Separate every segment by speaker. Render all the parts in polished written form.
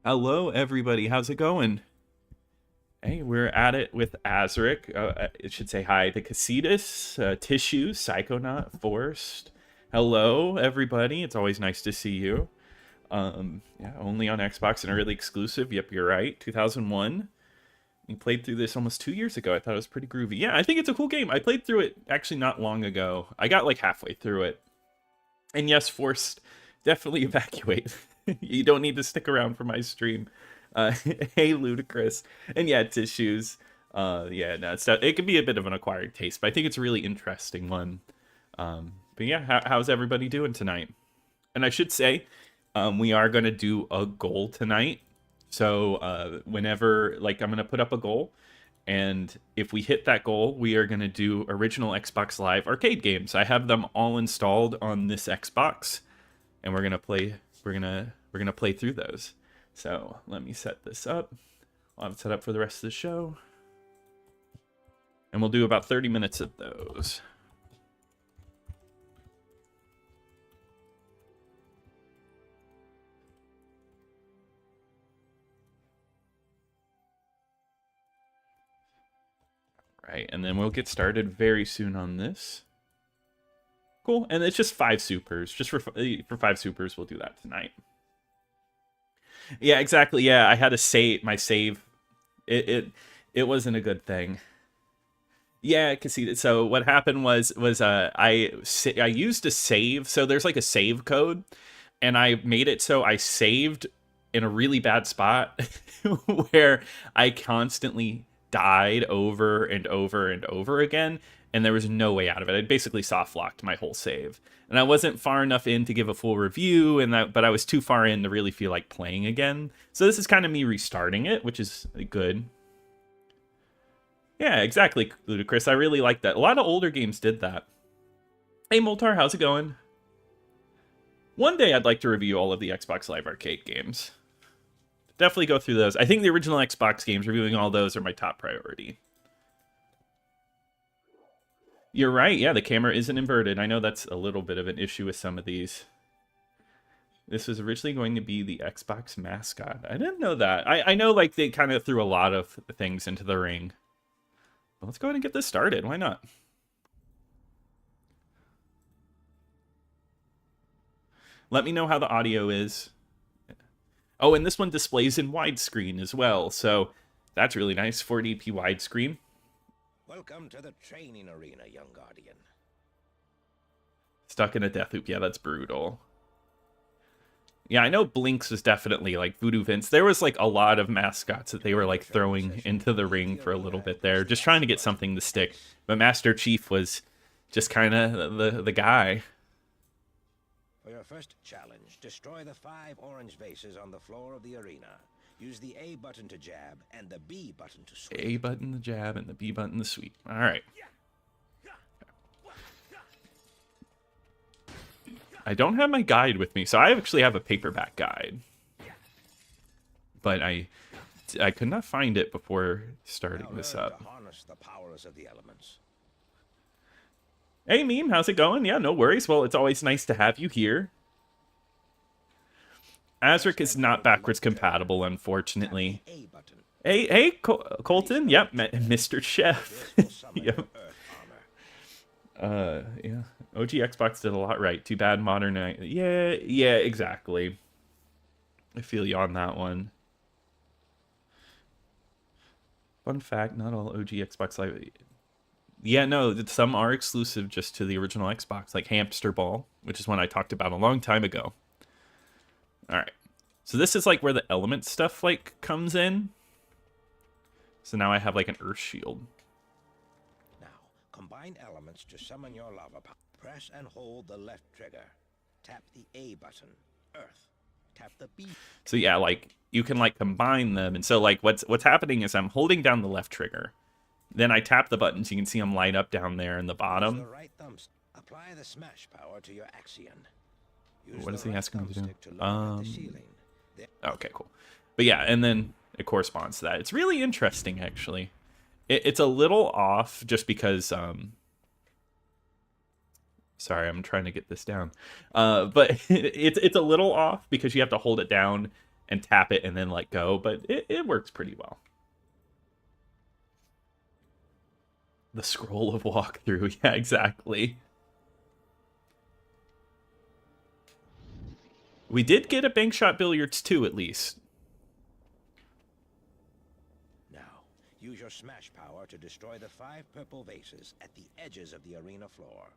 Speaker 1: Hello, everybody. How's it going? Hey, we're at it with Azurik. It should say hi to Casitas, Tissue, Psychonaut, Forced. Hello, everybody. It's always nice to see you. Yeah, only on Xbox and a really exclusive. Yep, you're right. 2001. You played through this almost 2 years ago. I thought it was pretty groovy. Yeah, I think it's a cool game. I played through it actually not long ago. I got like halfway through it. And yes, Forced, definitely evacuate. You don't need to stick around for my stream. Uh, hey, Ludicrous. And yeah, Tissues. Yeah, no, it could be a bit of an acquired taste, but I think it's a really interesting one. But yeah, how's everybody doing tonight? And I should say, we are going to do a goal tonight. So whenever, like, I'm going to put up a goal. And if we hit that goal, we are going to do original Xbox Live arcade games. I have them all installed on this Xbox, and we're gonna play. We're gonna play through those. So let me set this up. I'll have it set up for the rest of the show, and we'll do about 30 minutes of those. Right, and then we'll get started very soon on this. Cool, and it's just 5 supers. Just for 5 supers, we'll do that tonight. Yeah, exactly. Yeah, I had to save my save. It wasn't a good thing. Yeah, conceded. So what happened was I used a save. So there's like a save code, and I made it so I saved in a really bad spot where I constantly died over and over and over again, and there was no way out of it. I basically soft locked my whole save, and I wasn't far enough in to give a full review, but I was too far in to really feel like playing again. So this is kind of me restarting it, which is good. Yeah, exactly, Ludicrous. I really like that. A lot of older games did that. Hey, Moltar, how's it going? One day I'd like to review all of the Xbox Live Arcade games. Definitely go through those. I think the original Xbox games, reviewing all those are my top priority. You're right. Yeah, the camera isn't inverted. I know that's a little bit of an issue with some of these. This was originally going to be the Xbox mascot. I didn't know that. I know like they kind of threw a lot of things into the ring. But let's go ahead and get this started. Why not? Let me know how the audio is. Oh, and this one displays in widescreen as well, so that's really nice. 4DP widescreen.
Speaker 2: Welcome to the training arena, young guardian.
Speaker 1: Stuck in a death loop. Yeah, that's brutal. Yeah, I know Blinks was definitely like Voodoo Vince. There was like a lot of mascots that they were like throwing into the ring for a little bit there, just trying to get something to stick. But Master Chief was just kind of the guy.
Speaker 2: For your first challenge, destroy the 5 orange vases on the floor of the arena. Use the A button to jab and the B button to sweep.
Speaker 1: A button the jab and the B button the sweep. All right. I don't have my guide with me, so I actually have a paperback guide. But I could not find it before starting this up.
Speaker 2: To harness the powers of the elements.
Speaker 1: Hey, Meme, how's it going? Yeah, no worries. Well, it's always nice to have you here. Azurik is not backwards compatible, unfortunately. Hey, Colton. Yep, Mr. Chef. Yep. Yeah. OG Xbox did a lot right. Too bad modern. Yeah, exactly. I feel you on that one. Fun fact: not all OG Xbox Live. Yeah, no, some are exclusive just to the original Xbox, like Hamster Ball, which is one I talked about a long time ago. All right. So this is like where the element stuff like comes in. So now I have like an earth shield.
Speaker 2: Now, combine elements to summon your lava power. Press and hold the left trigger. Tap the A button, earth. Tap the B.
Speaker 1: So yeah, like you can like combine them. And so like what's happening is I'm holding down the left trigger. Then I tap the button so you can see them light up down there in the bottom.
Speaker 2: Use the right thumbstick. Apply the smash power to your axion. Use
Speaker 1: what is he
Speaker 2: right
Speaker 1: asking me to do?
Speaker 2: The ceiling.
Speaker 1: Okay, cool. But yeah, and then it corresponds to that. It's really interesting, actually. It's a little off just because... Sorry, I'm trying to get this down. But it's a little off because you have to hold it down and tap it and then let go, but it works pretty well. The scroll of walkthrough. Yeah, exactly. We did get a bank shot billiards too, at least.
Speaker 2: Now, use your smash power to destroy the 5 purple vases at the edges of the arena floor.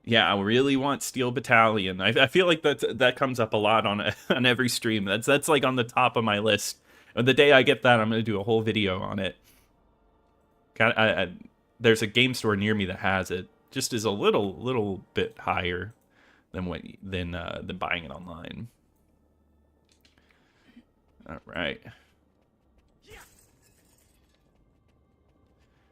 Speaker 1: Yeah, I really want Steel Battalion. I feel like that comes up a lot on on every stream. That's like on the top of my list. And the day I get that, I'm gonna do a whole video on it. There's a game store near me that has it. Just is a little bit higher than buying it online. All right.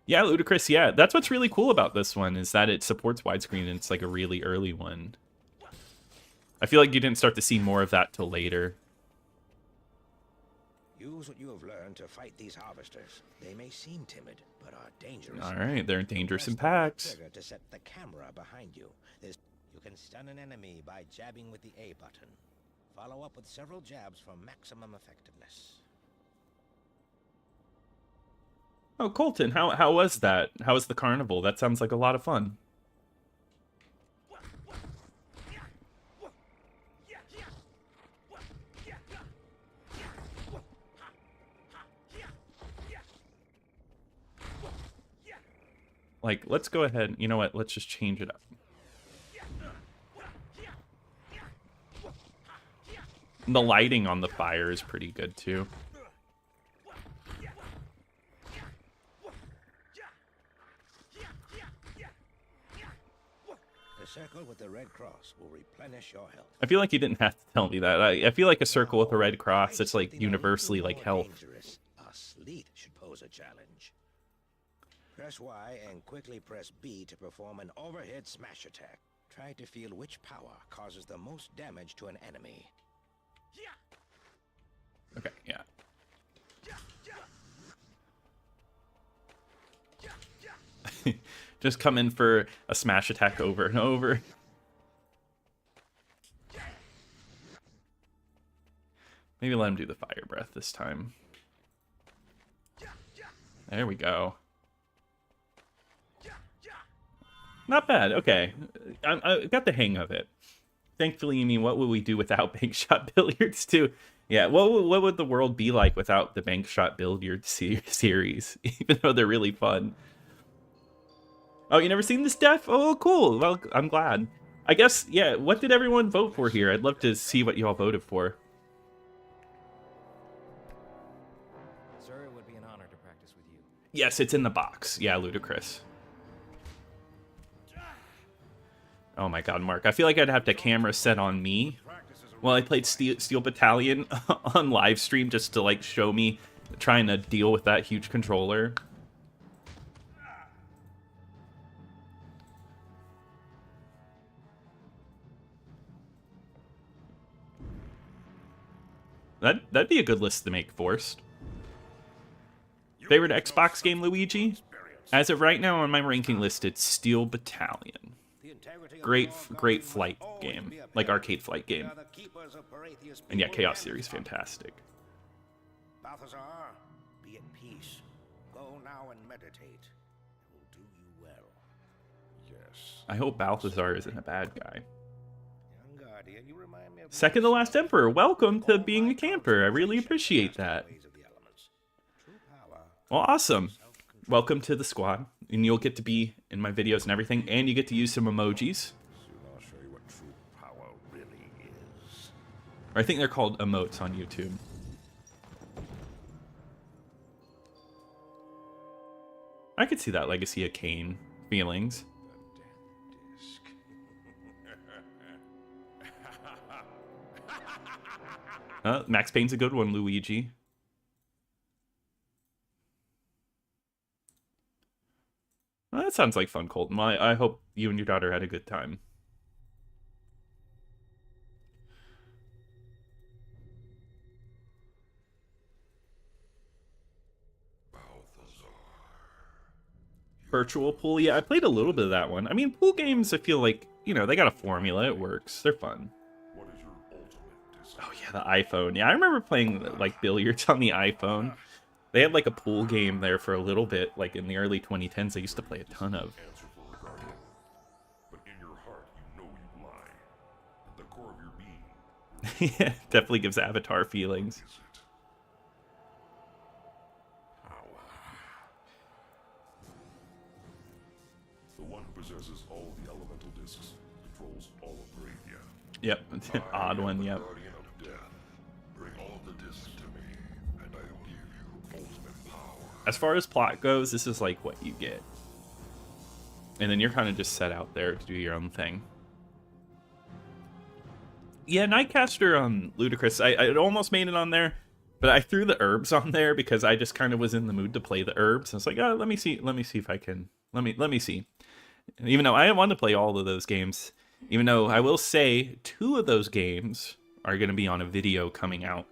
Speaker 1: Yeah, Ludicrous, yeah. That's what's really cool about this one, is that it supports widescreen, and it's like a really early one. I feel like you didn't start to see more of that till later.
Speaker 2: Use what you have learned to fight these harvesters. They may seem timid, but are dangerous.
Speaker 1: Alright, they're dangerous
Speaker 2: Press
Speaker 1: in
Speaker 2: the right
Speaker 1: packs.
Speaker 2: trigger to set the camera behind you. You can stun an enemy by jabbing with the A button. Follow up with several jabs for maximum effectiveness.
Speaker 1: Oh, Colton, how was that? How was the carnival? That sounds like a lot of fun. Like, let's go ahead. You know what? Let's just change it up. The lighting on the fire is pretty good, too.
Speaker 2: The circle with the red cross will replenish your health.
Speaker 1: I feel like you didn't have to tell me that. I feel like a circle with a red cross, it's like universally like health.
Speaker 2: A sleet should pose a challenge. Press Y and quickly press B to perform an overhead smash attack. Try to feel which power causes the most damage to an enemy.
Speaker 1: Okay, yeah. Just come in for a smash attack over and over. Maybe let him do the fire breath this time. There we go. Not bad. Okay. I got the hang of it. Thankfully, you mean, what would we do without bank shot billiards too? Yeah, what would the world be like without the bank shot billiards series? Even though they're really fun. Oh, you never seen this, Def? Oh, cool. Well, I'm glad. I guess, yeah, what did everyone vote for here? I'd love to see what you all voted for.
Speaker 3: Sir, it would be an honor to practice with you.
Speaker 1: Yes, it's in the box. Yeah, Ludicrous. Oh my god, Mark. I feel like I'd have the camera set on me while I played Steel Battalion on live stream just to, like, show me trying to deal with that huge controller. That'd be a good list to make, Forced. Favorite Xbox game, Luigi? As of right now on my ranking list, it's Steel Battalion. Great flight game, like arcade flight game. And yeah, Chaos Series, fantastic.
Speaker 2: Balthazar, be at peace. Go now and meditate. It will do you well. Yes.
Speaker 1: I hope Balthazar isn't a bad guy.
Speaker 2: Young Guardian, you remind me of
Speaker 1: Second to last Emperor, welcome to being a camper. I really appreciate that. Well, awesome. Welcome to the squad. And you'll get to be in my videos and everything, and you get to use some emojis.
Speaker 2: I'll show you what true power really is.
Speaker 1: Or I think they're called emotes on YouTube. I could see that Legacy of Kain feelings. Max Payne's a good one, Luigi. Well, that sounds like fun, Colton. Well, I hope you and your daughter had a good time. Virtual Pool, yeah, I played a little bit of that one. I mean, pool games, I feel like, you know, they got a formula. It works. They're fun.
Speaker 4: What is your ultimate
Speaker 1: Oh yeah, the iPhone. Yeah, I remember playing like billiards on the iPhone. They had like a pool game there for a little bit, like in the early 2010s. I used to play a ton of.
Speaker 4: Answer for a guardian. But in your heart, you know you lie. At the core of your being,
Speaker 1: Yeah, definitely gives Avatar feelings.
Speaker 4: is it? Power. The one who possesses all the elemental discs controls all of Perathia.
Speaker 1: Yep,
Speaker 4: I
Speaker 1: odd
Speaker 4: am
Speaker 1: one.
Speaker 4: the
Speaker 1: Yep.
Speaker 4: guardian of death. Bring all of the discs to me, and I will give you ultimate power.
Speaker 1: As far as plot goes, this is like what you get, and then you're kind of just set out there to do your own thing. Yeah, Nightcaster Ludicrous. I almost made it on there, but I threw the herbs on there because I just kind of was in the mood to play the herbs. I was like, oh, let me see if I can. Let me see. Even though I want to play all of those games, even though I will say 2 of those games are going to be on a video coming out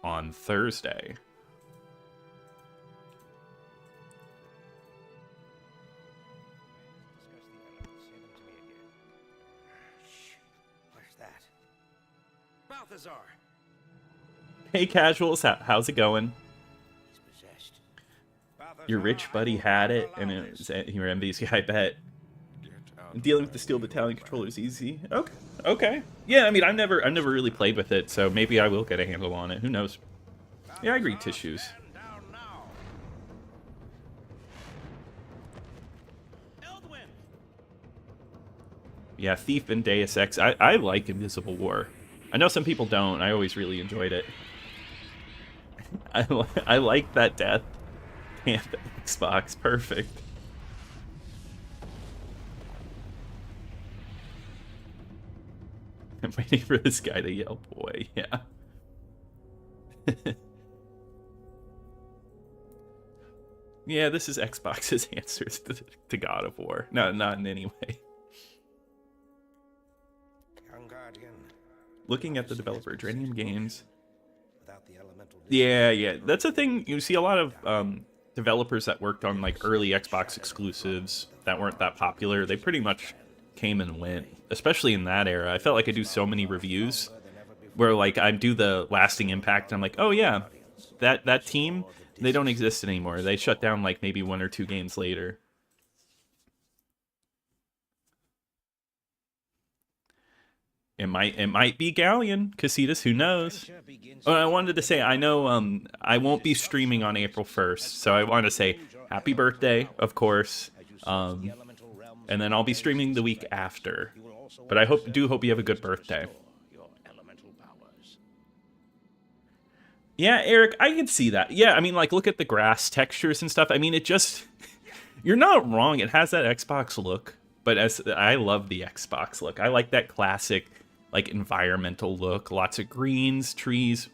Speaker 1: on Thursday.
Speaker 2: Discuss the elements. Say them to me again. Shh. Where's that? Balthazar!
Speaker 1: Hey, casuals, how's it going?
Speaker 2: He's possessed. Balthazar,
Speaker 1: Your rich
Speaker 2: I
Speaker 1: buddy
Speaker 2: will
Speaker 1: had
Speaker 2: not
Speaker 1: it, and
Speaker 2: allow
Speaker 1: it
Speaker 2: this.
Speaker 1: was your envious. Yeah, I bet.
Speaker 4: Get out
Speaker 1: Dealing
Speaker 4: of
Speaker 1: with the
Speaker 4: my
Speaker 1: Steel
Speaker 4: way,
Speaker 1: Battalion
Speaker 4: man.
Speaker 1: controller is easy. Okay, okay. Yeah, I mean, I've never really played with it, so maybe I will get a handle on it. Who knows? Yeah, I agree.
Speaker 2: Balthazar,
Speaker 1: Tissues.
Speaker 2: stand down now. Eldwin!
Speaker 1: Yeah, Thief and Deus Ex. I like Invisible War. I know some people don't. I always really enjoyed it. I like that death. And Xbox, perfect. I'm waiting for this guy to yell, boy. Yeah. Yeah, this is Xbox's answers to God of War. No, not in any way.
Speaker 2: Young Guardian.
Speaker 1: Looking at the developer, Drenium Games.
Speaker 2: Without the elemental
Speaker 1: Yeah. That's a thing. You see a lot of developers that worked on like early Xbox exclusives that weren't that popular. They pretty much came and went, especially in that era. I felt like I do so many reviews where like I do the lasting impact. And I'm like, oh yeah, that team, they don't exist anymore. They shut down like maybe 1 or 2 games later. It might be Galleon, Casitas, who knows? Oh, I wanted to say, I know I won't be streaming on April 1st, so I want to say happy birthday, of course. And then I'll be streaming the week after. But I do hope you have a good birthday.
Speaker 2: Your elemental powers.
Speaker 1: Yeah, Eric, I can see that. Yeah, I mean, like, look at the grass textures and stuff. I mean, it just... You're not wrong. It has that Xbox look. But I love the Xbox look. I like that classic, like, environmental look. Lots of greens, trees.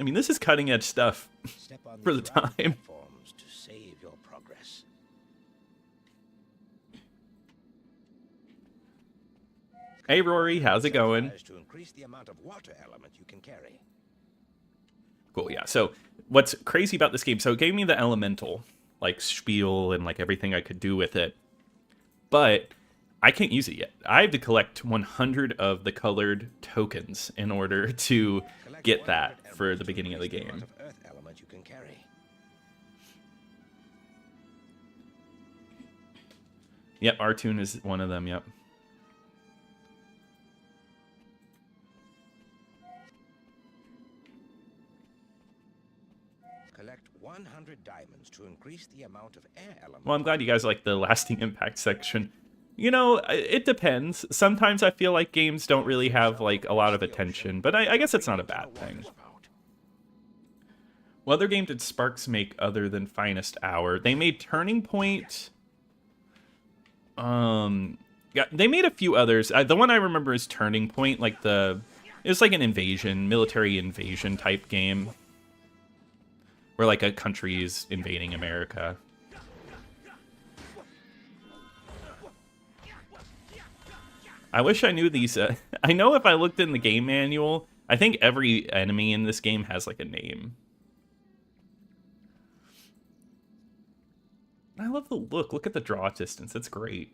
Speaker 1: I mean, this is cutting-edge stuff
Speaker 2: Step on
Speaker 1: for the
Speaker 2: these round
Speaker 1: time.
Speaker 2: platforms to save your progress.
Speaker 1: Hey, Rory, how's it going?
Speaker 2: To increase the amount of water element you can carry.
Speaker 1: Cool, yeah. So what's crazy about this game, so it gave me the elemental, like, spiel and, like, everything I could do with it. But I can't use it yet. I have to collect 100 of the colored tokens in order to get that for the beginning of the game.
Speaker 2: Amount of earth element you can carry.
Speaker 1: Yep, Artoon is one of them, yep.
Speaker 2: Collect 100 diamonds to increase the amount of air element.
Speaker 1: Well, I'm glad you guys like the lasting impact section. You know, it depends. Sometimes I feel like games don't really have, like, a lot of attention, but I guess it's not a bad thing. What other game did Sparks make other than Finest Hour? They made Turning Point. Yeah, they made a few others. The one I remember is Turning Point, like it's like an invasion, military invasion type game. Where, like, a country is invading America. I wish I knew these. I know if I looked in the game manual, I think every enemy in this game has, like, a name. I love the look. Look at the draw distance. That's great.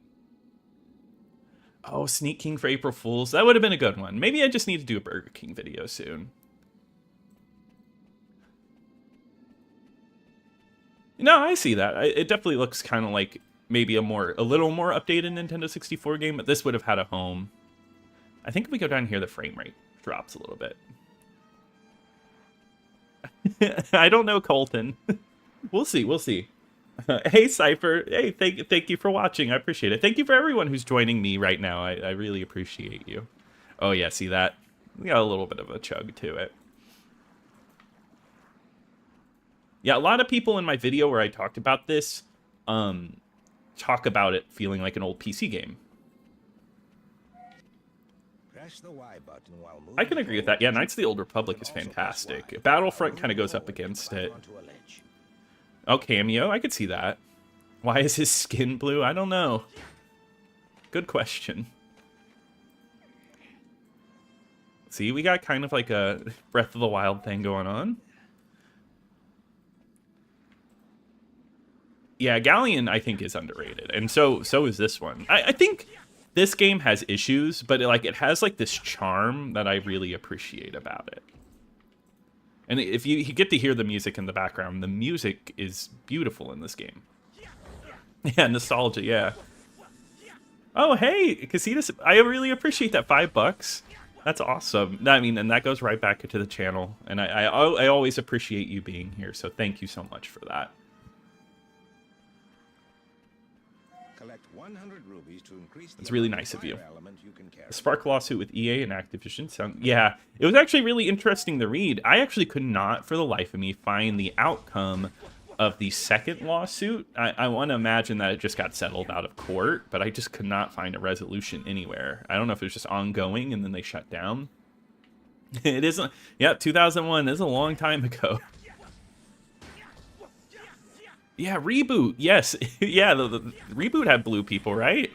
Speaker 1: Oh, Sneak King for April Fools. That would have been a good one. Maybe I just need to do a Burger King video soon. No, I see that. It definitely looks kind of like maybe a little more updated Nintendo 64 game, but this would have had a home. I think if we go down here, the frame rate drops a little bit. I don't know, Colton. We'll see. We'll see. Hey, Cypher. Hey, thank you for watching. I appreciate it. Thank you for everyone who's joining me right now. I really appreciate you. Oh, yeah, see that? We got a little bit of a chug to it. Yeah, a lot of people in my video where I talked about this talk about it feeling like an old PC game.
Speaker 2: Press the Y button while moving
Speaker 1: I can agree with that. Yeah,
Speaker 2: forward.
Speaker 1: Knights of the Old Republic is fantastic. Battlefront kind of goes up against it.
Speaker 2: Onto a ledge.
Speaker 1: Oh, Cameo, I could see that. Why is his skin blue? I don't know. Good question. See, we got kind of like a Breath of the Wild thing going on. Yeah, Galleon, I think, is underrated. And so is this one. I think this game has issues, but it has like this charm that I really appreciate about it. And if you get to hear the music in the background, the music is beautiful in this game. Yeah, nostalgia, yeah. Oh, hey, Casitas, I really appreciate that. $5. That's awesome. I mean, and that goes right back into the channel. And I always appreciate you being here, so thank you so much for that.
Speaker 2: Collect 100 rubies to increase the
Speaker 1: It's really
Speaker 2: amount
Speaker 1: nice of you.
Speaker 2: fire element you can carry.
Speaker 1: The Spark lawsuit with EA and Activision. Yeah, it was actually really interesting to read. I actually could not, for the life of me, find the outcome of the second lawsuit. I want to imagine that it just got settled out of court, but I just could not find a resolution anywhere. I don't know if it was just ongoing and then they shut down. It isn't. Yeah, 2001. This is a long time ago. Yeah, Reboot. Yes. Yeah, the Reboot had blue people, right?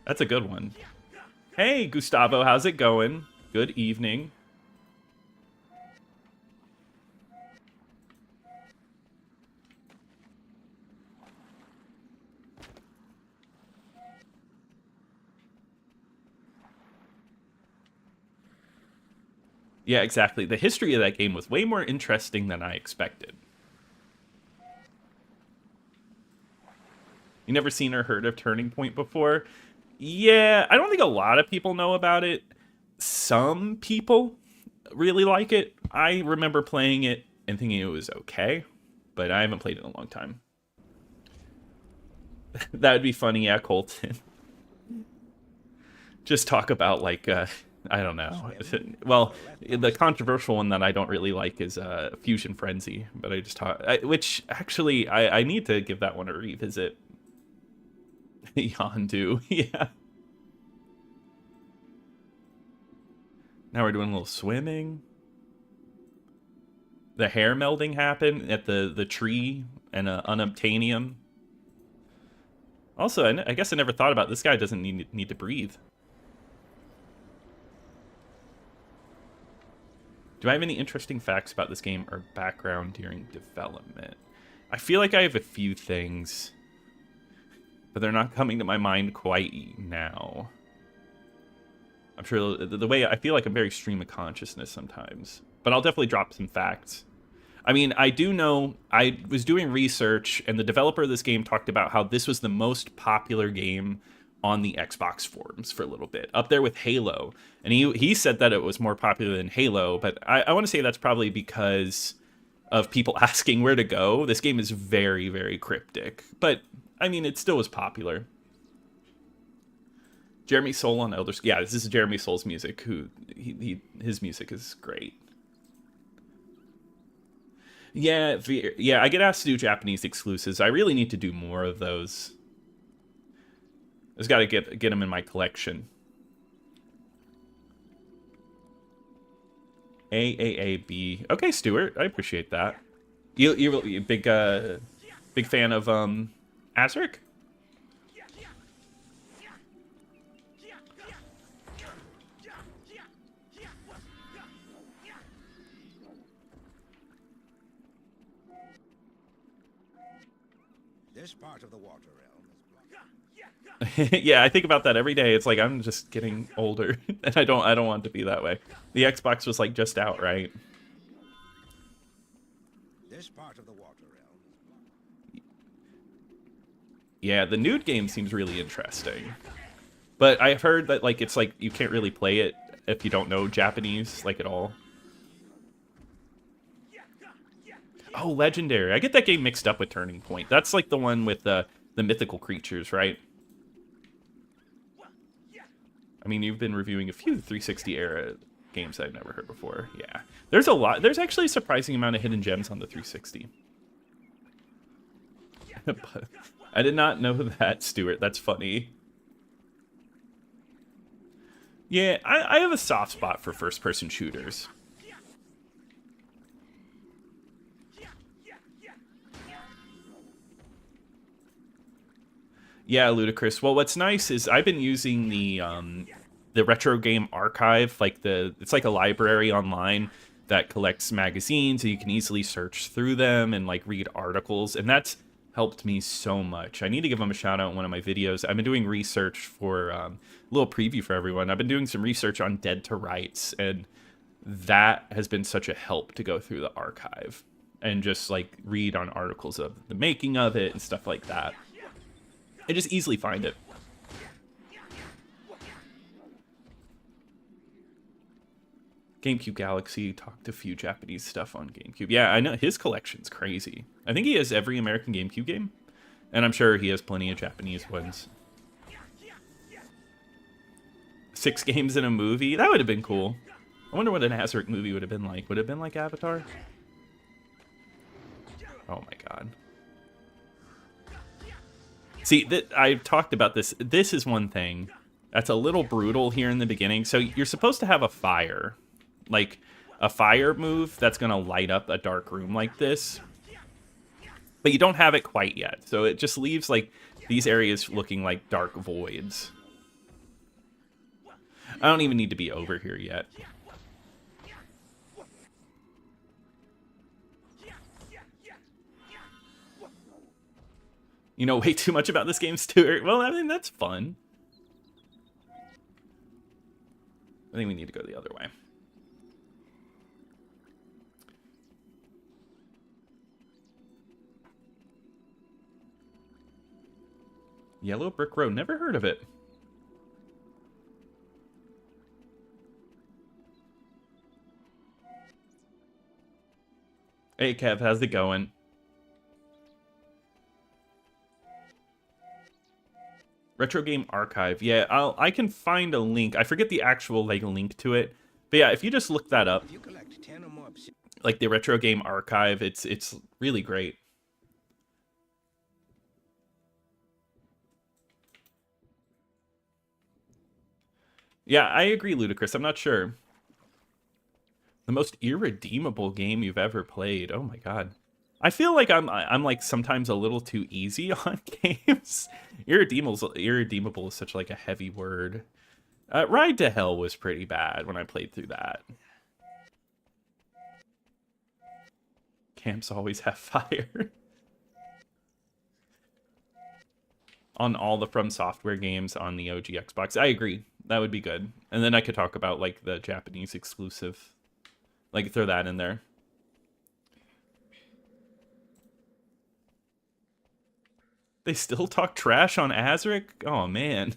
Speaker 1: That's a good one. Hey, Gustavo, how's it going? Good evening. Yeah, exactly. The history of that game was way more interesting than I expected. You never seen or heard of Turning Point before? Yeah, I don't think a lot of people know about it. Some people really like it. I remember playing it and thinking it was okay, but I haven't played it in a long time. That would be funny, yeah, Colton. Just talk about, like, I don't know. Well, the controversial one that I don't really like is Fusion Frenzy, but I just talk, which actually I need to give that one a revisit. Yondu, yeah. Now we're doing a little swimming. The hair melding happened at the tree and unobtainium. Also, I guess I never thought about this guy doesn't need to breathe. Do I have any interesting facts about this game or background during development? I feel like I have a few things, but they're not coming to my mind quite now. I'm sure the way I feel like I'm very stream of consciousness sometimes, but I'll definitely drop some facts. I mean, I do know I was doing research, and the developer of this game talked about how this was the most popular game on the Xbox forums for a little bit, up there with Halo. And he said that it was more popular than Halo, but I want to say that's probably because of people asking where to go. This game is very, very cryptic, but I mean, it still was popular. Jeremy Soule on Elder Scrolls. Yeah, this is Jeremy Soule's music. His music is great. Yeah, I get asked to do Japanese exclusives. I really need to do more of those. I just got to get them in my collection. AAAB. Okay, Stuart, I appreciate that. You're a big fan of Azurik?
Speaker 2: This part of the water realm is blocked.
Speaker 1: Yeah, I think about that every day. It's like I'm just getting older, and I don't want it to be that way. The Xbox was like just out, right?
Speaker 2: This part of the water realm is blocked.
Speaker 1: Yeah, the nude game seems really interesting. But I've heard that like it's like you can't really play it if you don't know Japanese like at all. Oh, Legendary. I get that game mixed up with Turning Point. That's like the one with the mythical creatures, right? I mean, you've been reviewing a few 360 era games I've never heard before. Yeah. There's a lot. There's actually a surprising amount of hidden gems on the 360. But I did not know that, Stuart. That's funny. Yeah, I have a soft spot for first-person shooters. Yeah, Ludicrous. Well, what's nice is I've been using the retro game archive, like it's like a library online that collects magazines, and you can easily search through them and like read articles, and that's helped me so much. I need to give them a shout out in one of my videos. I've been doing research for a little preview for everyone. I've been doing some research on Dead to Rights, and that has been such a help to go through the archive and just like read on articles of the making of it and stuff like that. I just easily find it. GameCube Galaxy talked a few Japanese stuff on GameCube. Yeah, I know his collection's crazy. I think he has every American GameCube game, and I'm sure he has plenty of Japanese ones. 6 games in a movie? That would have been cool. I wonder what an Azurik movie would have been like. Would it have been like Avatar? Oh my god. See, I've talked about this. This is one thing that's a little brutal here in the beginning. So you're supposed to have a fire. Like, a fire move that's going to light up a dark room like this. But you don't have it quite yet. So it just leaves, like, these areas looking like dark voids. I don't even need to be over here yet. You know way too much about this game, Stuart. Well, I mean, that's fun. I think we need to go the other way. Yellow Brick Road. Never heard of it. Hey, Kev. How's it going? Retro Game Archive. Yeah, I can find a link. I forget the actual like link to it. But yeah, if you just look that up,
Speaker 2: If you collect 10 or more
Speaker 1: like the Retro Game Archive, it's really great. Yeah, I agree, Ludicrous. I'm not sure. The most irredeemable game you've ever played. Oh my god. I feel like I'm like sometimes a little too easy on games. Irredeemable is such like a heavy word. Ride to Hell was pretty bad when I played through that. Camps always have fire. On all the From Software games on the OG Xbox. I agree. That would be good. And then I could talk about like the Japanese exclusive. Like throw that in there. They still talk trash on Azurik? Oh man.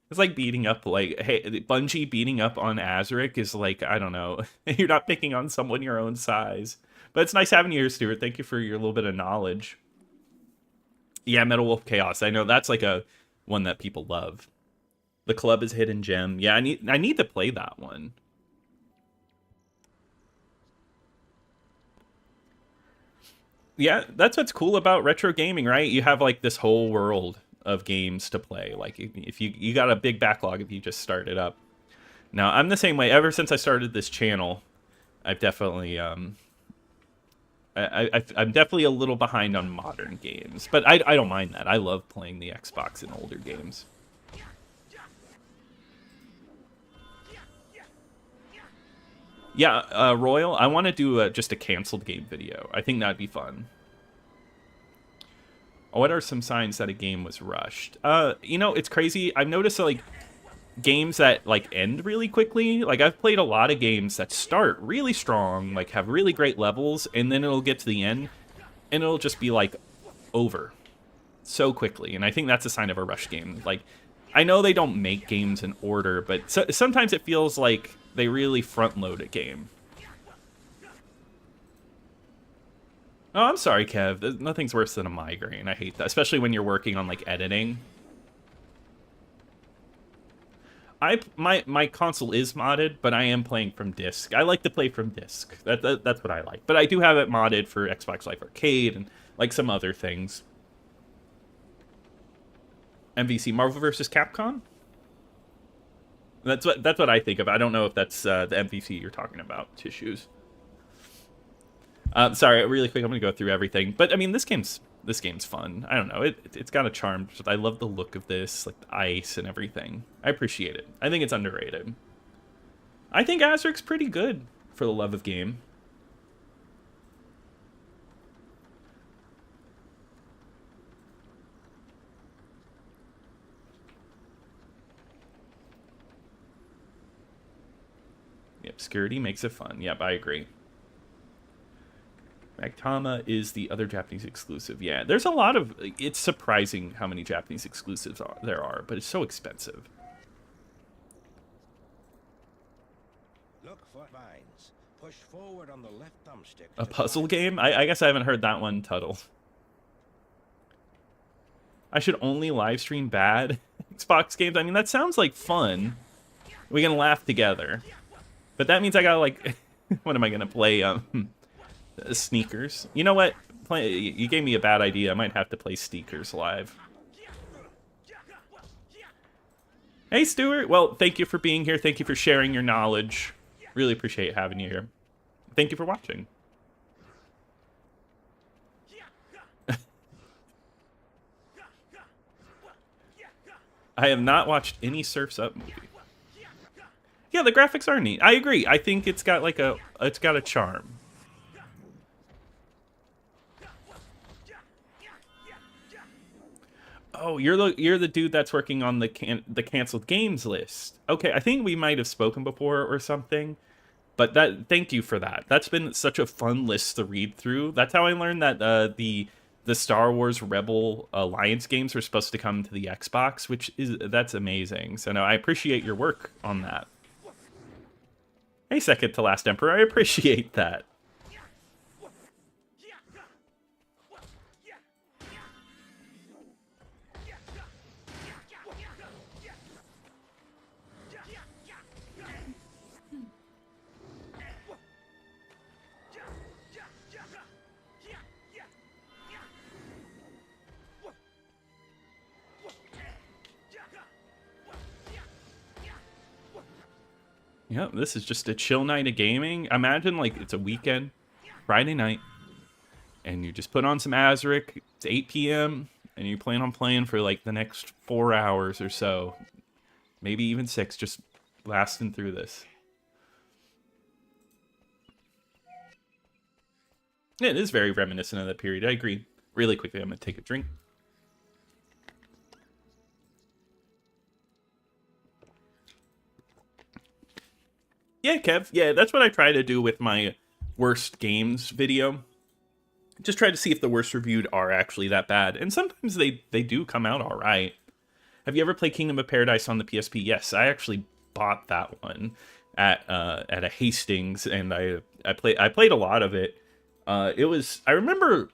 Speaker 1: It's like beating up, like, hey, Bungie beating up on Azurik is like, I don't know. You're not picking on someone your own size. But it's nice having you here, Stuart. Thank you for your little bit of knowledge. Yeah, Metal Wolf Chaos. I know that's like a one that people love. The Club is Hidden Gem. Yeah, I need to play that one. Yeah, that's what's cool about retro gaming, right? You have like this whole world of games to play. Like if you got a big backlog if you just start it up. Now, I'm the same way. Ever since I started this channel, I've definitely I'm definitely a little behind on modern games, but I don't mind that. I love playing the Xbox and older games. Yeah, Royal, I want to do just a canceled game video. I think that'd be fun. What are some signs that a game was rushed? It's crazy. I've noticed like games that like end really quickly. Like I've played a lot of games that start really strong, like have really great levels, and then it'll get to the end and it'll just be like over so quickly. And I think that's a sign of a rush game. Like I know they don't make games in order, but sometimes it feels like they really front load a game. Oh, I'm sorry, Kev. Nothing's worse than a migraine. I hate that, especially when you're working on like editing. My console is modded, but I am playing from disc. I like to play from disc. That's what I like. But I do have it modded for Xbox Live Arcade and like some other things. MVC, Marvel vs. Capcom. That's what I think of. I don't know if that's the MVC you're talking about. Tissues. Sorry, really quick. I'm gonna go through everything, but I mean, this game's fun. I don't know. It's got a charm. I love the look of this, like the ice and everything. I appreciate it. I think it's underrated. I think Azurik's pretty good for the love of game. The obscurity makes it fun. Yep, I agree. Magtama is the other Japanese exclusive. Yeah, there's a lot of... It's surprising how many Japanese exclusives there are, but it's so expensive.
Speaker 2: Look for vines. Push forward on the left thumbstick.
Speaker 1: A puzzle game? I guess I haven't heard that one, Tuttle. I should only live stream bad Xbox games. I mean, that sounds like fun. We can laugh together. But that means I gotta, like... what am I gonna play? Sneakers. You know what? You gave me a bad idea. I might have to play Sneakers live. Hey, Stuart. Well, thank you for being here. Thank you for sharing your knowledge. Really appreciate having you here. Thank you for watching. I have not watched any Surf's Up movie. Yeah, the graphics are neat. I agree. I think it's got like it's got a charm. Oh, you're the dude that's working on the canceled games list. Okay, I think we might have spoken before or something. But thank you for that. That's been such a fun list to read through. That's how I learned that the Star Wars Rebel Alliance games are supposed to come to the Xbox, that's amazing. So no, I appreciate your work on that. Hey, Second to Last Emperor, I appreciate that. Yep, this is just a chill night of gaming. Imagine, like, it's a weekend, Friday night, and you just put on some Azurik. It's 8 p.m., and you plan on playing for, like, the next 4 hours or so. Maybe even 6, just blasting through this. Yeah, it is very reminiscent of that period. I agree. Really quickly, I'm going to take a drink. Yeah, Kev. Yeah, that's what I try to do with my worst games video. Just try to see if the worst reviewed are actually that bad. And sometimes they do come out all right. Have you ever played Kingdom of Paradise on the PSP? Yes, I actually bought that one at a Hastings, and I played a lot of it. It was I remember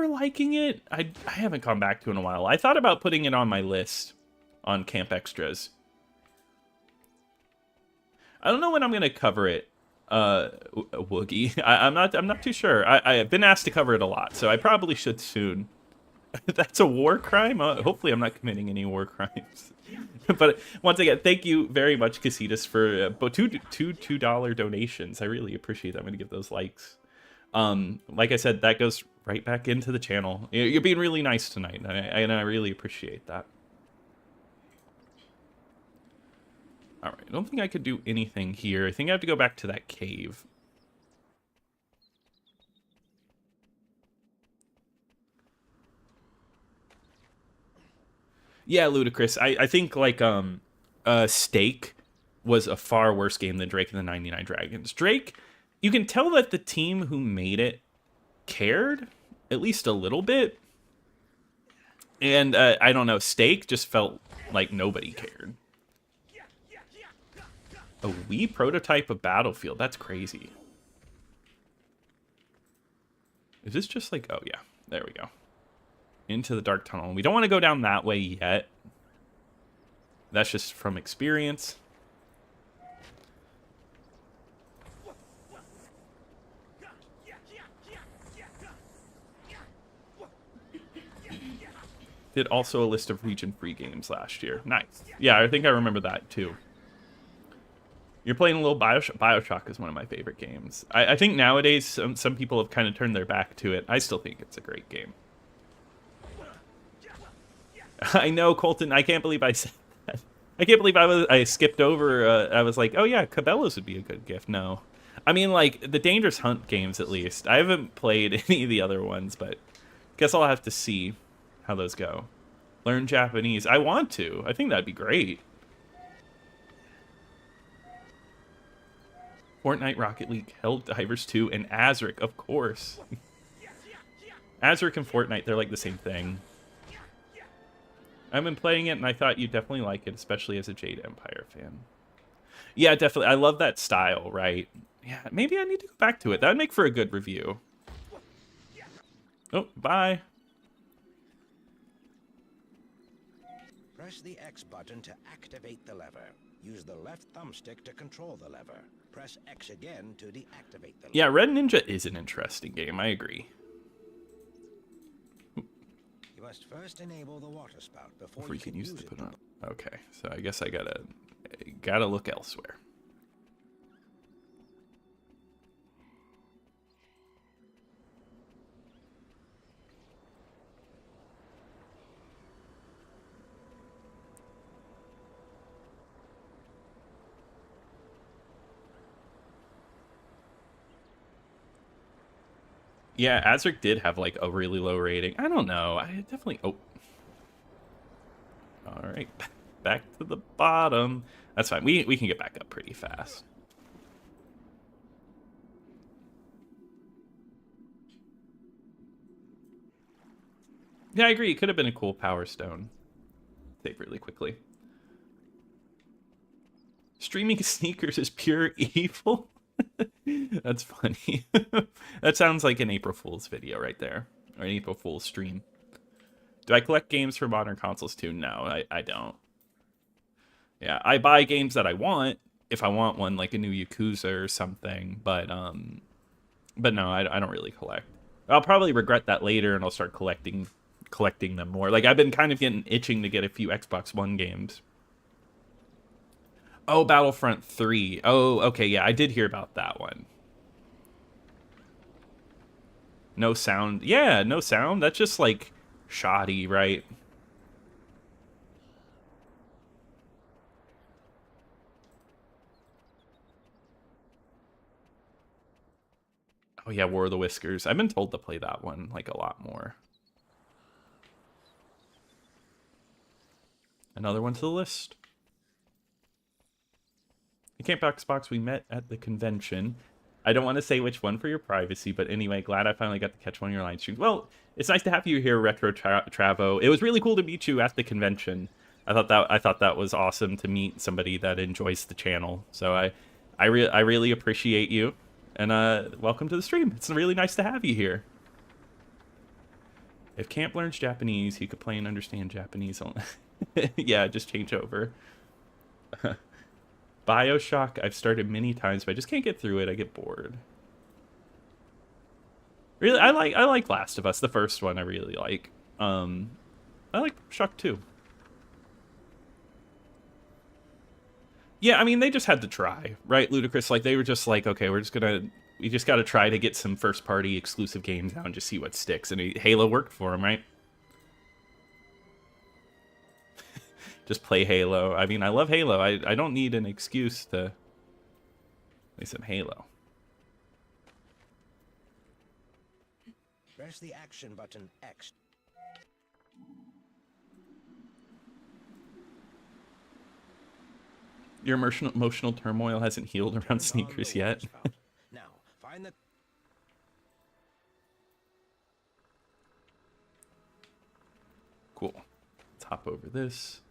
Speaker 1: liking it. I haven't come back to it in a while. I thought about putting it on my list on Camp Extras. I don't know when I'm gonna cover it, Woogie. I'm not too sure. I've been asked to cover it a lot, so I probably should soon. That's a war crime? Hopefully I'm not committing any war crimes. But once again, thank you very much, Casitas, for two $2 donations. I really appreciate that. I'm gonna give those likes. Like I said, that goes right back into the channel. You're being really nice tonight, and I really appreciate that. All right, I don't think I could do anything here. I think I have to go back to that cave. Yeah, ludicrous. I think like Stake was a far worse game than Drake and the 99 Dragons. Drake, you can tell that the team who made it cared at least a little bit. And I don't know, Stake just felt like nobody cared. A Wii prototype of Battlefield. That's crazy. Is this just like... Oh, yeah. There we go. Into the dark tunnel. We don't want to go down that way yet. That's just from experience. Did also a list of region-free games last year. Nice. Yeah, I think I remember that, too. You're playing a little Bioshock. Bioshock is one of my favorite games. I think nowadays some people have kind of turned their back to it. I still think it's a great game. I know, Colton. I can't believe I said that. I can't believe I skipped over. I was like, oh yeah, Cabela's would be a good gift. No. I mean, like, the Dangerous Hunt games, at least. I haven't played any of the other ones, but guess I'll have to see how those go. Learn Japanese. I want to. I think that'd be great. Fortnite, Rocket League, Helldivers 2, and Azurik, of course. Azurik and Fortnite, they're like the same thing. I've been playing it, and I thought you'd definitely like it, especially as a Jade Empire fan. Yeah, definitely. I love that style, right? Yeah, maybe I need to go back to it. That would make for a good review. Oh, bye.
Speaker 2: Press the X button to activate the lever. Use the left thumbstick to control the lever. Press X again to deactivate the lever.
Speaker 1: Yeah, Red Ninja is an interesting game. I agree.
Speaker 2: You must first enable the water spout before
Speaker 1: You can use it to put on. Okay, so I guess I gotta look elsewhere. Yeah, Azurik did have like a really low rating. I don't know. I definitely... Oh. All right. Back to the bottom. That's fine. We can get back up pretty fast. Yeah, I agree. It could have been a cool Power Stone. Save really quickly. Streaming sneakers is pure evil. That's funny. That sounds like an April Fool's video right there. Or an April Fool's stream. Do I collect games for modern consoles too? No, I don't. Yeah, I buy games that I want if I want one, like a new Yakuza or something. But no, I don't really collect. I'll probably regret that later, and I'll start collecting them more. Like, I've been kind of getting itching to get a few Xbox One games. Oh, Battlefront 3. Oh, okay, yeah, I did hear about that one. No sound. Yeah, no sound. That's just, like, shoddy, right? Oh, yeah, War of the Whiskers. I've been told to play that one, like, a lot more. Another one to the list. The Camp Xbox we met at the convention. I don't want to say which one for your privacy, but anyway, glad I finally got to catch one of your live streams. Well, it's nice to have you here, Retro Travo. It was really cool to meet you at the convention. I thought that was awesome to meet somebody that enjoys the channel. So I really appreciate you, and welcome to the stream. It's really nice to have you here. If Camp learns Japanese, he could play and understand Japanese. Yeah, just change over. Bioshock, I've started many times, but I just can't get through it. I get bored. Really, I like Last of Us, the first one. I really like. I like Shock 2. Yeah, I mean, they just had to try, right, Ludicrous? Like, they were just like, okay, we just got to try to get some first-party exclusive games out and just see what sticks. And Halo worked for them, right? Just play Halo. I mean, I love Halo. I don't need an excuse to play some Halo.
Speaker 2: Press the action button X.
Speaker 1: Your emotional turmoil hasn't healed around
Speaker 2: Turn on
Speaker 1: sneakers
Speaker 2: the
Speaker 1: yet.
Speaker 2: water spout. Now, find the...
Speaker 1: Cool. Let's hop over this.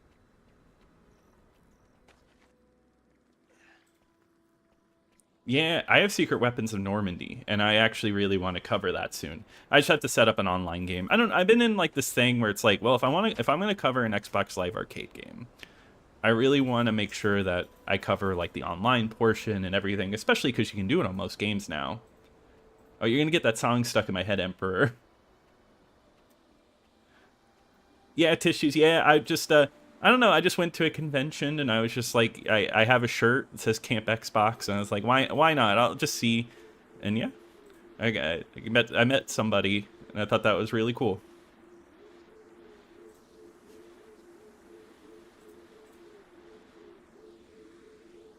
Speaker 1: Yeah, I have Secret Weapons of Normandy, and I actually really want to cover that soon. I just have to set up an online game. I've been in like this thing where it's like, well, if I'm gonna cover an Xbox Live Arcade game, I really want to make sure that I cover like the online portion and everything, especially because you can do it on most games now. Oh, you're gonna get that song stuck in my head, Emperor. Yeah, tissues. Yeah, I don't know. I just went to a convention and I was just like, I have a shirt that says Camp Xbox, and I was like, why not? I'll just see. And yeah, I met somebody, and I thought that was really cool.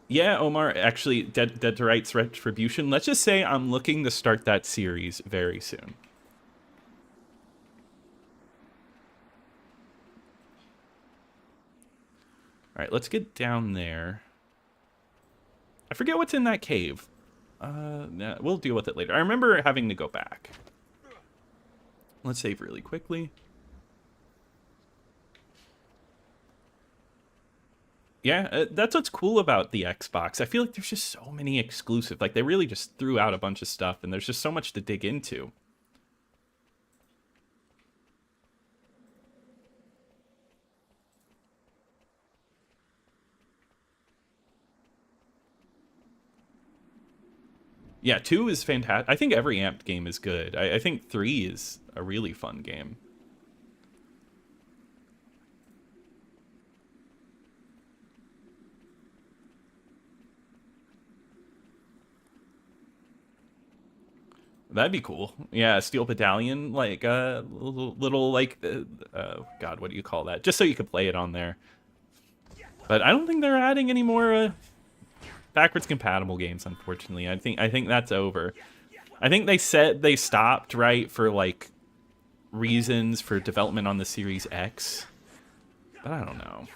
Speaker 1: Yeah, Omar, actually, Dead to Rights Retribution. Let's just say I'm looking to start that series very soon. All right, let's get down there. I forget what's in that cave. Nah, we'll deal with it later. I remember having to go back. Let's save really quickly. Yeah, that's what's cool about the Xbox. I feel like there's just so many exclusive. Like, they really just threw out a bunch of stuff, and there's just so much to dig into. Yeah, 2 is fantastic. I think every Amped game is good. I think 3 is a really fun game. That'd be cool. Yeah, Steel Battalion, like little like, God, what do you call that? Just so you could play it on there. But I don't think they're adding any more backwards compatible games, unfortunately. I think that's over. I think they said they stopped, right, for like reasons for development on the Series X. But I don't know.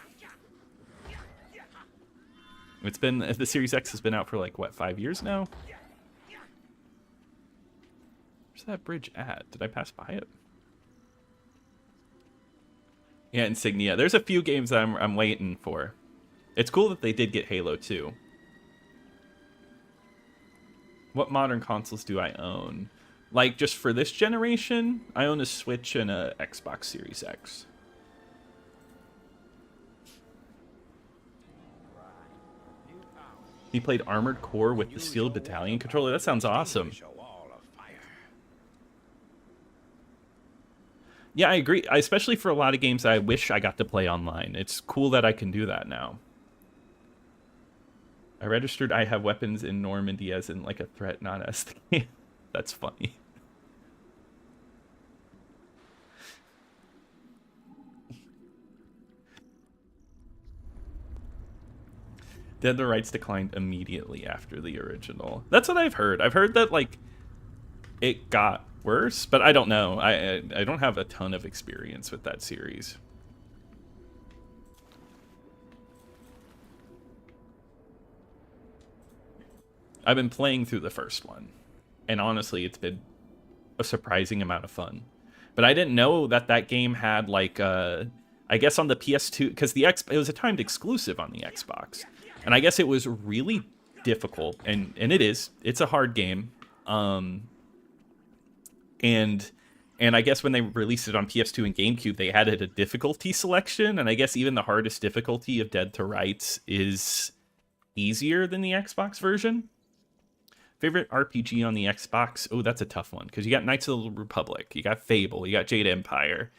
Speaker 1: The Series X has been out for like what, 5 years now? Where's that bridge at? Did I pass by it? Yeah, Insignia. There's a few games that I'm waiting for. It's cool that they did get Halo 2. What modern consoles do I own? Like, just for this generation, I own a Switch and a Xbox Series X. He played Armored Core with the Steel Battalion controller. That sounds awesome. Yeah, I agree. Especially for a lot of games I wish I got to play online. It's cool that I can do that now. I registered I have weapons in Normandy as in like a threat, not as the game. That's funny. Dead the Rights declined immediately after the original. That's what I've heard. I've heard that like it got worse, but I don't know. I don't have a ton of experience with that series. I've been playing through the first one, and honestly, it's been a surprising amount of fun. But I didn't know that that game had like I guess on the PS2, because it was a timed exclusive on the Xbox, and I guess it was really difficult, and it's a hard game. And I guess when they released it on PS2 and GameCube, they added a difficulty selection, and I guess even the hardest difficulty of Dead to Rights is easier than the Xbox version. Favorite RPG on the Xbox? Oh, that's a tough one, because you got Knights of the Republic, you got Fable, you got Jade Empire.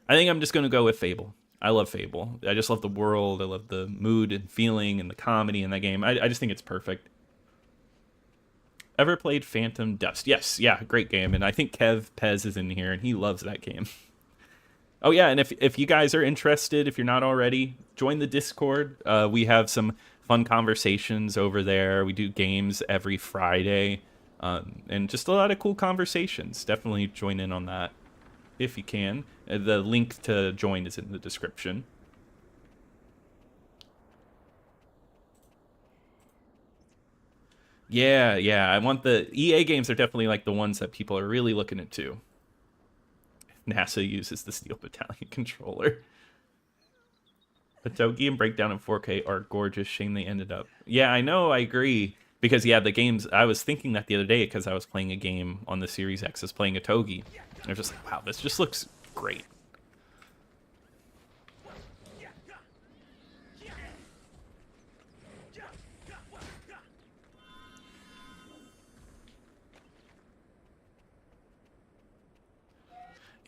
Speaker 1: I think I'm just going to go with Fable. I love Fable. I just love the world, I love the mood and feeling and the comedy in that game. I just think it's perfect. Ever played Phantom Dust? Yes, yeah, great game. And I think Kev Pez is in here, and he loves that game. Oh, yeah, and if you guys are interested, if you're not already, join the Discord. We have some fun conversations over there. We do games every Friday, and just a lot of cool conversations. Definitely join in on that if you can. The link to join is in the description. Yeah, yeah. I want the EA games are definitely like the ones that people are really looking into. NASA uses the Steel Battalion controller. Patogi and Breakdown in 4K are gorgeous. Shame they ended up. Yeah, I know. I agree. Because yeah, the games. I was thinking that the other day because I was playing a game on the Series X, is playing a Togi. I was just like, wow, this just looks great.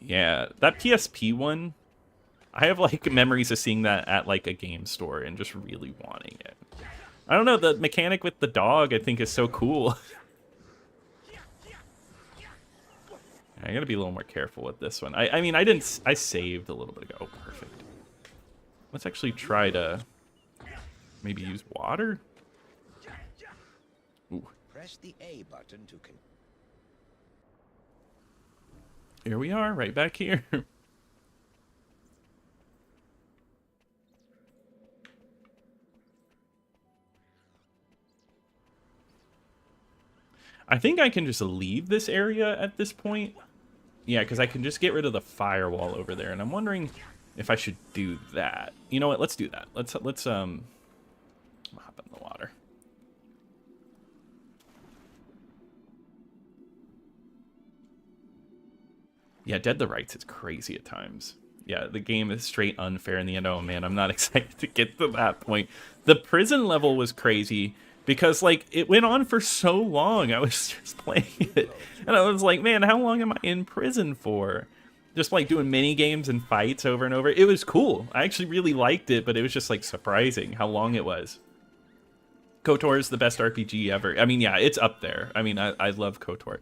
Speaker 1: Yeah, that PSP one, I have like memories of seeing that at like a game store and just really wanting it. I don't know, the mechanic with the dog I think is so cool. I gotta be a little more careful with this one. I mean, I saved a little bit ago. Oh, perfect. Let's actually try to maybe use water. Ooh.
Speaker 2: Press the A button to
Speaker 1: Here we are, right back here. I think I can just leave this area at this point. Yeah, because I can just get rid of the firewall over there, and I'm wondering if I should do that. You know what? Let's do that. Let's hop in the water. Yeah, Dead to Rights is crazy at times. Yeah, the game is straight unfair in the end. Oh man, I'm not excited to get to that point. The prison level was crazy because like it went on for so long. I was just playing it and I was like, man, how long am I in prison for? Just like doing mini games and fights over and over. It was cool. I actually really liked it, but it was just like surprising how long it was. KOTOR is the best RPG ever. I mean, yeah, it's up there. I mean, I love KOTOR.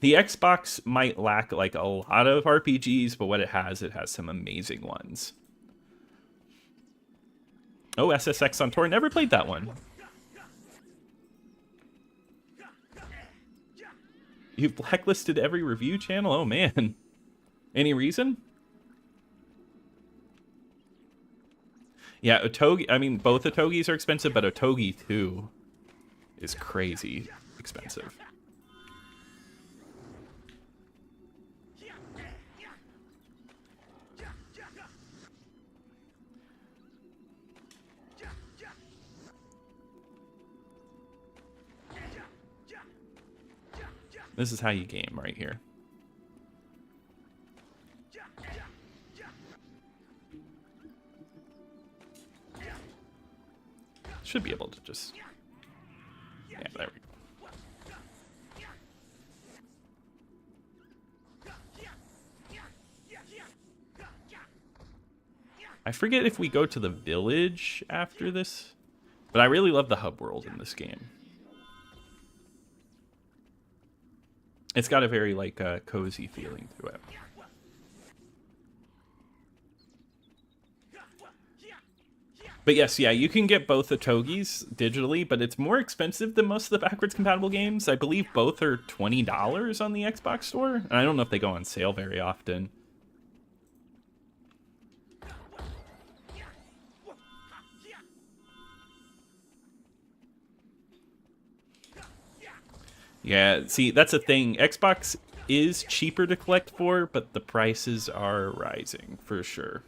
Speaker 1: The Xbox might lack like a lot of RPGs, but what it has some amazing ones. Oh, SSX on Tour. Never played that one. You've blacklisted every review channel? Oh, man. Any reason? Yeah, Otogi. I mean, both Otogis are expensive, but Otogi 2 is crazy expensive. This is how you game right here. Should be able to just... Yeah, there we go. I forget if we go to the village after this, but I really love the hub world in this game. It's got a very, like, cozy feeling to it. But yes, yeah, you can get both the Togis digitally, but it's more expensive than most of the backwards compatible games. I believe both are $20 on the Xbox store. And I don't know if they go on sale very often. Yeah, see, that's the thing. Xbox is cheaper to collect for, but the prices are rising for sure.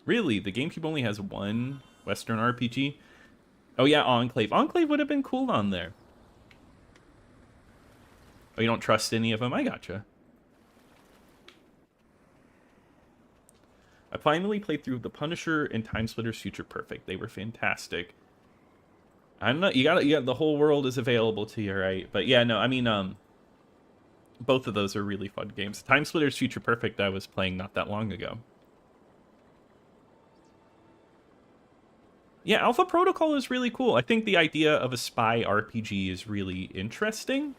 Speaker 1: Really, the GameCube only has one Western RPG? Oh yeah, Enclave. Enclave would have been cool on there. Oh, you don't trust any of them? I gotcha. I finally played through The Punisher and Timesplitter's Future Perfect. They were fantastic. I'm not. You got. The whole world is available to you, right? But yeah, no. I mean, both of those are really fun games. Timesplitter's Future Perfect I was playing not that long ago. Yeah, Alpha Protocol is really cool. I think the idea of a spy RPG is really interesting.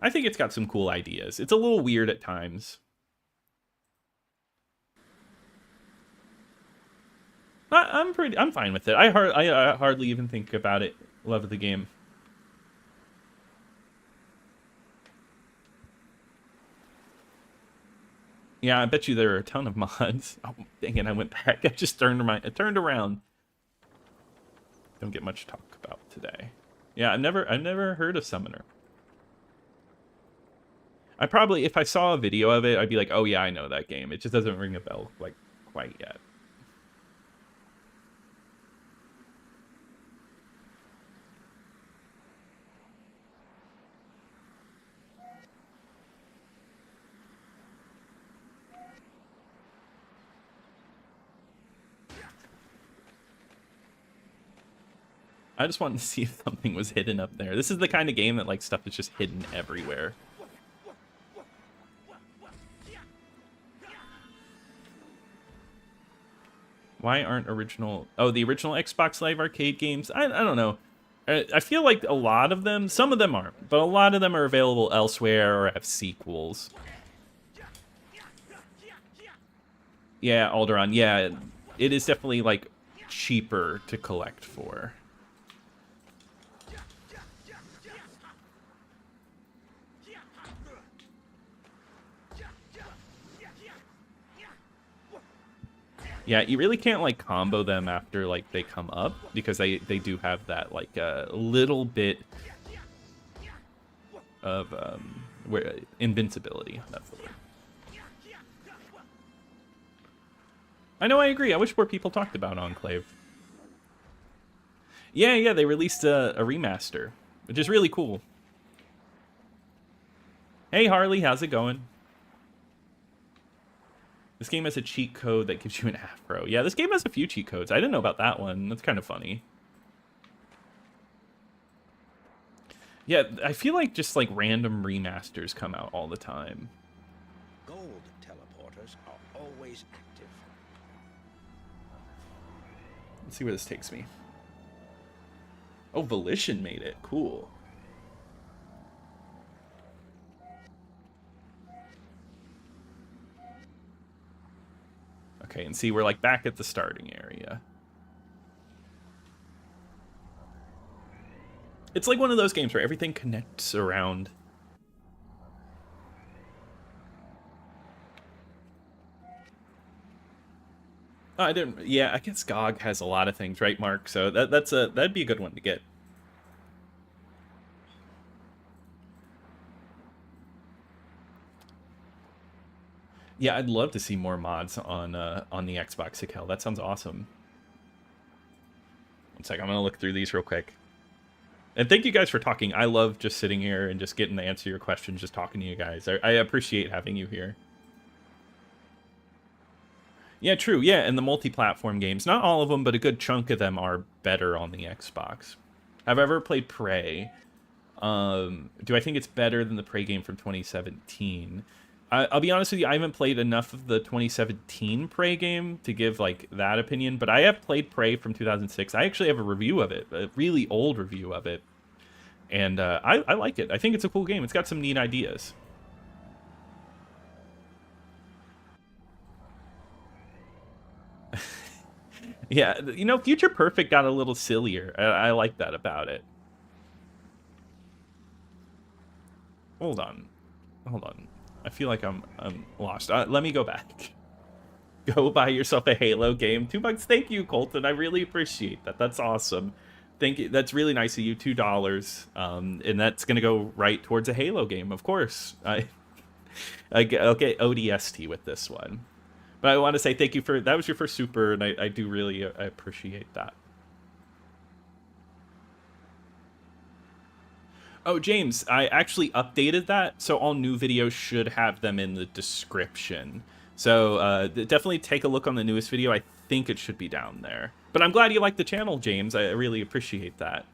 Speaker 1: I think it's got some cool ideas. It's a little weird at times. I'm fine with it. I hardly even think about it. Love the game. Yeah, I bet you there are a ton of mods. Oh, dang it, I went back. I just turned around. Don't get much to talk about today. Yeah, I've never heard of Summoner. I probably, if I saw a video of it, I'd be like, oh yeah, I know that game. It just doesn't ring a bell like quite yet. I just wanted to see if something was hidden up there. This is the kind of game that like stuff is just hidden everywhere. Why aren't original... Oh, the original Xbox Live Arcade games? I don't know. I feel like a lot of them, some of them aren't, but a lot of them are available elsewhere or have sequels. Yeah, Alderaan. Yeah, it is definitely like cheaper to collect for. Yeah, you really can't like combo them after like they come up because they do have that like a little bit of invincibility. That's the word. I know, I agree. I wish more people talked about Enclave. Yeah, they released a remaster, which is really cool. Hey Harley, how's it going? This game has a cheat code that gives you an afro. Yeah, this game has a few cheat codes. I didn't know about that one. That's kind of funny. Yeah, I feel like just like random remasters come out all the time.
Speaker 2: Gold teleporters are always active.
Speaker 1: Let's see where this takes me. Oh, Volition made it. Cool. Okay, and see, we're like back at the starting area. It's like one of those games where everything connects around. Oh, I didn't. Yeah, I guess GOG has a lot of things, right, Mark? So that'd be a good one to get. Yeah, I'd love to see more mods on the Xbox Sikel. That sounds awesome. One sec, I'm gonna look through these real quick. And thank you guys for talking. I love just sitting here and just getting to answer your questions, just talking to you guys. I appreciate having you here. Yeah, true. Yeah, and the multi-platform games, not all of them, but a good chunk of them are better on the Xbox. Have I ever played Prey? Do I think it's better than the Prey game from 2017? I'll be honest with you, I haven't played enough of the 2017 Prey game to give like that opinion, but I have played Prey from 2006. I actually have a review of it, a really old review of it, and I like it. I think it's a cool game. It's got some neat ideas. Yeah, you know, Future Perfect got a little sillier. I like that about it. Hold on. I feel like I'm lost. Let me go back. Go buy yourself a Halo game. $2. Thank you, Colton. I really appreciate that. That's awesome. Thank you. That's really nice of you. $2. And that's gonna go right towards a Halo game, of course. I'll get ODST with this one. But I want to say thank you for that. Was your first super, and I do really I appreciate that. Oh, James, I actually updated that, so all new videos should have them in the description. So definitely take a look on the newest video. I think it should be down there. But I'm glad you like the channel, James. I really appreciate that.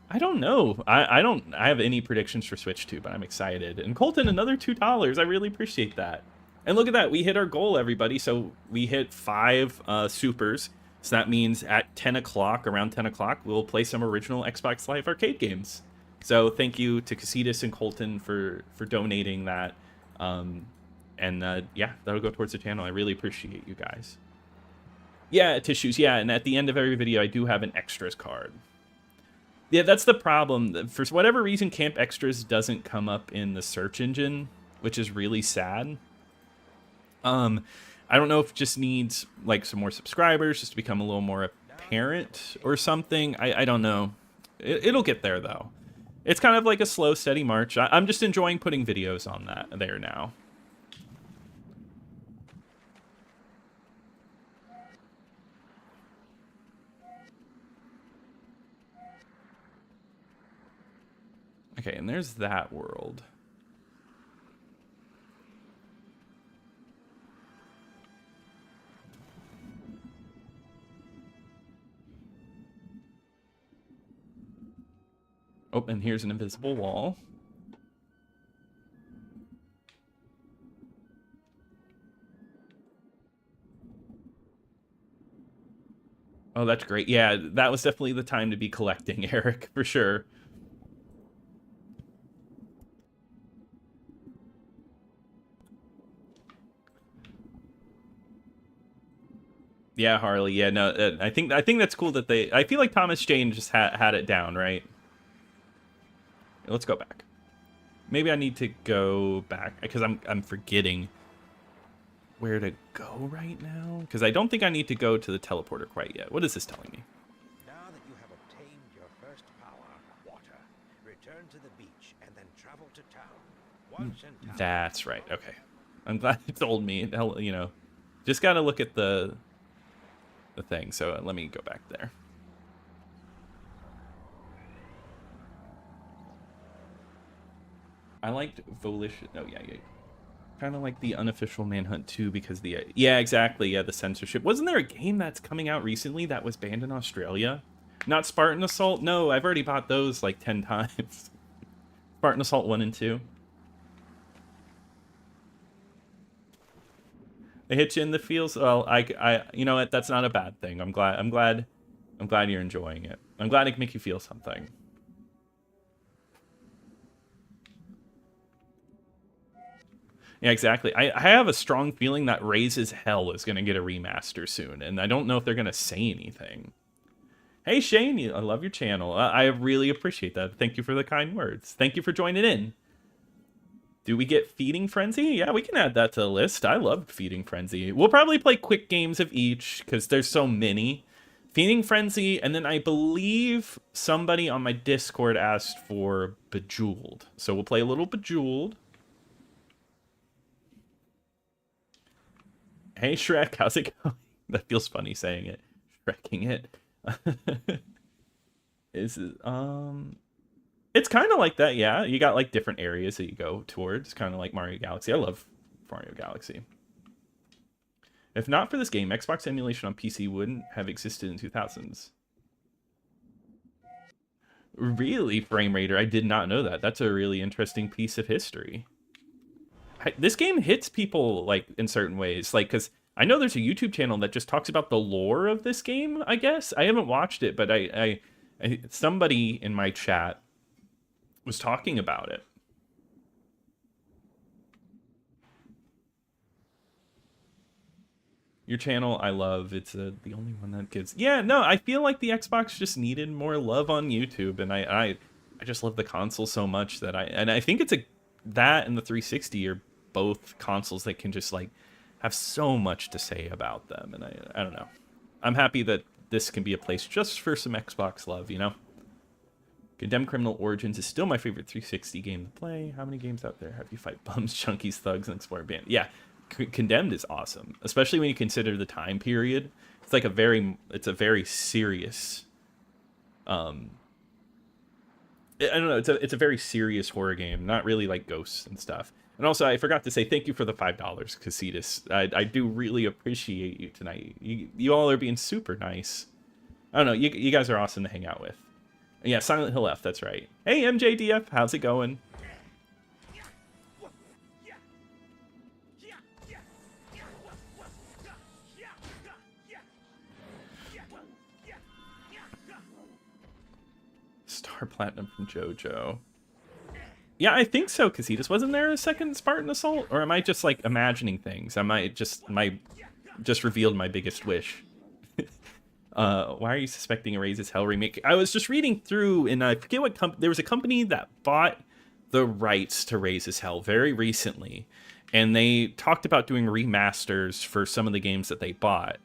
Speaker 1: I don't know. I have any predictions for Switch 2, but I'm excited. And Colton, another $2. I really appreciate that. And look at that. We hit our goal, everybody. So we hit 5 supers. So that means at 10 o'clock, around 10 o'clock, we'll play some original Xbox Live Arcade games. So thank you to Casitas and Colton for donating that. Yeah, that'll go towards the channel. I really appreciate you guys. Yeah, tissues. Yeah, and at the end of every video, I do have an extras card. Yeah, that's the problem. For whatever reason, Camp Extras doesn't come up in the search engine. which is really sad. I don't know if it just needs like some more subscribers just to become a little more apparent or something. I don't know. It'll get there though. It's kind of like a slow, steady march. I'm just enjoying putting videos on that there now. Okay, and there's that world. Oh, and here's an invisible wall. Oh, that's great. Yeah, that was definitely the time to be collecting, Eric, for sure. Yeah, Harley. Yeah, no, I think that's cool that they. I feel like Thomas Jane just had it down, right? Let's go back. Maybe I need to go back because I'm forgetting where to go right now. Because I don't think I need to go to the teleporter quite yet. What is this telling me?
Speaker 2: Now that you have obtained your first power, water, return to the beach and then travel to town. Once in town.
Speaker 1: That's right. Okay, I'm glad it told me. You know, just got to look at the thing. So let me go back there. I liked Volition. Oh yeah. Kind of like the unofficial Manhunt 2 because the yeah, exactly. Yeah, the censorship. Wasn't there a game that's coming out recently that was banned in Australia? Not Spartan Assault. No, I've already bought those like 10 times. Spartan Assault 1 and 2. They hit you in the feels. Well, I you know what? That's not a bad thing. I'm glad you're enjoying it. I'm glad it can make you feel something. Yeah, exactly. I have a strong feeling that Raises Hell is going to get a remaster soon, and I don't know if they're going to say anything. Hey, Shane, I love your channel. I really appreciate that. Thank you for the kind words. Thank you for joining in. Do we get Feeding Frenzy? Yeah, we can add that to the list. I love Feeding Frenzy. We'll probably play quick games of each, because there's so many. Feeding Frenzy, and then I believe somebody on my Discord asked for Bejeweled. So we'll play a little Bejeweled. Hey Shrek, how's it going? That feels funny saying it. Shrekking it. It's kind of like that, yeah. You got like different areas that you go towards, kind of like Mario Galaxy. I love Mario Galaxy. If not for this game, Xbox emulation on PC wouldn't have existed in 2000s. Really, Frame Raider? I did not know that. That's a really interesting piece of history. This game hits people like in certain ways, like because I know there's a YouTube channel that just talks about the lore of this game. I guess I haven't watched it, but I somebody in my chat was talking about it. Your channel, I love. It's the only one that gives. Yeah, no, I feel like the Xbox just needed more love on YouTube, and I just love the console so much that I think it's that and the 360 are both consoles that can just like have so much to say about them, and I don't know. I'm happy that this can be a place just for some Xbox love, you know. Condemned Criminal Origins is still my favorite 360 game to play. How many games out there have you fight bums, chunkies, thugs, and explore band? Yeah, Condemned is awesome, especially when you consider the time period. It's like a very serious I don't know. It's a very serious horror game, not really like ghosts and stuff. And also, I forgot to say thank you for the $5, Casitas. I do really appreciate you tonight. You all are being super nice. I don't know. You guys are awesome to hang out with. Yeah, Silent Hill F. That's right. Hey, MJDF, how's it going? Star Platinum from JoJo. Yeah, I think so, Casitas. Wasn't there a second Spartan Assault? Or am I just, like, imagining things? I just revealed my biggest wish. Why are you suspecting a Raises Hell remake? I was just reading through, and I forget what there was a company that bought the rights to Raise as Hell very recently, and they talked about doing remasters for some of the games that they bought,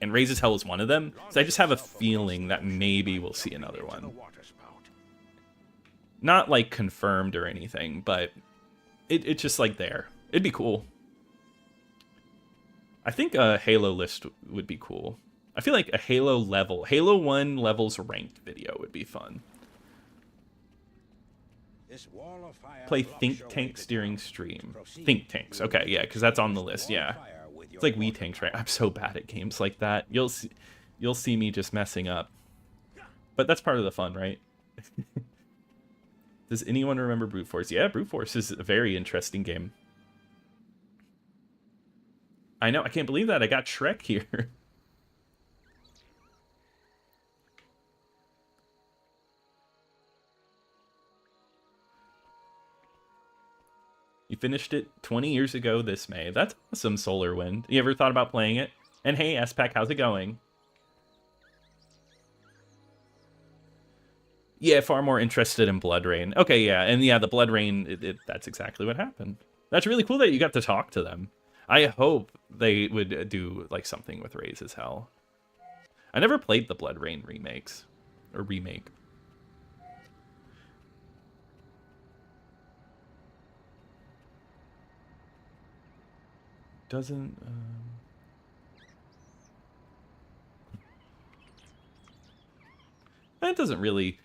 Speaker 1: and Raise as Hell is one of them. So I just have a feeling that maybe we'll see another one. Not like confirmed or anything, but it's just like there. It'd be cool. I think a Halo list would be cool. I feel like a Halo 1 levels ranked video would be fun. Play Think Tanks during stream. Think Tanks, okay, yeah, because that's on the list, yeah. It's like Wii Tanks, right? I'm so bad at games like that. You'll see me just messing up. But that's part of the fun, right? Does anyone remember Brute Force? Yeah, Brute Force is a very interesting game. I know, I can't believe that. I got Shrek here. You finished it 20 years ago this May. That's awesome, Solar Wind. You ever thought about playing it? And hey, S-Pack, how's it going? Yeah, far more interested in Blood Rain. Okay, yeah, and yeah, the Blood Rain, that's exactly what happened. That's really cool that you got to talk to them. I hope they would do like something with Raise as Hell. I never played the Blood Rain remakes. Or remake. Doesn't... That doesn't really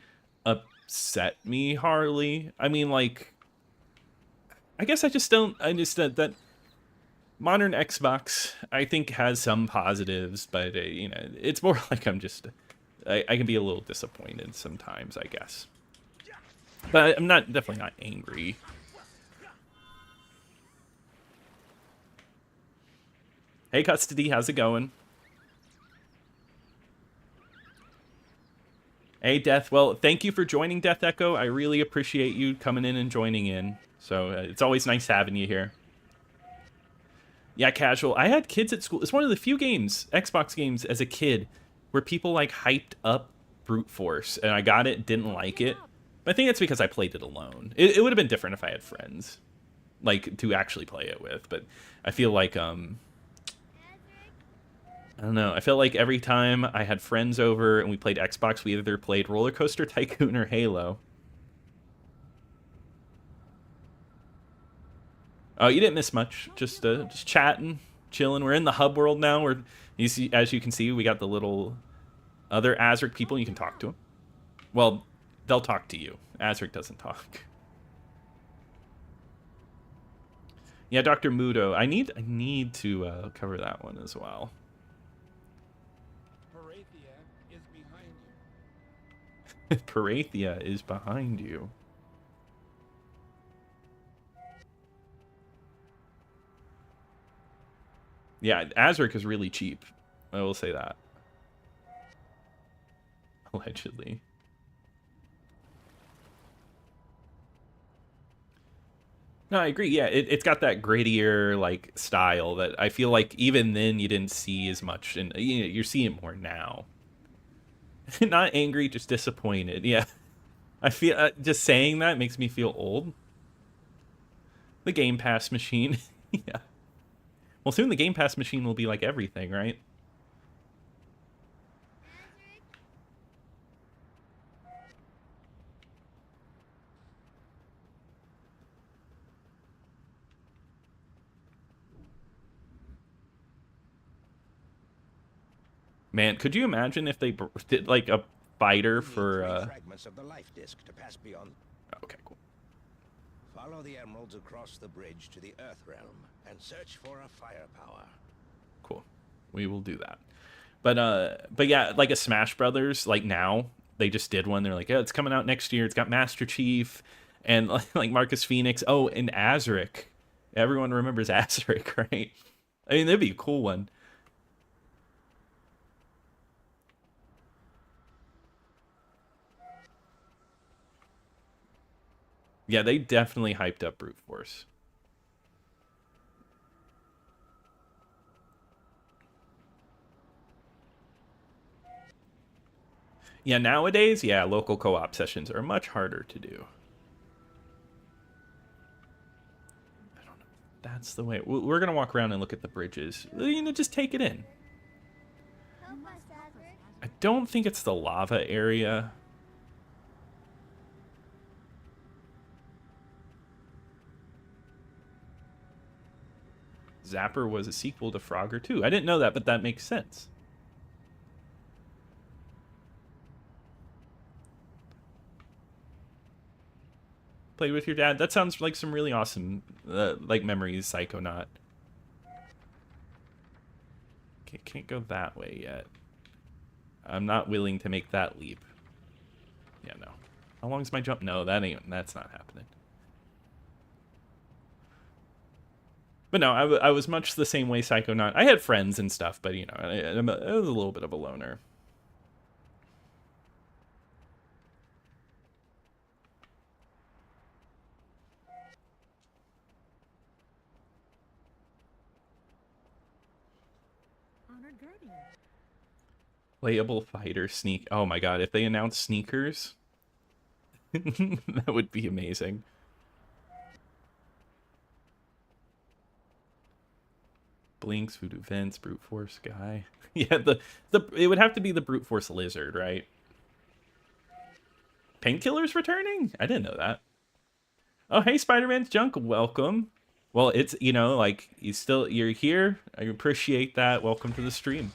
Speaker 1: upset me, Harley. I mean, like... I guess I just don't... that modern Xbox, I think, has some positives, but, you know, it's more like I'm just... I can be a little disappointed sometimes, I guess. But I'm definitely not angry. Hey, Custody, how's it going? Hey, Death. Well, thank you for joining, Death Echo. I really appreciate you coming in and joining in. So it's always nice having you here. Yeah, casual. I had kids at school. It's one of the few games, Xbox games, as a kid, where people like hyped up Brute Force, and I got it, didn't like it. But I think it's because I played it alone. It would have been different if I had friends, like, to actually play it with. But I feel like, I don't know. I felt like every time I had friends over and we played Xbox, we either played Roller Coaster Tycoon or Halo. Oh, you didn't miss much. Just chatting, chilling. We're in the hub world now. Where you see, as you can see, we got the little other Azurik people. You can talk to them. Well, they'll talk to you. Azurik doesn't talk. Yeah, Dr. Mudo. I need to cover that one as well.
Speaker 5: Perathia is behind you.
Speaker 1: Perathia is behind you. Yeah, Azurik is really cheap. I will say that. Allegedly. No, I agree. Yeah, it's got that grittier like style that I feel like even then you didn't see as much, and you know, you're seeing more now. Not angry, just disappointed. Yeah, I feel just saying that makes me feel old. The Game Pass machine. Yeah. Well, soon the Game Pass machine will be like everything, right? Man, could you imagine if they did like a fighter for
Speaker 2: fragments of the life disk to pass beyond.
Speaker 1: Okay, cool.
Speaker 2: Follow the emeralds across the bridge to the Earth Realm and search for a firepower.
Speaker 1: Cool. We will do that. But yeah, like a Smash Brothers, like now they just did one. They're like, yeah, it's coming out next year. It's got Master Chief and like Marcus Phoenix. Oh, and Azurik. Everyone remembers Azurik, right? I mean, that'd be a cool one. Yeah, they definitely hyped up Brute Force. Yeah, nowadays, yeah, local co-op sessions are much harder to do. That's the way. We're gonna walk around and look at the bridges. You know, just take it in. I don't think it's the lava area. Zapper was a sequel to Frogger 2. I didn't know that, but that makes sense. Played with your dad. That sounds like some really awesome, like memories, Psychonaut. Can't go that way yet. I'm not willing to make that leap. Yeah, no. How long's my jump? No, that's not happening. But no, I was much the same way Psychonaut. I had friends and stuff, but you know, I was a little bit of a loner. Playable fighter sneak. Oh my god, if they announce sneakers, that would be amazing. Blinks, Voodoo Vents, Brute Force guy. Yeah, it would have to be the Brute Force lizard, right? Painkiller's returning? I didn't know that. Oh, hey, Spider-Man's Junk, welcome. Well, it's, you know, like, you're here. I appreciate that. Welcome to the stream.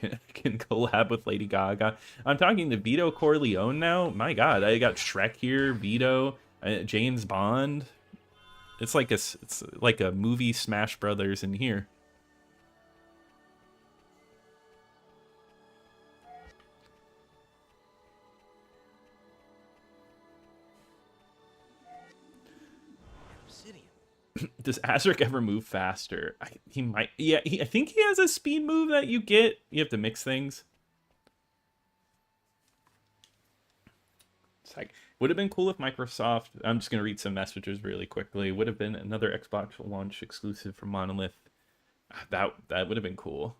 Speaker 1: I can collab with Lady Gaga. I'm talking to Vito Corleone now. My god, I got Shrek here, Vito, James Bond. It's like a movie Smash Brothers in here. Does Azurik ever move faster? He might. Yeah, I think he has a speed move that you get. You have to mix things. It's like, would have been cool if Microsoft, I'm just going to read some messages really quickly, would have been another Xbox launch exclusive for Monolith. That would have been cool.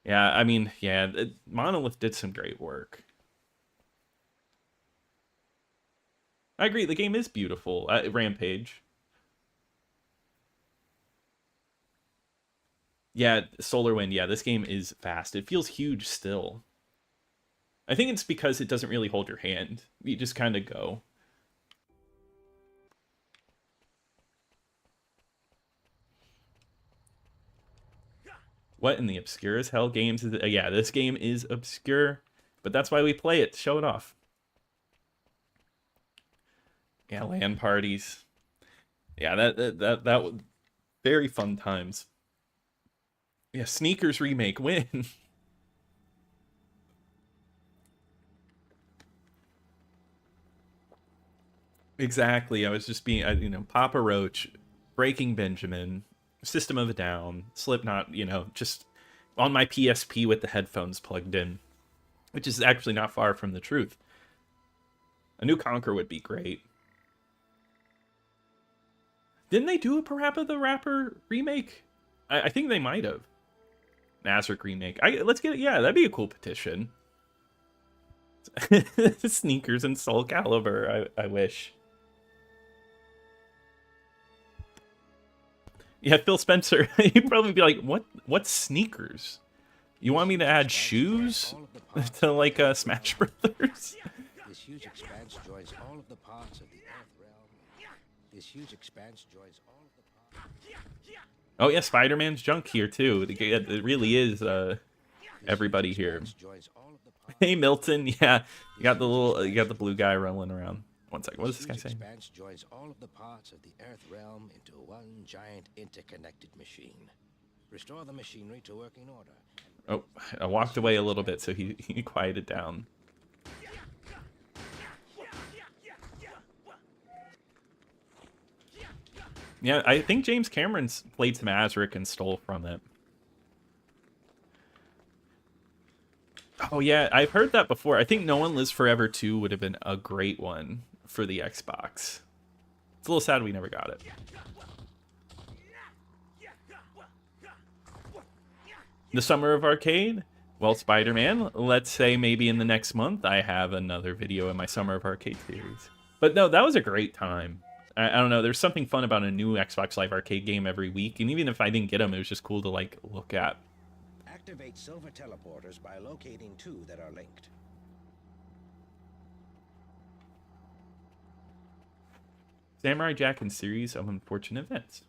Speaker 1: Yeah, I mean, yeah, Monolith did some great work. I agree, the game is beautiful. Rampage. Yeah, Solar Wind, yeah, this game is fast. It feels huge still. I think it's because it doesn't really hold your hand. You just kind of go. What in the obscure as hell games is it? Yeah, this game is obscure, but that's why we play it, to show it off. Yeah, LAN parties. Yeah, that very fun times. Yeah, Sneakers remake win. Exactly. I was just being, you know, Papa Roach, Breaking Benjamin, System of a Down, Slipknot, you know, just on my PSP with the headphones plugged in, which is actually not far from the truth. A new Conquer would be great. Didn't they do a Parappa the Rapper remake? I think they might have. Azurik remake. Let's get it. Yeah, that'd be a cool petition. Sneakers and Soul Calibur. I wish. Yeah, Phil Spencer. He'd probably be like, "What's sneakers? You want me to add shoes to like Smash Brothers?"
Speaker 2: This huge expanse joins all of the parts of the Earth realm. This huge expanse joins all of the parts.
Speaker 1: Oh yeah, Spider-Man's Junk here too. It really is everybody here. Hey Milton, yeah, you got the blue guy rolling around. One second, what is this guy saying?
Speaker 2: Expanse joins all of the parts of the Earth realm into one giant interconnected machine. Restore the machinery to working order.
Speaker 1: Oh, I walked away a little bit, so he quieted down. Yeah, I think James Cameron's played some Azurik and stole from it. Oh yeah, I've heard that before. I think No One Lives Forever 2 would have been a great one for the Xbox. It's a little sad we never got it. The Summer of Arcade? Well, Spider-Man, let's say maybe in the next month I have another video in my Summer of Arcade series. But no, that was a great time. I don't know. There's something fun about a new Xbox Live Arcade game every week, and even if I didn't get them, it was just cool to like look at.
Speaker 2: Activate silver teleporters by locating 2 that are linked.
Speaker 1: Samurai Jack and Series of Unfortunate Events.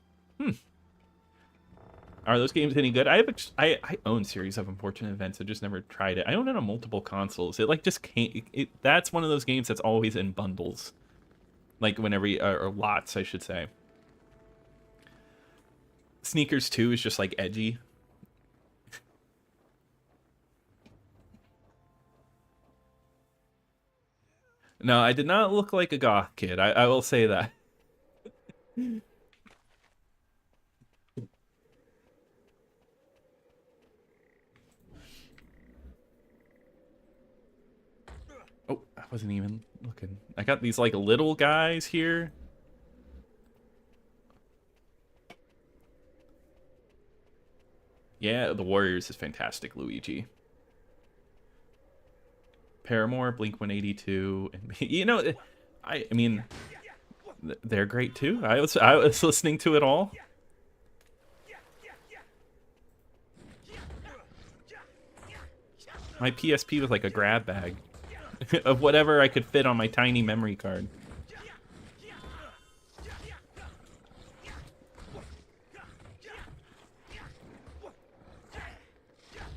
Speaker 1: Are those games any good? I own Series of Unfortunate Events. I just never tried it. I own it on multiple consoles. It like just can't. That's one of those games that's always in bundles, like whenever or lots, I should say. Sneakers 2 is just like edgy. No, I did not look like a goth kid. I will say that. Oh, I wasn't even looking. I got these like little guys here. Yeah, the Warriors is fantastic, Luigi. Paramore, Blink 182, and you know, I mean, they're great too. I was listening to it all. My PSP was like a grab bag of whatever I could fit on my tiny memory card.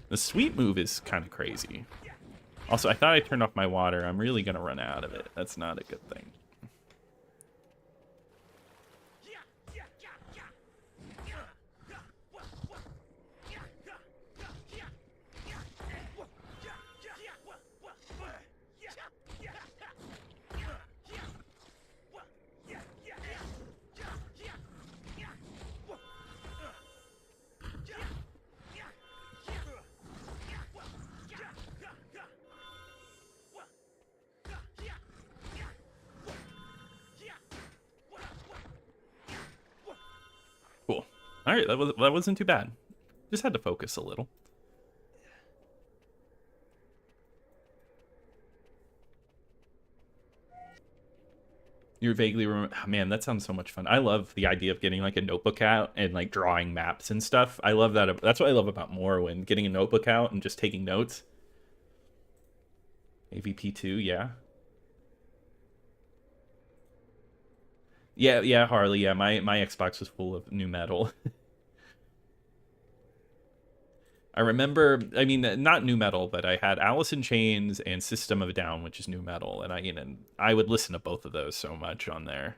Speaker 1: The sweep move is kind of crazy. Also, I thought I turned off my water. I'm really going to run out of it. That's not a good thing. Cool. All right, that wasn't too bad. Just had to focus a little. You're vaguely remember. Oh, man, that sounds so much fun. I love the idea of getting like a notebook out and like drawing maps and stuff. I love that. That's what I love about Morrowind. Getting a notebook out and just taking notes. AVP2, yeah. Yeah, Harley. Yeah, my Xbox was full of new metal. I remember, I mean, not new metal, but I had Alice in Chains and System of a Down, which is new metal, and I would listen to both of those so much on there.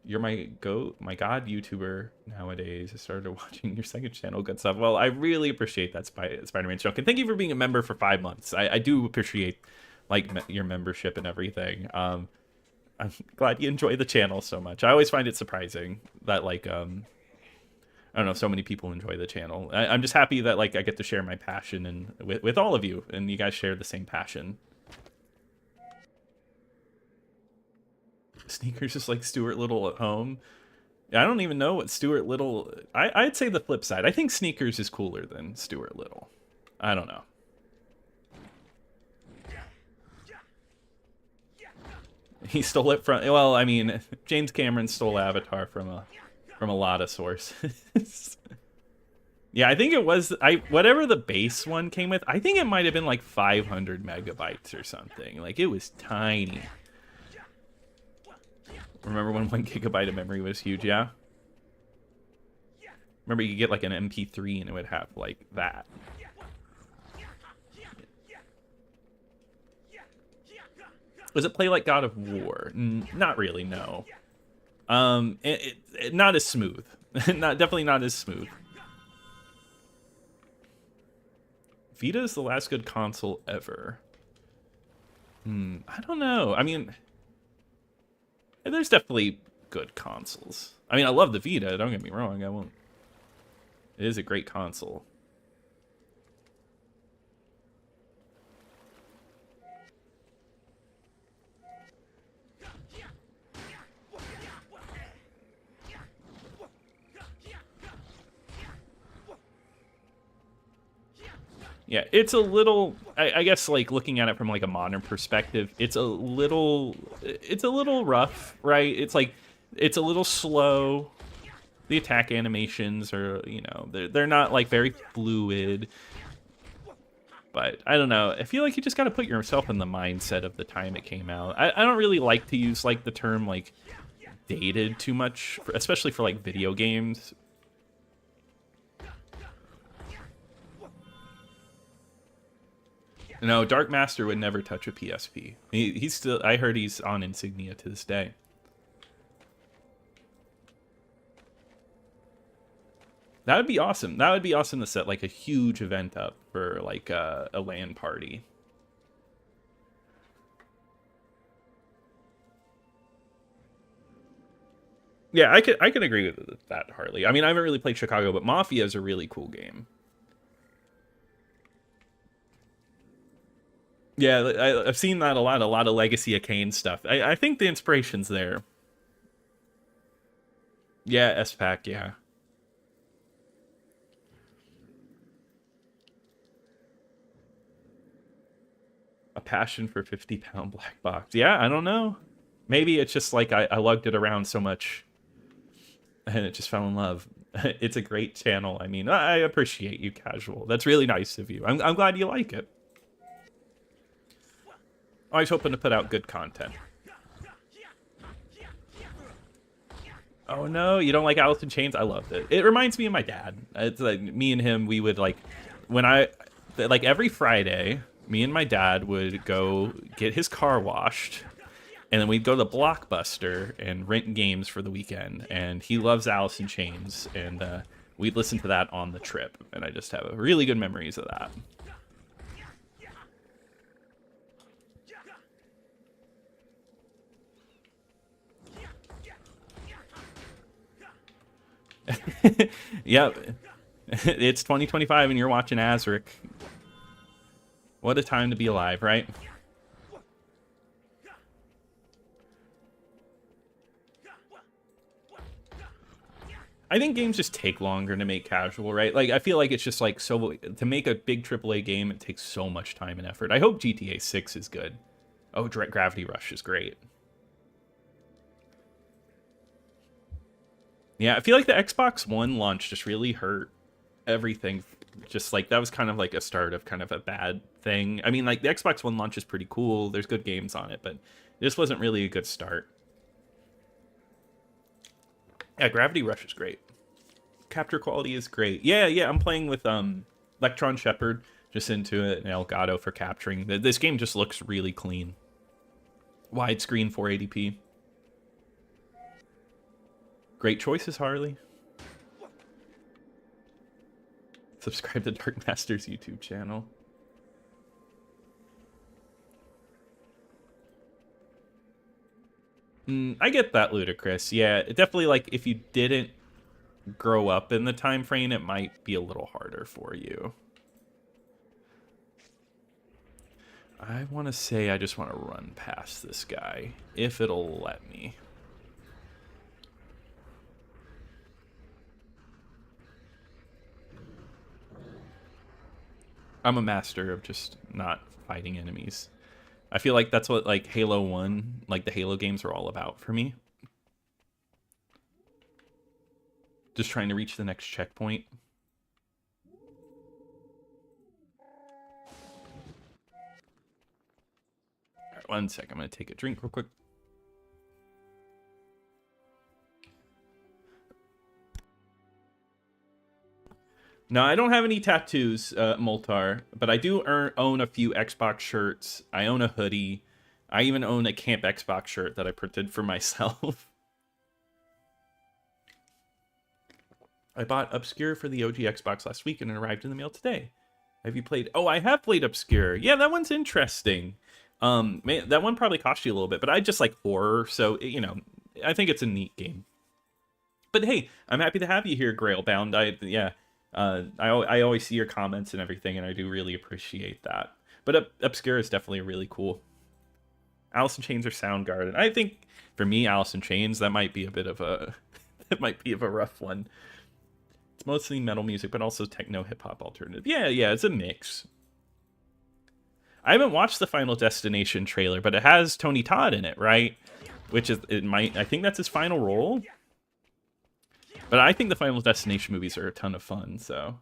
Speaker 1: You're my god YouTuber nowadays. I started watching your second channel, good stuff. Well, I really appreciate that, Spider-Man Chunk, and thank you for being a member for 5 months. I do appreciate like your membership and everything. I'm glad you enjoy the channel so much. I always find it surprising that like I don't know, so many people enjoy the channel. I'm just happy that like I get to share my passion and with all of you, and you guys share the same passion. Sneakers is like Stuart Little at home. I don't even know what Stuart Little. I'd say the flip side. I think Sneakers is cooler than Stuart Little. I don't know. He stole it from. Well, I mean, James Cameron stole Avatar from a lot of sources. Yeah, I think it was whatever the base one came with. I think it might have been like 500 megabytes or something. Like it was tiny. Remember when 1 gigabyte of memory was huge? Yeah. Remember you could get like an MP3 and it would have like that. Does it play like God of War? Not really, no. Not as smooth. Definitely not as smooth. Vita is the last good console ever. I don't know. I mean, there's definitely good consoles. I mean, I love the Vita, don't get me wrong. I won't. It is a great console. Yeah, it's a little, I guess, like, looking at it from, like, a modern perspective, it's a little rough, right? It's, like, it's a little slow. The attack animations are, you know, they're not, like, very fluid. But, I don't know, I feel like you just gotta put yourself in the mindset of the time it came out. I don't really like to use, like, the term, like, dated too much, especially for, like, video games. No, Dark Master would never touch a PSP. He's still, I heard he's on Insignia to this day. That would be awesome. That would be awesome to set like a huge event up for like a LAN party. Yeah, I could agree with that, Harley. I mean, I haven't really played Chicago, but Mafia is a really cool game. Yeah, I've seen that a lot of Legacy of Kain stuff. I think the inspiration's there. Yeah, S-Pack, yeah. A passion for 50-pound black box. Yeah, I don't know. Maybe it's just like I lugged it around so much and it just fell in love. It's a great channel. I mean, I appreciate you, Casual. That's really nice of you. I'm glad you like it. Always hoping to put out good content. Oh no, you don't like Alice in Chains? I loved it. It reminds me of my dad. It's like me and him, we would like, when like every Friday, me and my dad would go get his car washed, and then we'd go to Blockbuster and rent games for the weekend. And he loves Alice in Chains, and we'd listen to that on the trip. And I just have really good memories of that. Yep. It's 2025 and you're watching Azurik. What a time to be alive, right? I think games just take longer to make casual, right? Like, I feel like it's just like, so to make a big AAA game, it takes so much time and effort. I hope GTA 6 is good. Oh, Gravity Rush is great. Yeah, I feel like the Xbox One launch just really hurt everything. Just like, that was kind of like a start of kind of a bad thing. I mean, like, the Xbox One launch is pretty cool. There's good games on it, but this wasn't really a good start. Yeah, Gravity Rush is great. Capture quality is great. Yeah, I'm playing with Electron Shepherd, just into it, and Elgato for capturing. This game just looks really clean. Widescreen 480p. Great choices, Harley. Subscribe to Dark Master's YouTube channel. I get that, Ludicrous. Yeah, it definitely, like, if you didn't grow up in the time frame, it might be a little harder for you. I want to say I just want to run past this guy, if it'll let me. I'm a master of just not fighting enemies. I feel like that's what, like, Halo 1, like, the Halo games are all about for me. Just trying to reach the next checkpoint. All right, 1 sec. I'm going to take a drink real quick. No, I don't have any tattoos, Moltar, but I do own a few Xbox shirts. I own a hoodie. I even own a Camp Xbox shirt that I printed for myself. I bought Obscure for the OG Xbox last week and it arrived in the mail today. Have you played? Oh, I have played Obscure. Yeah, that one's interesting. Man, that one probably cost you a little bit, but I just like horror, so, you know, I think it's a neat game. But hey, I'm happy to have you here, Grailbound. I always see your comments and everything, and I do really appreciate that. But Obscure is definitely really cool. Alice in Chains or Soundgarden. I think for me, Alice in Chains, that might be a bit of a rough one. It's mostly metal music, but also techno hip hop alternative. Yeah, it's a mix. I haven't watched the Final Destination trailer, but it has Tony Todd in it, right? Which is, it might, I think that's his final role. But I think the Final Destination movies are a ton of fun, so.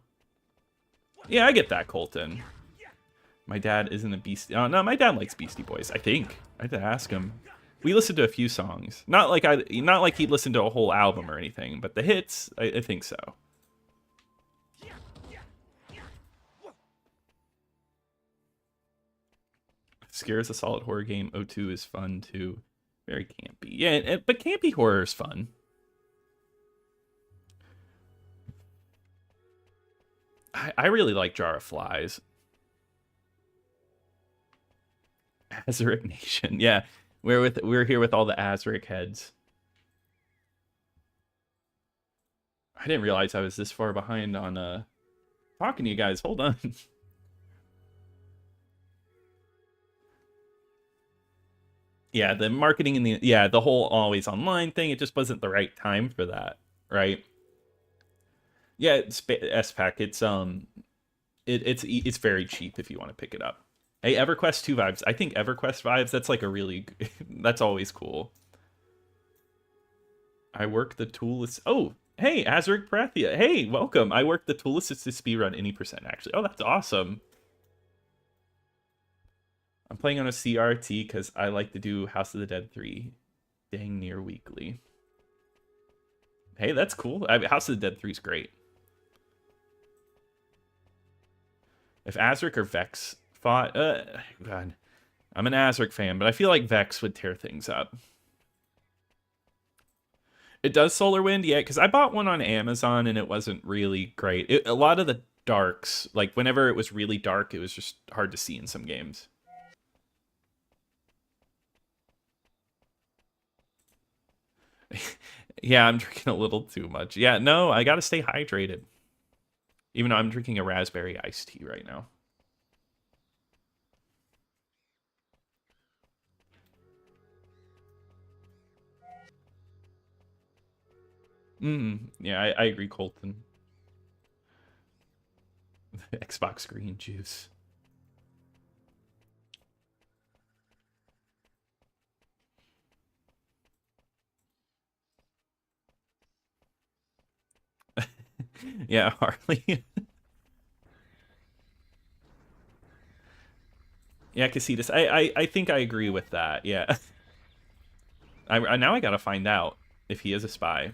Speaker 1: Yeah, I get that, Colton. My dad isn't a Beastie. Oh, no, my dad likes Beastie Boys, I think. I had to ask him. We listened to a few songs. Not like he listened to a whole album or anything, but the hits, I think so. Scare is a solid horror game. O2 is fun too. Very campy. Yeah, but campy horror is fun. I really like Jar of Flies. Azurik Nation. Yeah, we're here with all the Azurik heads. I didn't realize I was this far behind on talking to you guys. Hold on. Yeah, the marketing and the whole always online thing, it just wasn't the right time for that, right? Yeah, it's S-Pack. It's very cheap if you want to pick it up. Hey, EverQuest 2 vibes. I think EverQuest vibes, that's like a really that's always cool. I work the tool list. Oh, hey, Azurik Perathia. Hey, welcome. I work the tool assist to speedrun any percent actually. Oh, that's awesome. I'm playing on a CRT because I like to do House of the Dead 3 dang near weekly. Hey, that's cool. House of the Dead 3 is great. If Azurik or Vex fought... God. I'm an Azurik fan, but I feel like Vex would tear things up. It does Solar Wind, yeah, because I bought one on Amazon and it wasn't really great. A lot of the darks, like whenever it was really dark, it was just hard to see in some games. Yeah, I'm drinking a little too much. Yeah, no, I gotta stay hydrated. Even though I'm drinking a raspberry iced tea right now. Yeah, I agree, Colton. Xbox green juice. Yeah, Harley. Yeah, Casitas. I think I agree with that. Yeah. Now I gotta find out if he is a spy.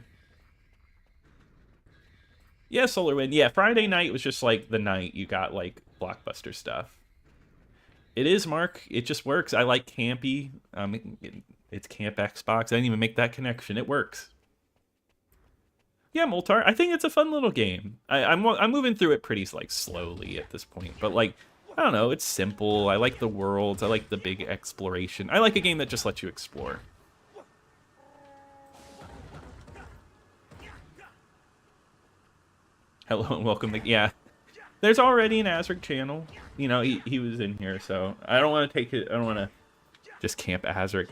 Speaker 1: Yeah, Solar Wind. Yeah, Friday night was just like the night you got like blockbuster stuff. It is, Mark. It just works. I like campy. It's Camp Xbox. I didn't even make that connection. It works. Yeah, Moltar. I think it's a fun little game. I'm moving through it pretty like slowly at this point, but like I don't know. It's simple. I like the worlds. I like the big exploration. I like a game that just lets you explore. Hello and welcome. Yeah, there's already an Azurik channel. You know, he was in here, so I don't want to take it. I don't want to just camp Azurik.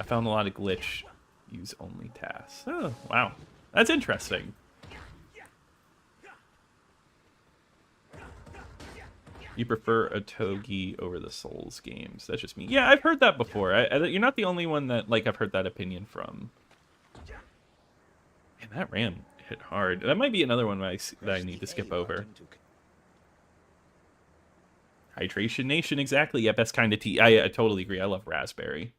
Speaker 1: I found a lot of glitch use only tasks. Oh, wow. That's interesting. You prefer a Togi over the Souls games. That's just me. Yeah, I've heard that before. You're not the only one that like I've heard that opinion from. Man, that ram hit hard. That might be another one that I need to skip over. Hydration Nation, exactly. Yeah, best kind of tea. I totally agree. I love raspberry.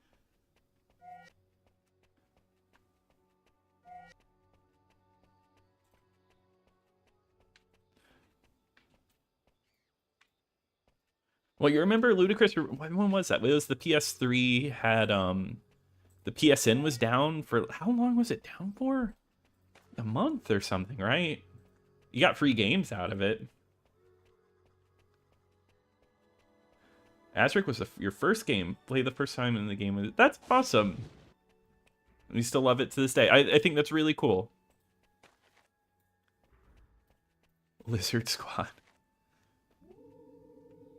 Speaker 1: Well, you remember Ludacris? When was that? It was the PS3 had the PSN was down for how long was it down for? A month or something, right? You got free games out of it. Azurik was your first game. Play the first time in the game. That's awesome. We still love it to this day. I think that's really cool. Lizard Squad.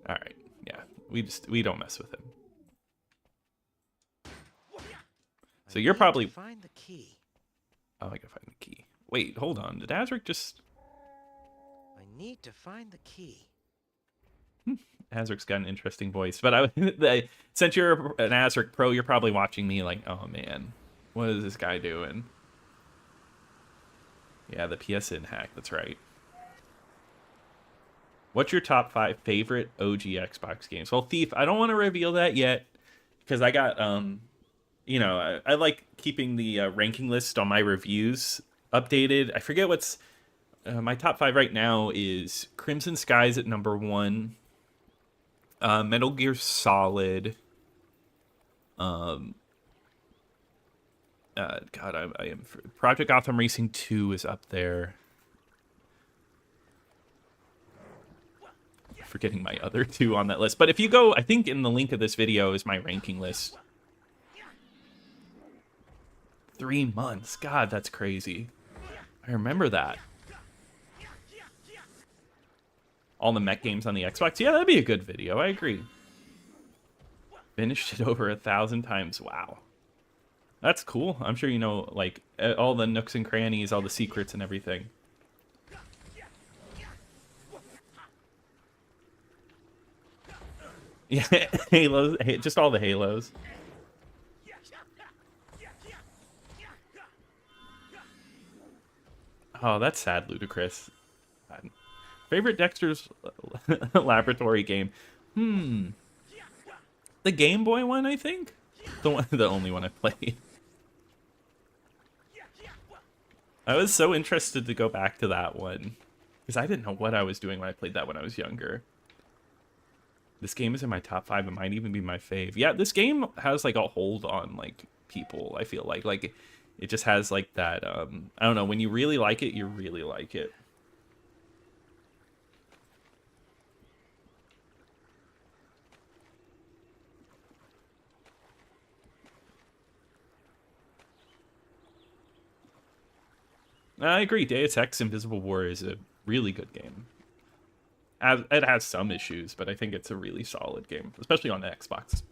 Speaker 1: All right. Yeah, we don't mess with him. So you're probably
Speaker 2: find the key.
Speaker 1: Oh, I gotta find the key. Wait, hold on. Did Azurik just
Speaker 2: need to find the key.
Speaker 1: Azurik's got an interesting voice, but since you're an Azurik pro, you're probably watching me like, oh man, what is this guy doing? Yeah, the PSN hack, that's right. What's your top 5 favorite OG Xbox games? Well, Thief, I don't want to reveal that yet, because I got, you know, I like keeping the ranking list on my reviews updated. I forget what's, my top 5 right now is Crimson Skies at number 1, Metal Gear Solid, God, I am, Project Gotham Racing 2 is up there. Forgetting my other 2 on that list, but if you go, I think in the link of this video is my ranking list. 3 months, God, that's crazy. I remember that. All the mech games on the Xbox, yeah, that'd be a good video. I agree. Finished it over 1,000 times. Wow, that's cool. I'm sure you know, like, all the nooks and crannies, all the secrets and everything. Yeah, Halos, just all the Halos. Oh, that's sad, Ludicrous. Favorite Dexter's Laboratory game? The Game Boy one, I think. The only one I played. I was so interested to go back to that one because I didn't know what I was doing when I played that when I was younger. This game is in my top 5. It might even be my fave. Yeah, this game has like a hold on like people. I feel like it just has like that. I don't know. When you really like it, you really like it. I agree. Deus Ex Invisible War is a really good game. It has some issues, but I think it's a really solid game, especially on the Xbox.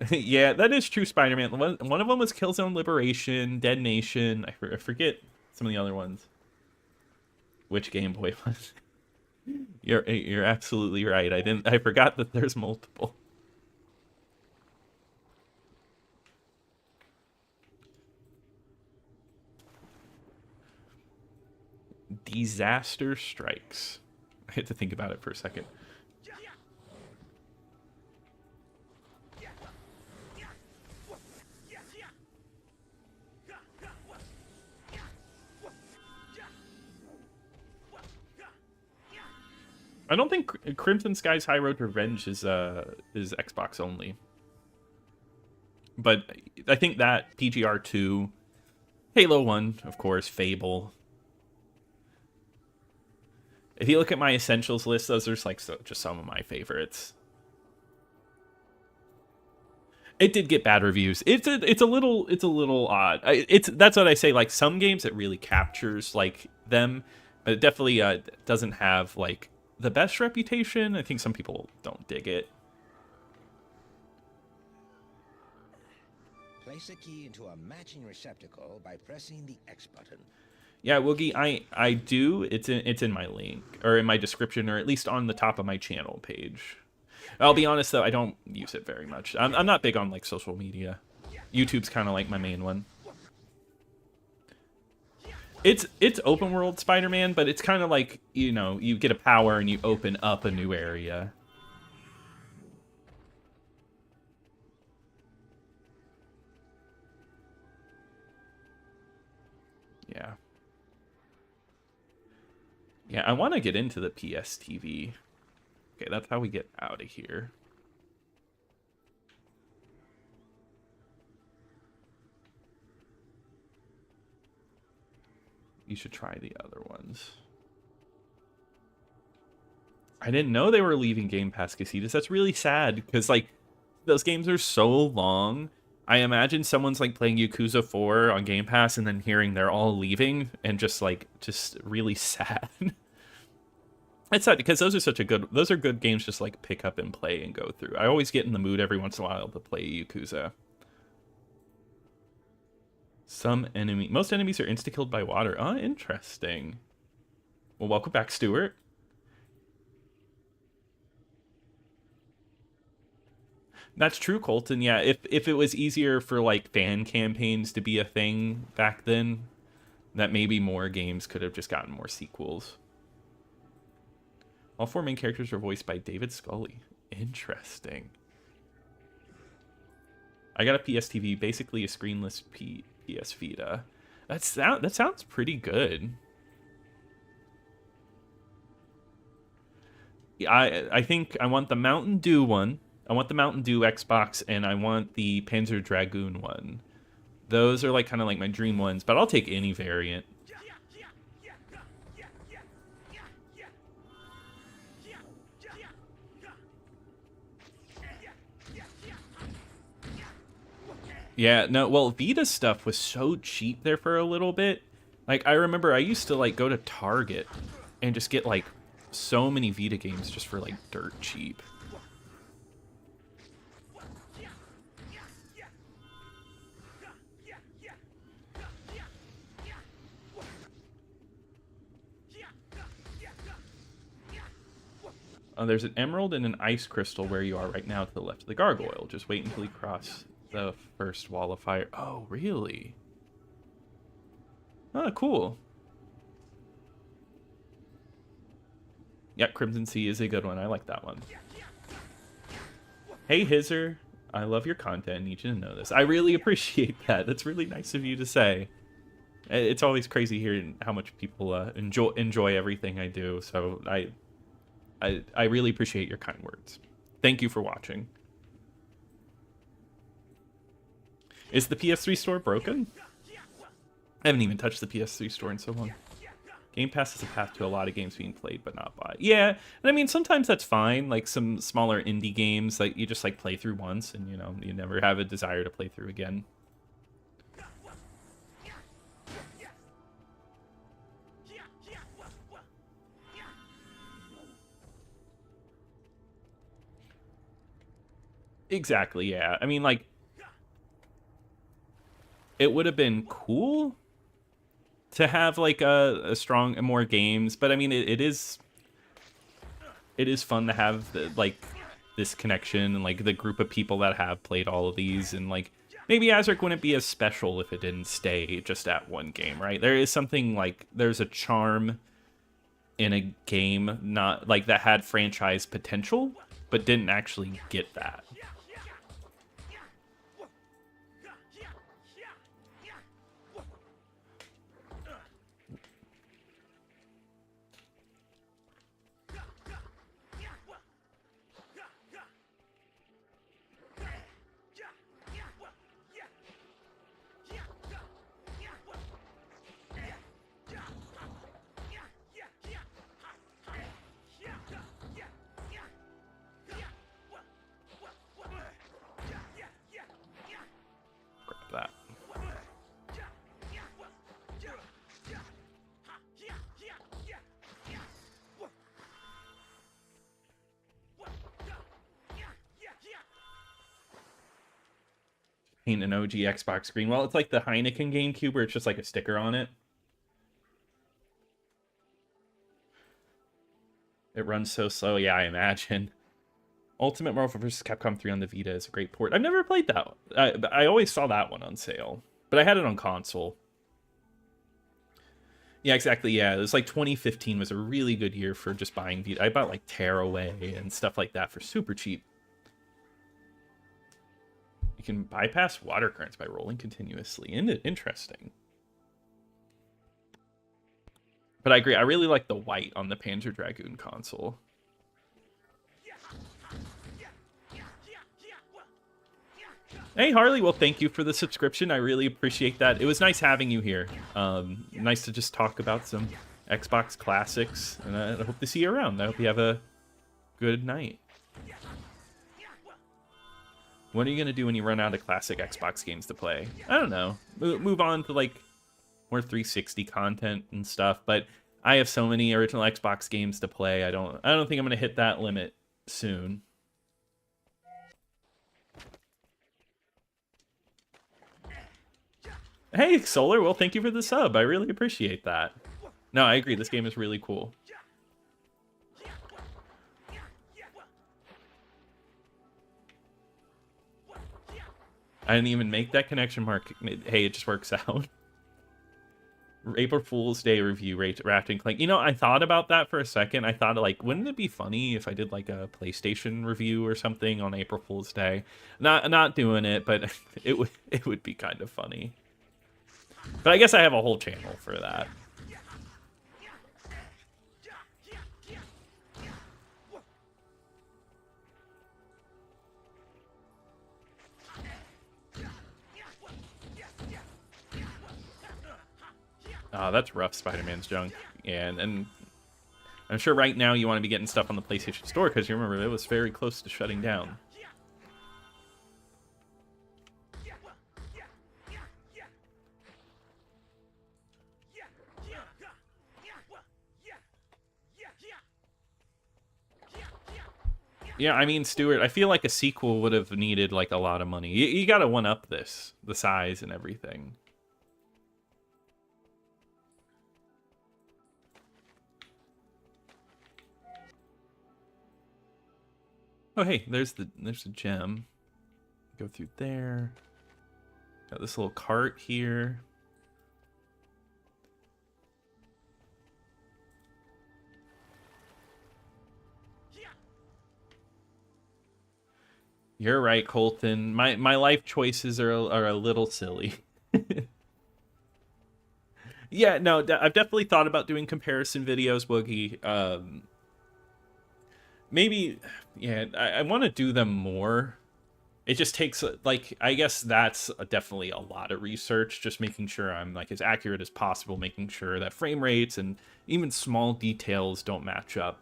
Speaker 1: Yeah, that is true, Spider-Man. One of them was Killzone Liberation, Dead Nation. I forget some of the other ones. Which Game Boy was? You're absolutely right. I forgot that there's multiple. Disaster Strikes. I had to think about it for a second. I don't think Crimson Skies High Road to Revenge is Xbox only. But I think that PGR 2, Halo 1, of course, Fable. If you look at my essentials list, those are like just some of my favorites. It did get bad reviews. It's a little odd. That's what I say. Like some games, it really captures like them, but it definitely doesn't have like the best reputation. I think some people don't dig it.
Speaker 2: Place a key into a matching receptacle by pressing the X button.
Speaker 1: Yeah, Woogie, I do. It's in my link or in my description, or at least on the top of my channel page. I'll be honest though, I don't use it very much. I'm not big on like social media. YouTube's kind of like my main one. It's open world Spider-Man, but it's kind of like, you know, you get a power and you open up a new area. Yeah. Yeah, I want to get into the PS TV. Okay, that's how we get out of here. You should try the other ones. I didn't know they were leaving Game Pass Casitas. That's really sad because like those games are so long. I imagine someone's like playing Yakuza 4 on Game Pass and then hearing they're all leaving and just really sad. It's sad because those are good games just like pick up and play and go through. I always get in the mood every once in a while to play Yakuza. Most enemies are insta-killed by water. Oh, interesting. Well, welcome back, Stuart. That's true, Colton. Yeah, if it was easier for like fan campaigns to be a thing back then, that maybe more games could have just gotten more sequels. All 4 main characters are voiced by David Scully. Interesting. I got a PSTV, basically a screenless PS Vita. That sounds pretty good. I think I want the Mountain Dew one. I want the Mountain Dew Xbox, and I want the Panzer Dragoon one. Those are like kind of like my dream ones, but I'll take any variant. Yeah, no, well, Vita stuff was so cheap there for a little bit. Like, I remember I used to, like, go to Target and just get, like, so many Vita games just for, like, dirt cheap. There's an emerald and an ice crystal where you are right now to the left of the gargoyle. Just wait until you cross the first wall of fire. Oh, really? Oh, cool. Yeah, Crimson Sea is a good one. I like that one. Hey, Hizzer. I love your content. I need you to know this. I really appreciate that. That's really nice of you to say. It's always crazy hearing how much people enjoy everything I do. So I really appreciate your kind words. Thank you for watching. Is the PS3 store broken? I haven't even touched the PS3 store in so long. Game Pass is a path to a lot of games being played but not bought. Yeah, and I mean, sometimes that's fine. Like some smaller indie games, like you just like play through once and, you know, you never have a desire to play through again. Exactly, yeah. I mean, like, it would have been cool to have like a strong more games, but I mean it is fun to have like this connection and like the group of people that have played all of these, and like maybe Azurik wouldn't be as special if it didn't stay just at one game, right? There is something like there's a charm in a game not like that had franchise potential but didn't actually get that. That. Paint an OG Xbox screen. Well, it's like the Heineken GameCube where it's just like a sticker on it. It runs so slow. Yeah, I imagine. Ultimate Marvel vs. Capcom 3 on the Vita is a great port. I've never played that one. I always saw that one on sale, but I had it on console. Yeah, exactly. Yeah, it was like 2015 was a really good year for just buying Vita. I bought like Tearaway and stuff like that for super cheap. You can bypass water currents by rolling continuously. Interesting. But I agree. I really like the white on the Panzer Dragoon console. Hey, Harley. Well, thank you for the subscription. I really appreciate that. It was nice having you here. Nice to just talk about some Xbox classics. And I hope to see you around. I hope you have a good night. What are you going to do when you run out of classic Xbox games to play? I don't know. Move on to, like, more 360 content and stuff. But I have so many original Xbox games to play. I don't think I'm going to hit that limit soon. Hey, Solar. Well, thank you for the sub. I really appreciate that. No, I agree. This game is really cool. I didn't even make that connection mark. Hey, it just works out. April Fool's Day review, Ratchet and Clank. You know, I thought about that for a second. I thought, like, wouldn't it be funny if I did, like, a PlayStation review or something on April Fool's Day? Not doing it, but it would be kind of funny. But I guess I have a whole channel for that. Oh, that's rough, Spider-Man's junk. And I'm sure right now you want to be getting stuff on the PlayStation Store because you remember it was very close to shutting down. Yeah, I mean, Stuart, I feel like a sequel would have needed, like, a lot of money. You gotta one-up this, the size and everything. Oh, hey, there's the gem. Go through there. Got this little cart here. You're right, Colton. My life choices are a little silly. Yeah, no, I've definitely thought about doing comparison videos, Woogie. Maybe, yeah, I want to do them more. It just takes, like, I guess that's definitely a lot of research, just making sure I'm, like, as accurate as possible, making sure that frame rates and even small details don't match up.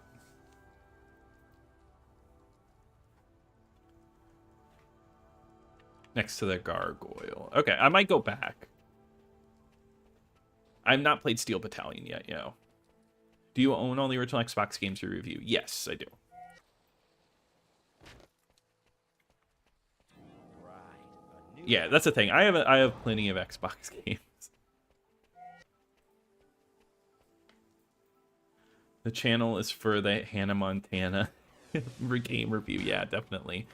Speaker 1: Next to the gargoyle. Okay, I might go back. I've not played Steel Battalion yet, yo. Do you own all the original Xbox games you review? Yes, I do. Yeah, that's the thing. I have plenty of Xbox games. The channel is for the Hannah Montana game review. Yeah, definitely.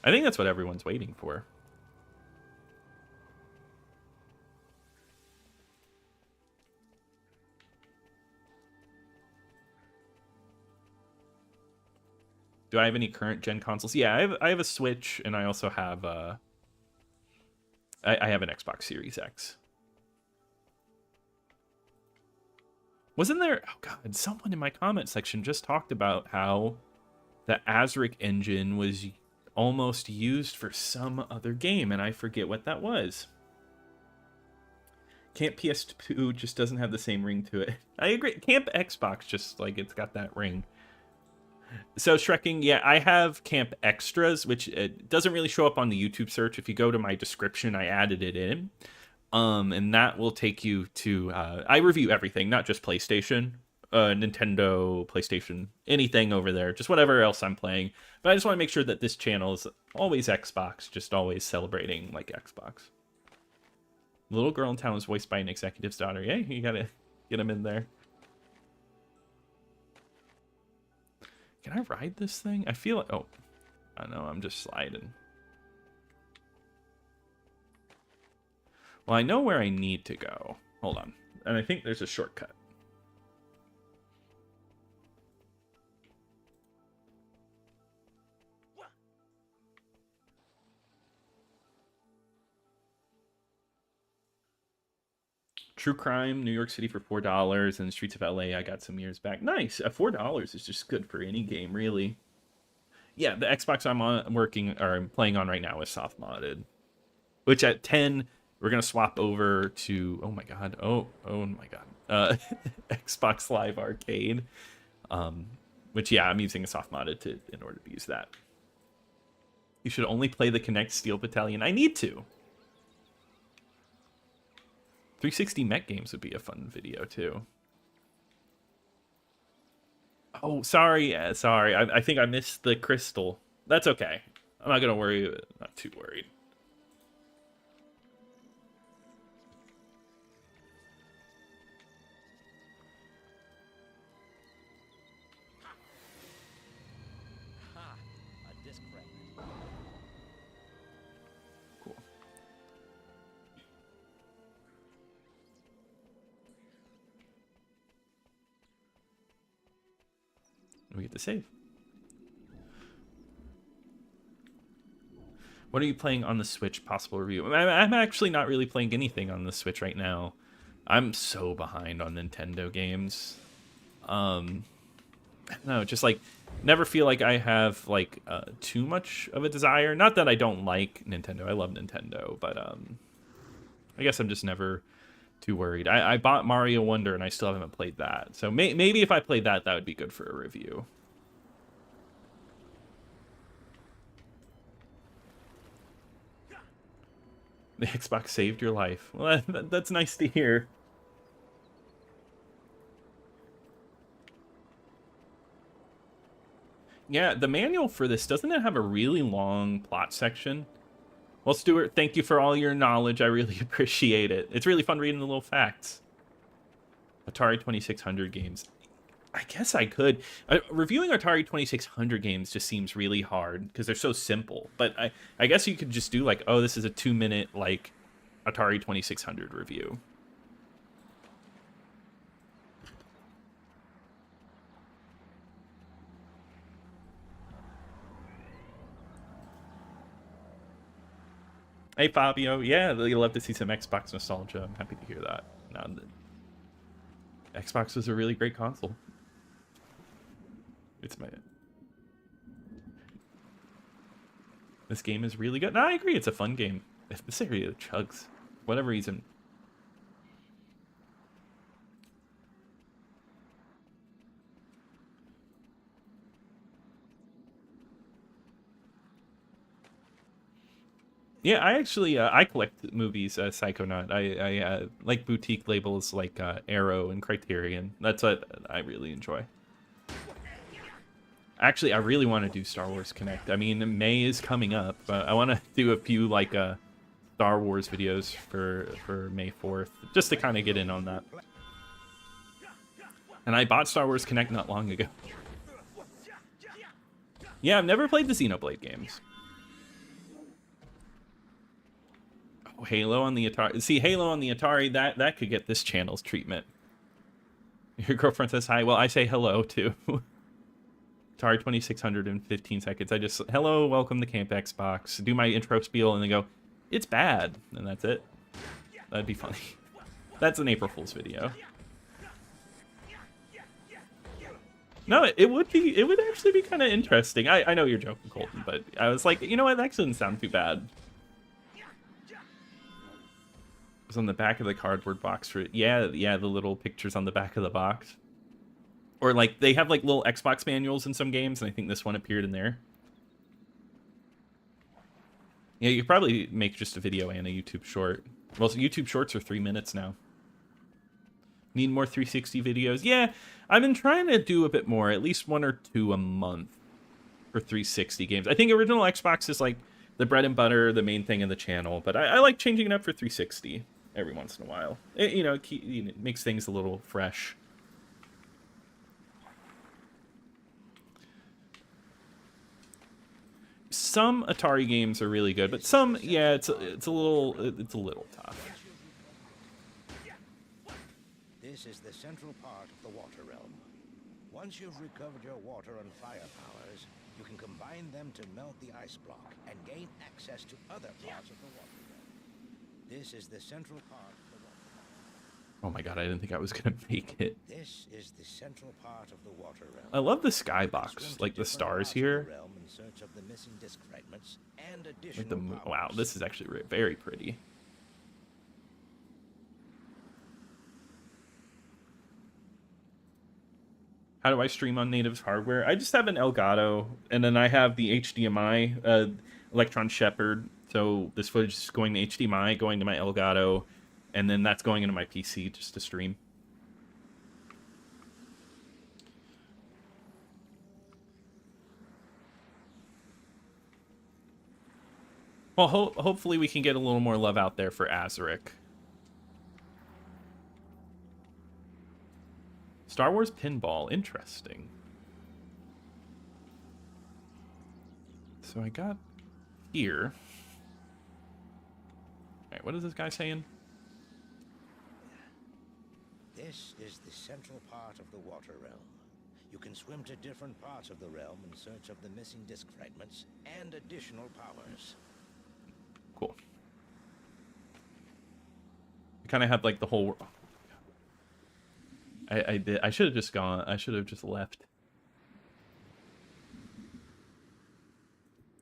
Speaker 1: I think that's what everyone's waiting for. Do I have any current gen consoles? Yeah, I have a Switch, and I also have I have an Xbox Series X. Wasn't there? Oh God, someone in my comment section just talked about how the Azurik engine was almost used for some other game, and I forget what that was. Camp PS2 just doesn't have the same ring to it. I agree. Camp Xbox just, like, it's got that ring. So Shrekking, yeah, I have Camp Extras, which it doesn't really show up on the YouTube search. If you go to my description, I added it in. And that will take you to, I review everything, not just PlayStation, Nintendo, PlayStation, anything over there, just whatever else I'm playing. But I just want to make sure that this channel is always Xbox, just always celebrating, like, Xbox. The little girl in town is voiced by an executive's daughter. Yeah, you gotta get him in there. Can I ride this thing? I feel like, oh, I know, I'm just sliding. Well, I know where I need to go. Hold on. And I think there's a shortcut. True Crime, New York City for $4, and Streets of LA I got some years back. Nice. $4 is just good for any game, really. Yeah, the Xbox I'm playing on right now is soft modded. Which at 10, we're gonna swap over to oh my god. Xbox Live Arcade. Which yeah, I'm using a soft modded in order to use that. You should only play the Kinect Steel Battalion. I need to. 360 mech games would be a fun video too. Oh, sorry. I think I missed the crystal. That's okay. I'm not gonna worry. Not too worried. And we get to save. What are you playing on the Switch? Possible review. I'm actually not really playing anything on the Switch right now. I'm so behind on Nintendo games. No, just like never feel like I have like too much of a desire. Not that I don't like Nintendo. I love Nintendo, but I guess I'm just never too worried. I bought Mario Wonder and I still haven't played that. So maybe if I played that, that would be good for a review. The Xbox saved your life. Well, that's nice to hear. Yeah, the manual for this, doesn't it have a really long plot section? Well, Stuart, thank you for all your knowledge. I really appreciate it. It's really fun reading the little facts. Atari 2600 games. I guess I could. Reviewing Atari 2600 games just seems really hard because they're so simple. But I guess you could just do like, oh, this is a 2-minute like Atari 2600 review. Hey Fabio, yeah, you'll love to see some Xbox nostalgia. I'm happy to hear that. Now, Xbox was a really great console. This game is really good. No, I agree, it's a fun game. This area chugs, for whatever reason. Yeah, I actually I collect movies, Psychonaut. I like boutique labels like Arrow and Criterion. That's what I really enjoy. Actually, I really want to do Star Wars Connect. I mean, May is coming up. I want to do a few like Star Wars videos for May 4th, just to kind of get in on that. And I bought Star Wars Connect not long ago. Yeah, I've never played the Xenoblade games. Oh, Halo on the Atari. See, Halo on the Atari, that could get this channel's treatment. Your girlfriend says hi. Well, I say hello too. Atari 2600 in 15 seconds. I just, hello, welcome to Camp Xbox. Do my intro spiel and then go, it's bad. And that's it. That'd be funny. That's an April Fool's video. No, it would actually be kind of interesting. I know you're joking, Colton, but I was like, you know what, that actually doesn't sound too bad. It was on the back of the cardboard box for it. Yeah, the little pictures on the back of the box. Or like they have like little Xbox manuals in some games, and I think this one appeared in there. Yeah, you could probably make just a video and a YouTube short. Well, so YouTube shorts are 3 minutes now. Need more 360 videos? Yeah, I've been trying to do a bit more, at least 1 or 2 a month for 360 games. I think original Xbox is like the bread and butter, the main thing in the channel, but I like changing it up for 360 every once in a while. It makes things a little fresh. Some Atari games are really good, but some, yeah, it's a little tough.
Speaker 2: This is the central part of the water realm. Once you've recovered your water and fire powers, you can combine them to melt the ice block and gain access to other parts of the water realm. This is the central part of the water realm.
Speaker 1: Oh my god, I didn't think I was gonna make it.
Speaker 2: This is the central part of the water realm.
Speaker 1: I love the skybox, like the stars here. Like wow, this is actually very pretty. How do I stream on native hardware? I just have an Elgato, and then I have the HDMI Electron Shepherd. So this footage is going to HDMI, going to my Elgato, and then that's going into my PC just to stream. Well, hopefully we can get a little more love out there for Azurik. Star Wars Pinball, interesting. So I got here. Alright, what is this guy saying?
Speaker 2: This is the central part of the water realm. You can swim to different parts of the realm in search of the missing disc fragments and additional powers.
Speaker 1: Cool. I kind of had like the whole. I should have just gone. I should have just left.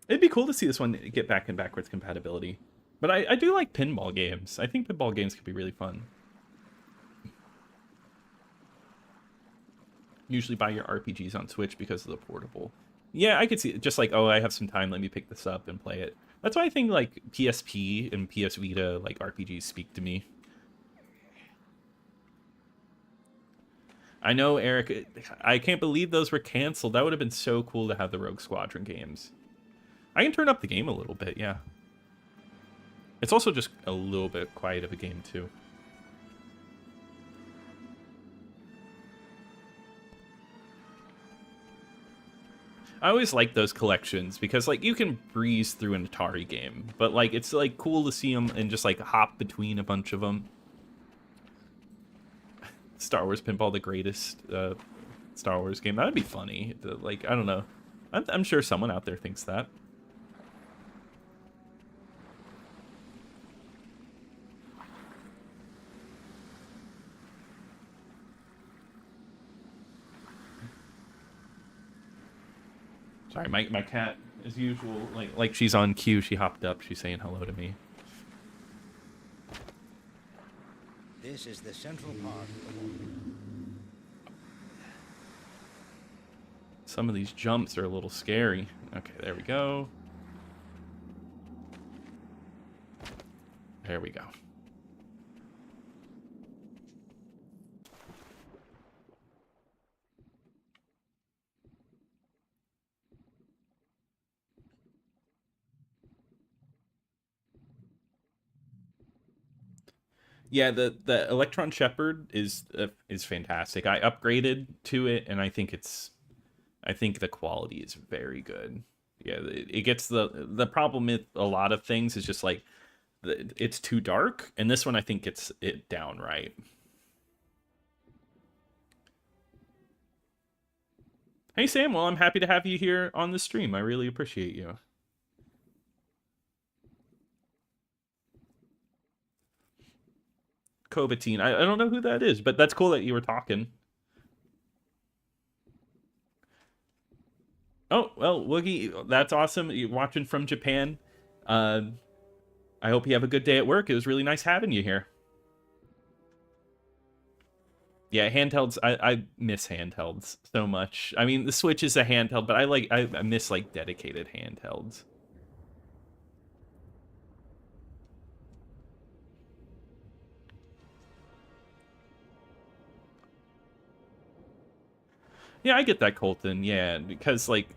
Speaker 1: It'd be cool to see this one get back and backwards compatibility. But I do like pinball games. I think pinball games could be really fun. Usually buy your RPGs on Switch because of the portable. Yeah, I could see it. Just like, oh, I have some time, let me pick this up and play it. That's why I think like PSP and PS Vita like RPGs speak to me. I know, Eric, I can't believe those were canceled. That would have been so cool to have the Rogue Squadron games. I can turn up the game a little bit, yeah. It's also just a little bit quiet of a game, too. I always like those collections because, like, you can breeze through an Atari game. But, like, it's, like, cool to see them and just, like, hop between a bunch of them. Star Wars Pinball, the greatest Star Wars game. That would be funny. Like, I don't know. I'm sure someone out there thinks that. Sorry, my cat, as usual, like she's on cue. She hopped up. She's saying hello to me.
Speaker 2: This is the central part of the world.
Speaker 1: Some of these jumps are a little scary. Okay, there we go. There we go. Yeah, the Electron Shepherd is fantastic. I upgraded to it, and I think the quality is very good. Yeah, it gets the problem with a lot of things is just like it's too dark, and this one I think gets it down right. Hey Sam, well I'm happy to have you here on the stream. I really appreciate you. Covatine. I don't know who that is, but that's cool that you were talking. Oh, well, Woogie, that's awesome. You're watching from Japan. I hope you have a good day at work. It was really nice having you here. Yeah, handhelds. I miss handhelds so much. I mean, the Switch is a handheld, but I miss like dedicated handhelds. Yeah, I get that, Colton. Yeah, because like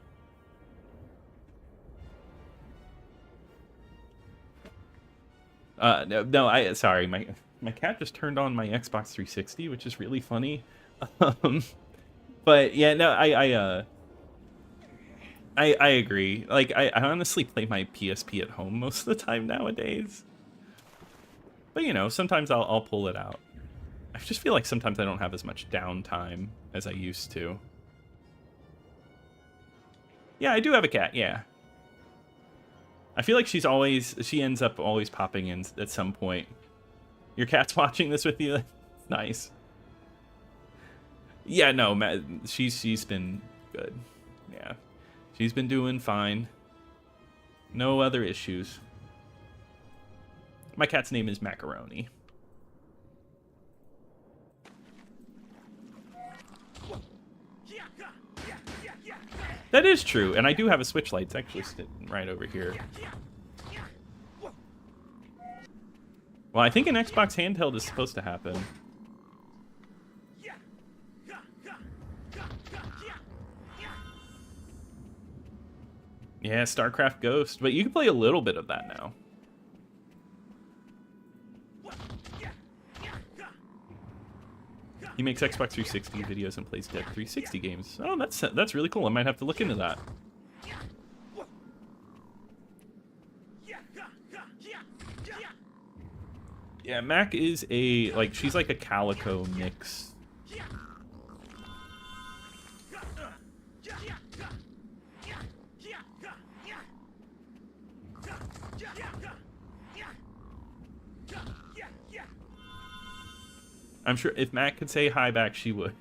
Speaker 1: no, sorry, my cat just turned on my Xbox 360, which is really funny. But yeah, no, I agree. Like I honestly play my PSP at home most of the time nowadays. But you know, sometimes I'll pull it out. I just feel like sometimes I don't have as much downtime as I used to. Yeah, I do have a cat, yeah. I feel like she ends up always popping in at some point. Your cat's watching this with you? Nice. Yeah, no, Matt, she's been good. Yeah. She's been doing fine. No other issues. My cat's name is Macaroni. That is true, and I do have a Switch Lite. It's actually sitting right over here. Well, I think an Xbox handheld is supposed to happen. Yeah, StarCraft Ghost, but you can play a little bit of that now. He makes Xbox 360 videos and plays Dead 360 games. Oh, that's really cool. I might have to look into that. Yeah, Mac is she's like a Calico mix. I'm sure if Matt could say hi back, she would.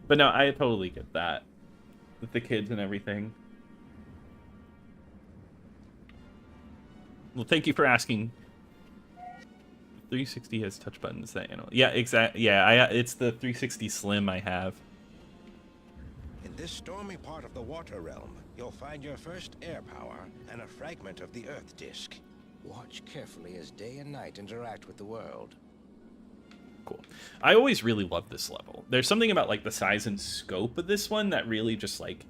Speaker 1: But no, I totally get that. With the kids and everything. Well, thank you for asking. 360 has touch buttons that animal. Yeah, exactly. Yeah, it's the 360 Slim I have.
Speaker 2: In this stormy part of the water realm, you'll find your first air power and a fragment of the Earth disk. Watch carefully as day and night interact with the world.
Speaker 1: Cool. I always really love this level. There's something about like the size and scope of this one that really just like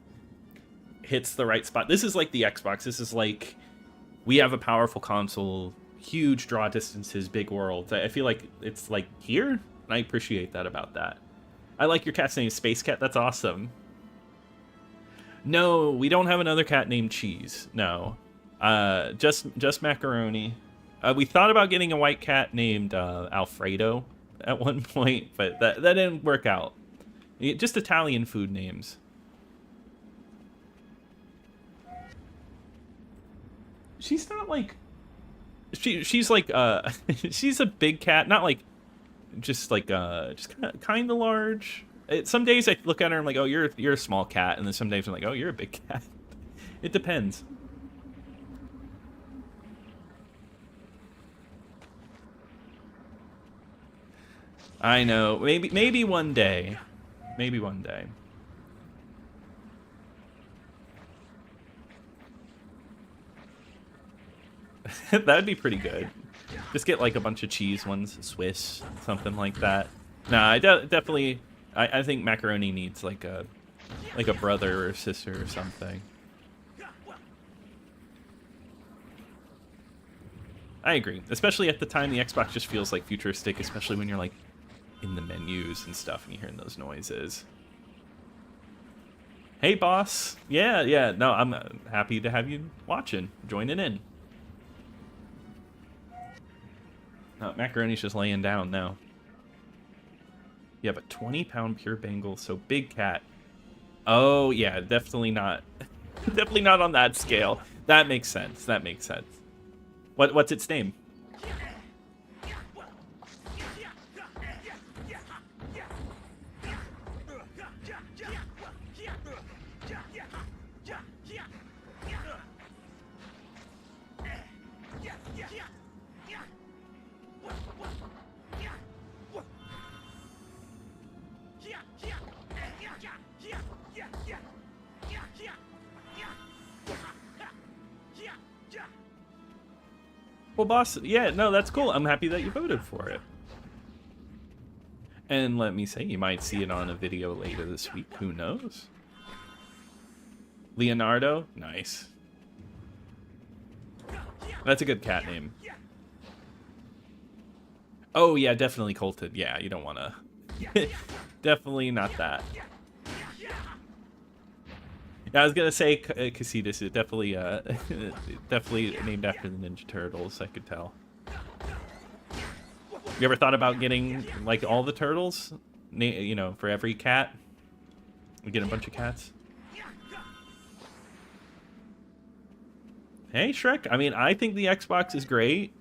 Speaker 1: hits the right spot. This is like the Xbox. This is like we have a powerful console, huge draw distances, big worlds. I feel like it's like here, and I appreciate that about that. I like your cat's name, Space Cat. That's awesome. No, we don't have another cat named Cheese. No, just Macaroni. We thought about getting a white cat named Alfredo at one point, but that didn't work out. Just Italian food names. She's not like she's like she's a big cat, not like just kind of large. Some days I look at her and I'm like, oh, you're a small cat, and then some days I'm like, oh, you're a big cat. It depends. I know. Maybe one day. Maybe one day. That'd be pretty good. Just get like a bunch of cheese ones, Swiss, something like that. Nah, I definitely. I think Macaroni needs like a brother or sister or something. I agree. Especially at the time, the Xbox just feels like futuristic, especially when you're like in the menus and stuff and you're hearing those noises. Hey, boss. Yeah. No, I'm happy to have you watching, joining in. No, Macaroni's just laying down now. Yeah, but 20-pound pure Bengal, so big cat. Oh, yeah, definitely not. Definitely not on that scale. That makes sense. That makes sense. What's its name? Well, boss, yeah, no, that's cool. I'm happy that you voted for it. And let me say, you might see it on a video later this week. Who knows? Leonardo? Nice. That's a good cat name. Oh, yeah, definitely Colted. Yeah, you don't want to... Definitely not that. Yeah, I was gonna say Casitas is definitely definitely named after the Ninja Turtles. I could tell. You ever thought about getting like all the turtles? You know, for every cat, we get a bunch of cats. Hey, Shrek. I mean, I think the Xbox is great.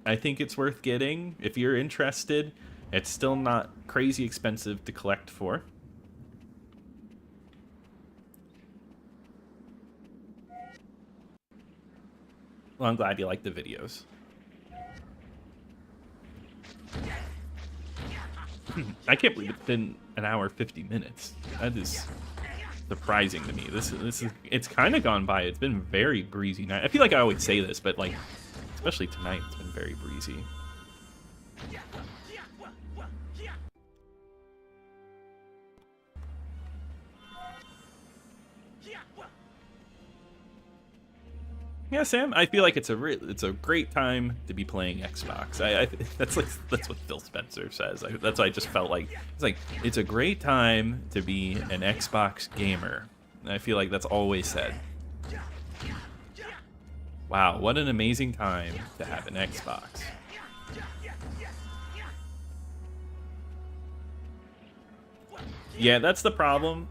Speaker 1: I think it's worth getting if you're interested. It's still not crazy expensive to collect for. Well, I'm glad you like the videos. I can't believe it's been an hour 50 minutes. That is surprising to me. This is it's kind of gone by. It's been very breezy night. I feel like I always say this, but like especially tonight, it's been very breezy. Yeah, Sam, I feel like it's a great time to be playing Xbox. That's what Phil Spencer says. That's why I just felt like it's a great time to be an Xbox gamer. And I feel like that's always said. Wow, what an amazing time to have an Xbox. Yeah, that's the problem.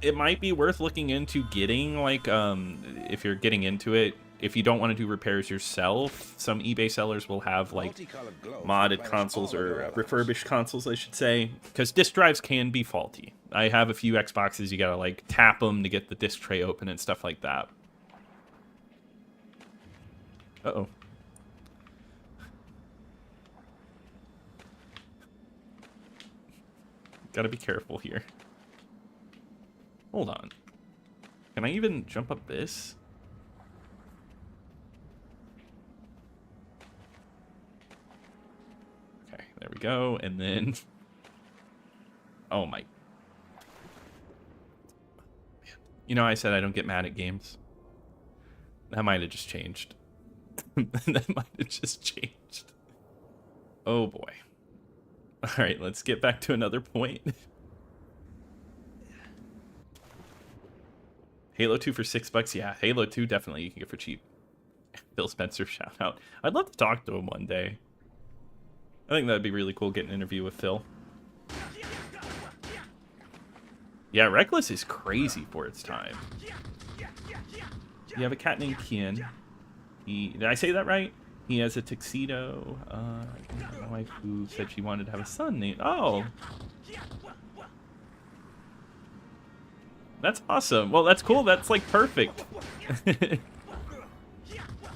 Speaker 1: It might be worth looking into getting, like, if you're getting into it, if you don't want to do repairs yourself, some eBay sellers will have, like,
Speaker 2: Multicolored glows
Speaker 1: modded
Speaker 2: replenish
Speaker 1: consoles
Speaker 2: all of
Speaker 1: or
Speaker 2: your items.
Speaker 1: refurbished consoles, I should say, because disk drives can be faulty. I have a few Xboxes, you gotta, like, tap them to get the disk tray open and stuff like that. Uh-oh. Gotta be careful here. Hold on. Can I even jump up this? Okay, there we go. And then... Oh my... You know, I said I don't get mad at games. That might have just changed. That might have just changed. Oh boy. Alright, let's get back to another point. Halo 2 for $6. Yeah, Halo 2 definitely you can get for cheap. Phil Spencer shout out. I'd love to talk to him one day. I think that'd be really cool, get an interview with Phil. Yeah, Reckless is crazy for its time. You have a cat named Kian. Did I say that right? He has a tuxedo. My wife who said she wanted to have a son named... Oh! That's awesome. Well, that's cool. That's, like, perfect.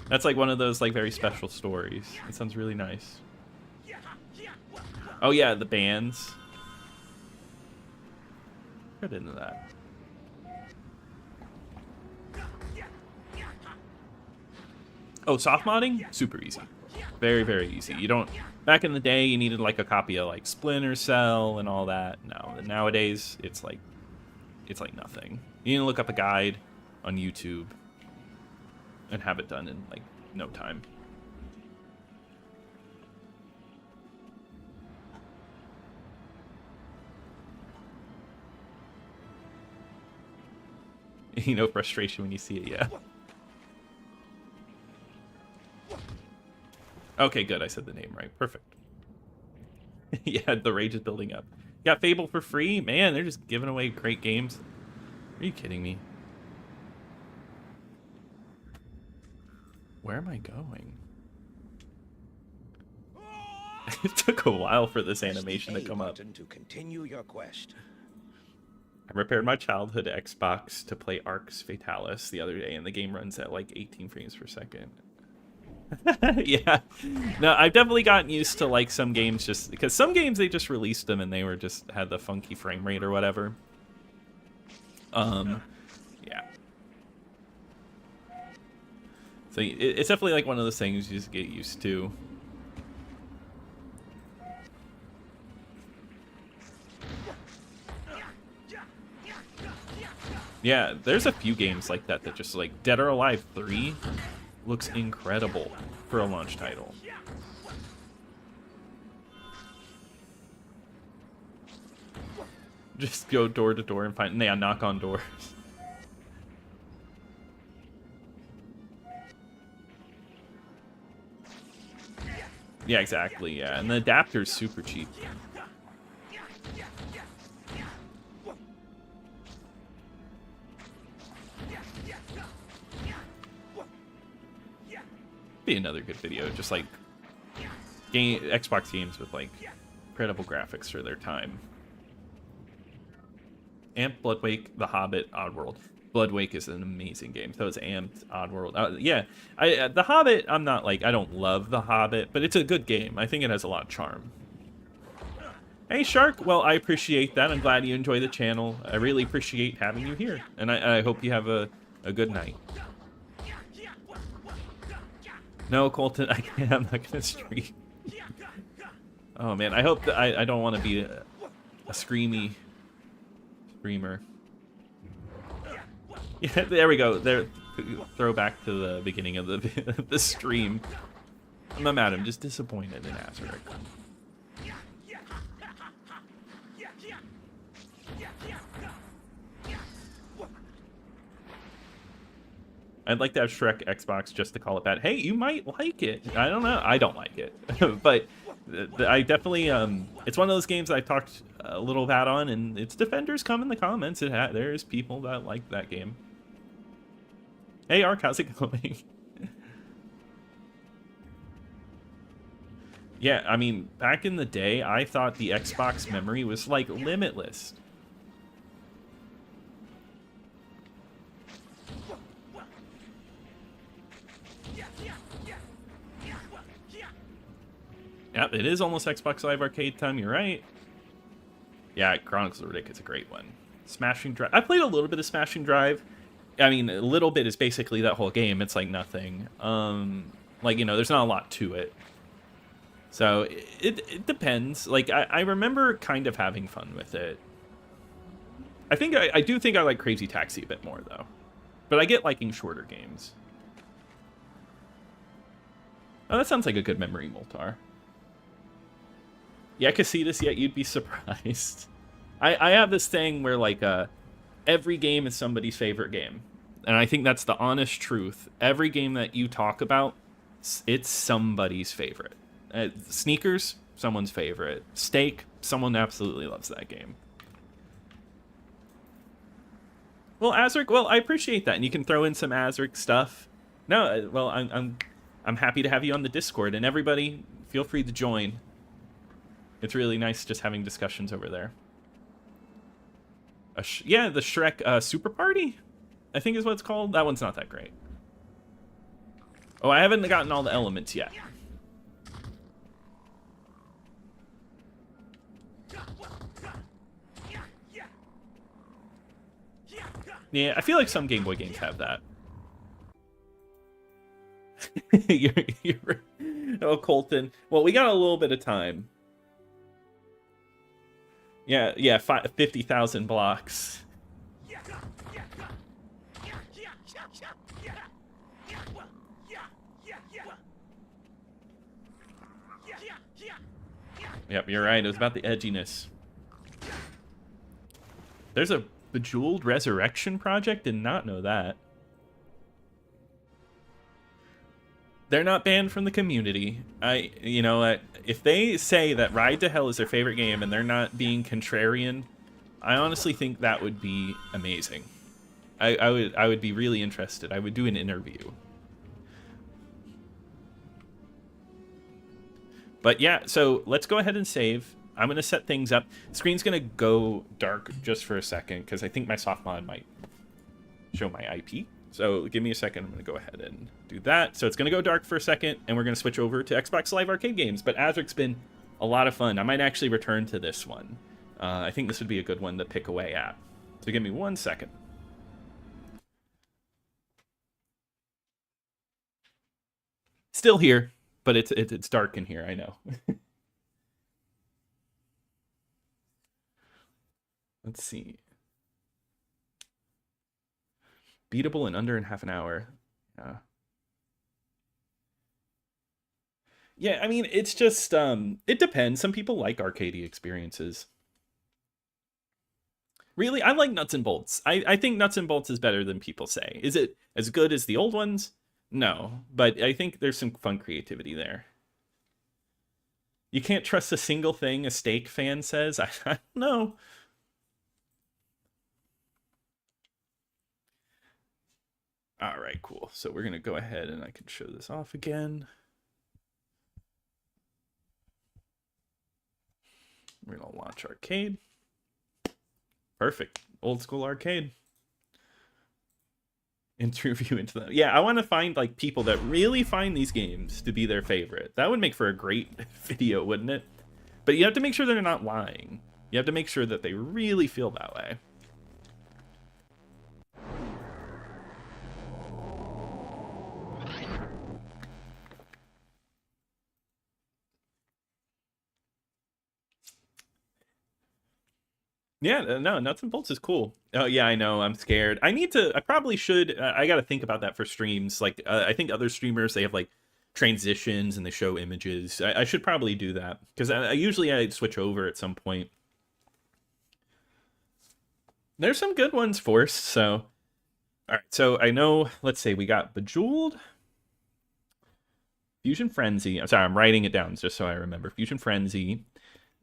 Speaker 1: That's, like, one of those, like, very special stories. It sounds really nice. Oh, yeah, the bands. Get into that. Oh, soft modding? Super easy. Very, very easy. You don't... Back in the day, you needed, like, a copy of, like, Splinter Cell and all that. No, nowadays, it's like nothing. You need to look up a guide on YouTube and have it done in, like, no time. You know frustration when you see it, yeah. Okay, good. I said the name right. Perfect. Yeah, the rage is building up. You got Fable for free? Man, they're just giving away great games. Are you kidding me? Where am I going? It took a while for this animation to come up.
Speaker 2: To continue your quest.
Speaker 1: I repaired my childhood Xbox to play Arx Fatalis the other day, and the game runs at like 18 frames per second. Yeah. No, I've definitely gotten used to like some games just because some games they just released them and they were just had the funky frame rate or whatever. Yeah. So it's definitely like one of those things you just get used to. Yeah, there's a few games like that that just like Dead or Alive 3 looks incredible for a launch title. Just go door to door and find... Yeah, knock on doors. Yeah, exactly, yeah. And the adapter's super cheap. Be another good video, just like Xbox games with like incredible graphics for their time. Amp, Bloodwake, The Hobbit, Oddworld. Bloodwake is an amazing game. So is Amped, Oddworld. Yeah, The Hobbit, I'm not like, I don't love The Hobbit, but it's a good game. I think it has a lot of charm. Hey, Shark. Well, I appreciate that. I'm glad you enjoy the channel. I really appreciate having you here. And I hope you have a good night. No, Colton, I'm not going to stream. Oh, man. I hope that I don't want to be a screamy streamer. Yeah, there we go. There, throw back to the beginning of the stream. I'm not mad. I'm just disappointed in Azurik. I'd like to have Shrek Xbox just to call it bad. Hey, you might like it. I don't know. I don't like it. But I definitely it's one of those games I talked a little bit on, and its defenders come in the comments. There's people that like that game. Hey Ark, how's it going? Yeah, I mean, back in the day, I thought the Xbox memory was like limitless. Yep, it is almost Xbox Live Arcade time, you're right. Yeah, Chronicles of Riddick is a great one. Smashing Drive. I played a little bit of Smashing Drive. I mean, a little bit is basically that whole game. It's like nothing. Like, you know, there's not a lot to it. So, it depends. Like, I remember kind of having fun with it. I do think I like Crazy Taxi a bit more, though. But I get liking shorter games. Oh, that sounds like a good memory, Moltar. Yeah, Casitas, yet you'd be surprised. I have this thing where, like, every game is somebody's favorite game. And I think that's the honest truth. Every game that you talk about, it's somebody's favorite. Sneakers, someone's favorite. Steak, someone absolutely loves that game. Well, Azurik, well, I appreciate that, and you can throw in some Azurik stuff. No, well, I'm happy to have you on the Discord, and everybody, feel free to join. It's really nice just having discussions over there. Yeah, the Shrek Super Party, I think is what it's called. That one's not that great. Oh, I haven't gotten all the elements yet. Yeah, I feel like some Game Boy games have that. Oh, Colton. Well, we got a little bit of time. Yeah, 50,000 blocks. Yep, you're right. It was about the edginess. There's a Bejeweled Resurrection project? Did not know that. They're not banned from the community. You know, if they say that Ride to Hell is their favorite game and they're not being contrarian, I honestly think that would be amazing. I would be really interested. I would do an interview. But yeah, so let's go ahead and save. I'm going to set things up. The screen's going to go dark just for a second because I think my soft mod might show my IP. So give me a second. I'm going to go ahead and do that. So it's going to go dark for a second, and we're going to switch over to Xbox Live Arcade games. But Azurik's been a lot of fun. I might actually return to this one. I think this would be a good one to pick away at. So give me 1 second. Still here, but it's dark in here, I know. Let's see. Beatable in under half an hour. Yeah, I mean, it's just, it depends. Some people like arcadey experiences. Really, I like Nuts and Bolts. I think Nuts and Bolts is better than people say. Is it as good as the old ones? No, but I think there's some fun creativity there. You can't trust a single thing a Steak fan says? I don't know. All right, cool. So we're going to go ahead and I can show this off again. We're going to launch arcade. Perfect. Old school arcade. Interview into them. Yeah, I want to find like people that really find these games to be their favorite. That would make for a great video, wouldn't it? But you have to make sure they're not lying. You have to make sure that they really feel that way. Yeah, no, Nuts and Bolts is cool. Oh, yeah, I know. I'm scared. I probably should. I got to think about that for streams. Like, I think other streamers, they have like transitions and they show images. I should probably do that because usually I switch over at some point. There's some good ones forced. So, all right. So I know, let's say we got Bejeweled. Fusion Frenzy. I'm sorry, I'm writing it down just so I remember. Fusion Frenzy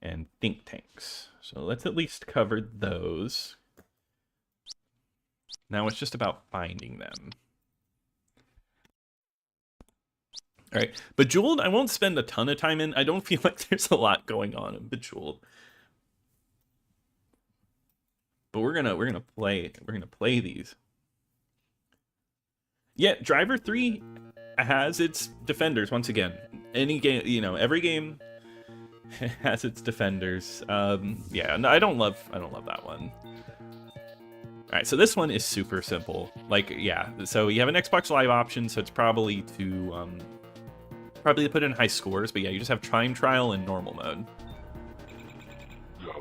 Speaker 1: and Think Tanks. So let's at least cover those. Now it's just about finding them. All right, Bejeweled, I won't spend a ton of time in. I don't feel like there's a lot going on in Bejeweled. But we're gonna play these. Yeah, Driver 3 has its defenders once again. Any game, you know, every game has its defenders. Yeah, no, I don't love that one. All right, so this one is super simple. Like, yeah, so you have an Xbox Live option, so it's probably to put in high scores, but yeah, you just have time trial and normal mode. There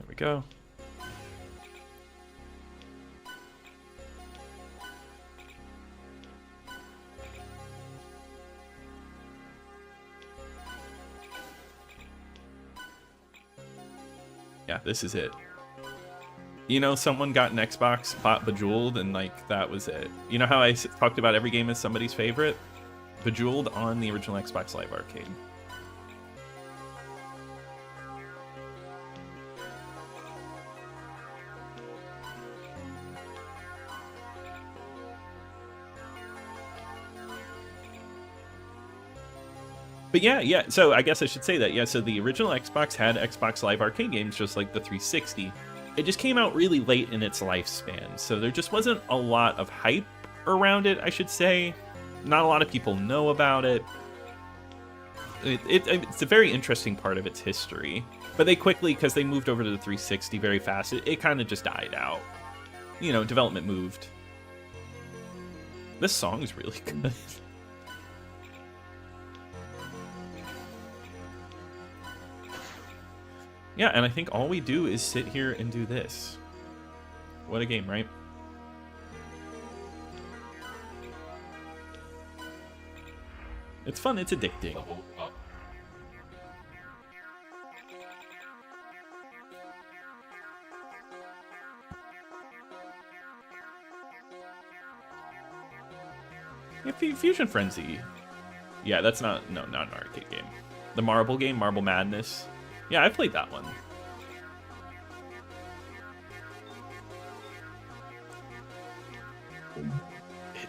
Speaker 1: we go. Yeah, this is it. You know, someone got an Xbox, bought Bejeweled, and like that was it. You know how I talked about every game as somebody's favorite? Bejeweled on the original Xbox Live Arcade. But yeah, so I guess I should say that. Yeah, so the original Xbox had Xbox Live Arcade games just like the 360. It just came out really late in its lifespan, so there just wasn't a lot of hype around it, I should say. Not a lot of people know about it. It's a very interesting part of its history. But they quickly, because they moved over to the 360 very fast, it kind of just died out. You know, development moved. This song is really good. Yeah, and I think all we do is sit here and do this. What a game, right? It's fun, it's addicting. Yeah, Fusion Frenzy. Yeah, that's not an arcade game. The Marble game, Marble Madness. Yeah, I played that one.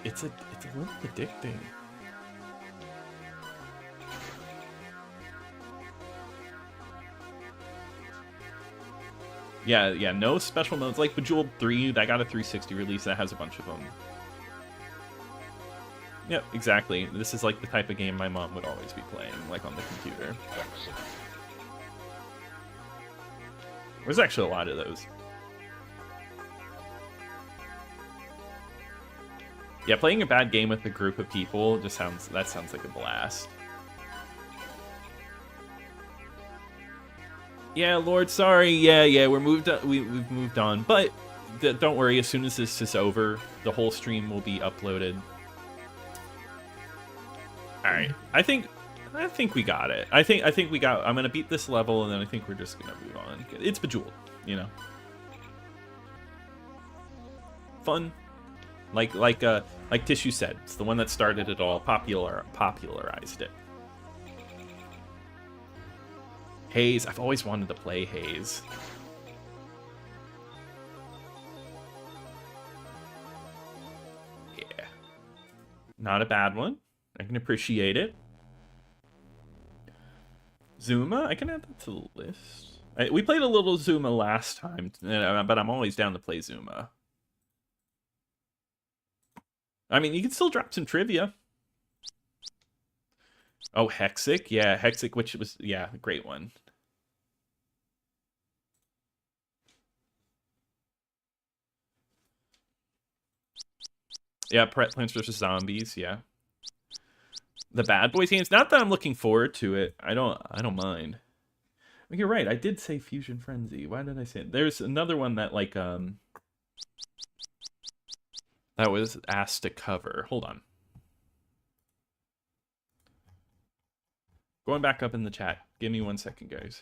Speaker 1: It's a little addicting. Yeah, no special modes like Bejeweled 3, that got a 360 release that has a bunch of them. Yep, exactly. This is like the type of game my mom would always be playing, like on the computer. There's actually a lot of those. Yeah, playing a bad game with a group of people just sounds like a blast. Yeah, Lord, sorry. Yeah, we've moved on. But don't worry, as soon as this is over, the whole stream will be uploaded. All right, I think we got it. I think we got. I'm gonna beat this level, and then I think we're just gonna move on. It's Bejeweled, you know. Fun, like Tissue said, it's the one that started it all, popularized it. Haze, I've always wanted to play Haze. Yeah, not a bad one. I can appreciate it. Zuma, I can add that to the list. We played a little Zuma last time, but I'm always down to play Zuma. I mean, you can still drop some trivia. Oh, Hexic? Yeah, Hexic, which was, yeah, a great one. Yeah, Plants vs. Zombies, yeah. The Bad Boys games, not that I'm looking forward to it. I don't mind. You're right, I did say Fusion Frenzy. Why did I say it? There's another one that, like, that was asked to cover. Hold on. Going back up in the chat. Give me 1 second, guys.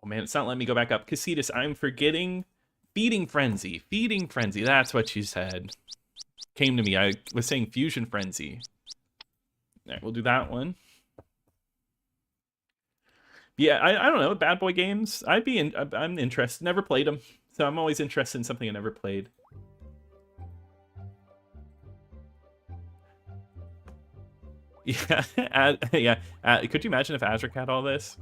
Speaker 1: Oh man, it's not letting me go back up. Casitas, I'm forgetting Feeding Frenzy. Feeding Frenzy. That's what you said. Came to me. I was saying Fusion Frenzy. All right, we'll do that one. Yeah, I don't know. Bad Boy games. I'm interested. Never played them, so I'm always interested in something I never played. Yeah, could you imagine if Azurik had all this?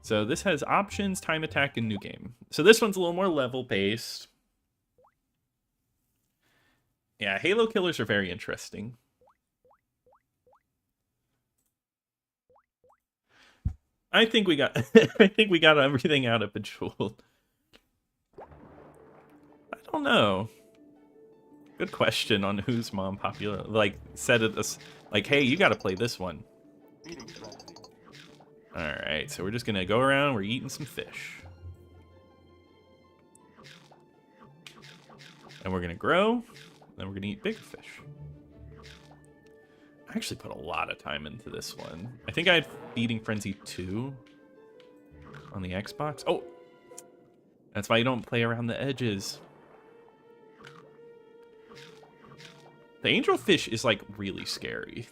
Speaker 1: So this has options, time attack, and new game. So this one's a little more level based. Yeah, Halo killers are very interesting. I think we got I think we got everything out of Bejeweled. I don't know. Good question on whose mom popular said it as like, hey, you got to play this one. All right, so we're just gonna go around. We're eating some fish, and we're gonna grow. Then we're gonna eat bigger fish. I actually put a lot of time into this one. I think I had Feeding Frenzy 2 on the Xbox. Oh, that's why you don't play around the edges. The angelfish is like really scary.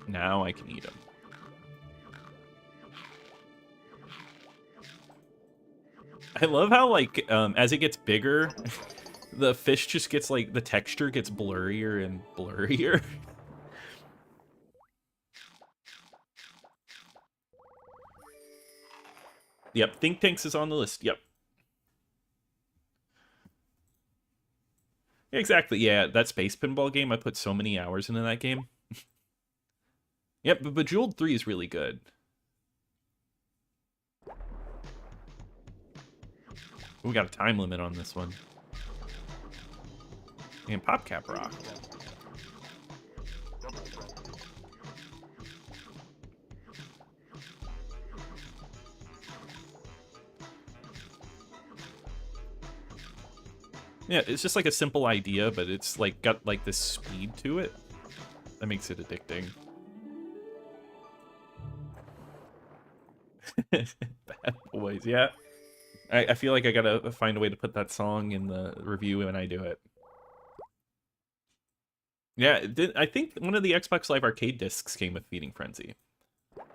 Speaker 1: Now I can eat them. I love how, like, as it gets bigger, the fish just gets, like, the texture gets blurrier and blurrier. Yep, Think Tanks is on the list. Yep. Exactly, yeah, that space pinball game, I put so many hours into that game. Yep, but Bejeweled 3 is really good. We got a time limit on this one. And PopCap Rock. Yeah, it's just like a simple idea, but it's like got like this speed to it that makes it addicting. Bad Boys, yeah. I feel like I gotta find a way to put that song in the review when I do it. Yeah, I think one of the Xbox Live Arcade discs came with Feeding Frenzy.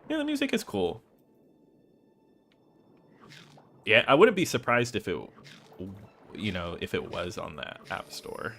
Speaker 1: Yeah, the music is cool. Yeah, I wouldn't be surprised if it, you know, if it was on that App Store.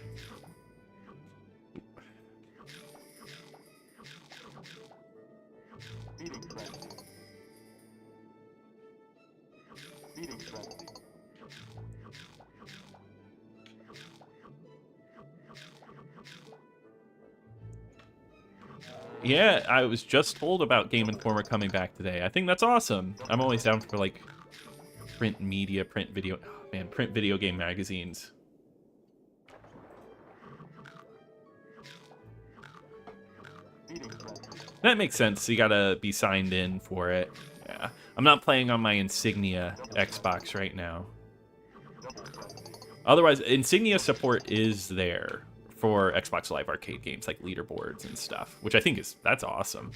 Speaker 1: Yeah, I was just told about Game Informer coming back today. I think that's awesome. I'm always down for, like, print media, print video... Oh, man, print video game magazines. That makes sense. You gotta be signed in for it. Yeah. I'm not playing on my Insignia Xbox right now. Otherwise, Insignia support is there for Xbox Live Arcade games, like leaderboards and stuff, which I think that's awesome.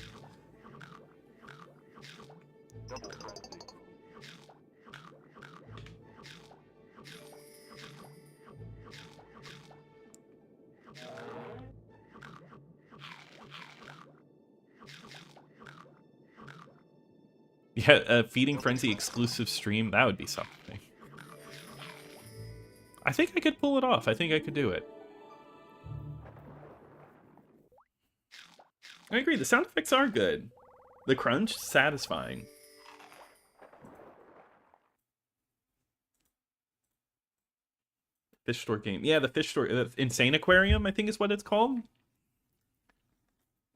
Speaker 1: Yeah, a Feeding Frenzy exclusive stream, that would be something. I think I could pull it off. I think I could do it. I agree, the sound effects are good. The crunch, satisfying. Fish store game. Yeah, the fish store, Insane Aquarium, I think is what it's called.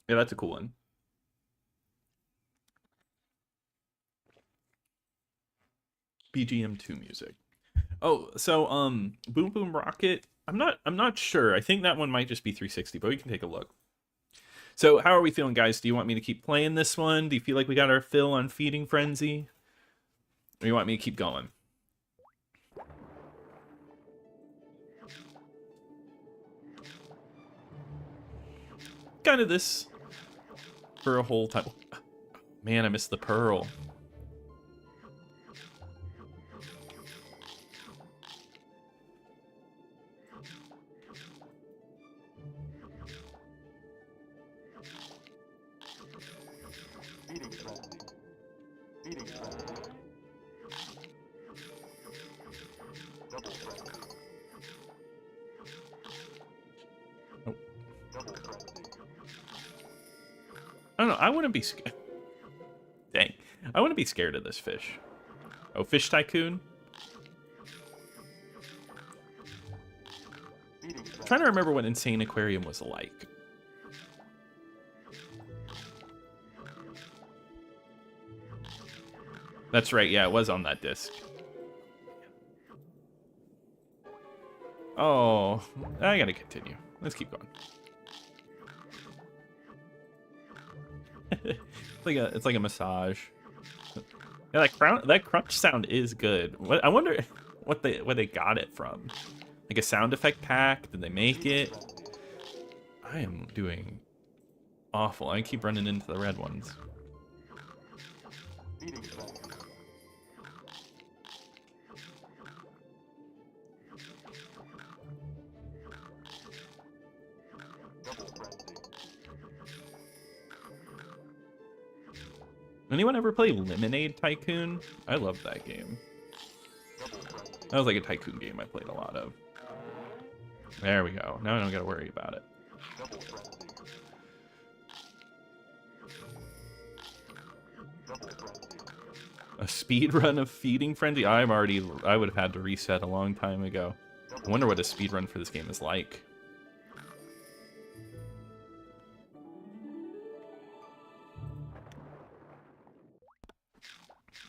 Speaker 1: Yeah, that's a cool one. BGM2 music. Oh, so Boom Boom Rocket. I'm not sure. I think that one might just be 360, but we can take a look. So how are we feeling, guys? Do you want me to keep playing this one? Do you feel like we got our fill on Feeding Frenzy? Or you want me to keep going? Kind of this for a whole time. Man, I missed the pearl. I don't know. I wouldn't be scared. Dang. I wouldn't be scared of this fish. Oh, Fish Tycoon? I'm trying to remember what Insane Aquarium was like. That's right. Yeah, it was on that disc. Oh, I gotta continue. Let's keep going. It's like a massage. Yeah, that crunch sound is good. I wonder what they got it from. Like a sound effect pack? Did they make it? I am doing awful. I keep running into the red ones. Anyone ever play Lemonade Tycoon? I loved that game. That was like a tycoon game I played a lot of. There we go. Now I don't gotta worry about it. A speed run of Feeding Frenzy? I would have had to reset a long time ago. I wonder what a speed run for this game is like.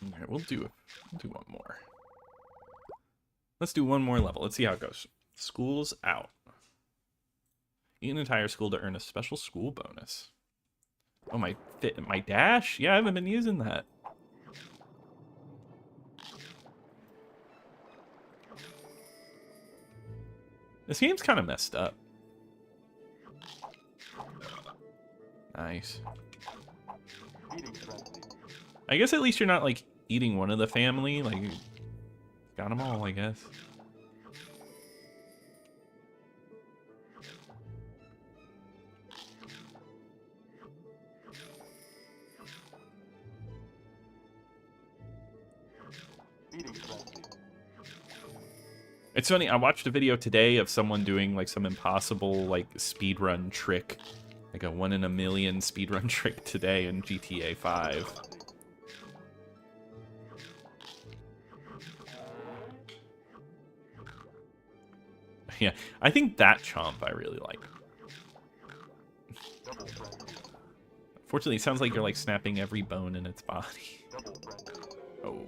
Speaker 1: Alright, we'll do one more. Let's do one more level. Let's see how it goes. School's out. Eat an entire school to earn a special school bonus. Oh, my dash? Yeah, I haven't been using that. This game's kind of messed up. Nice. I guess at least you're not, like, eating one of the family. Like, got them all, I guess. It's funny, I watched a video today of someone doing, like, some impossible, like, speedrun trick. Like a 1 in a million speedrun trick today in GTA 5. Yeah, I think that chomp I really like. Fortunately, it sounds like you're like snapping every bone in its body. Oh.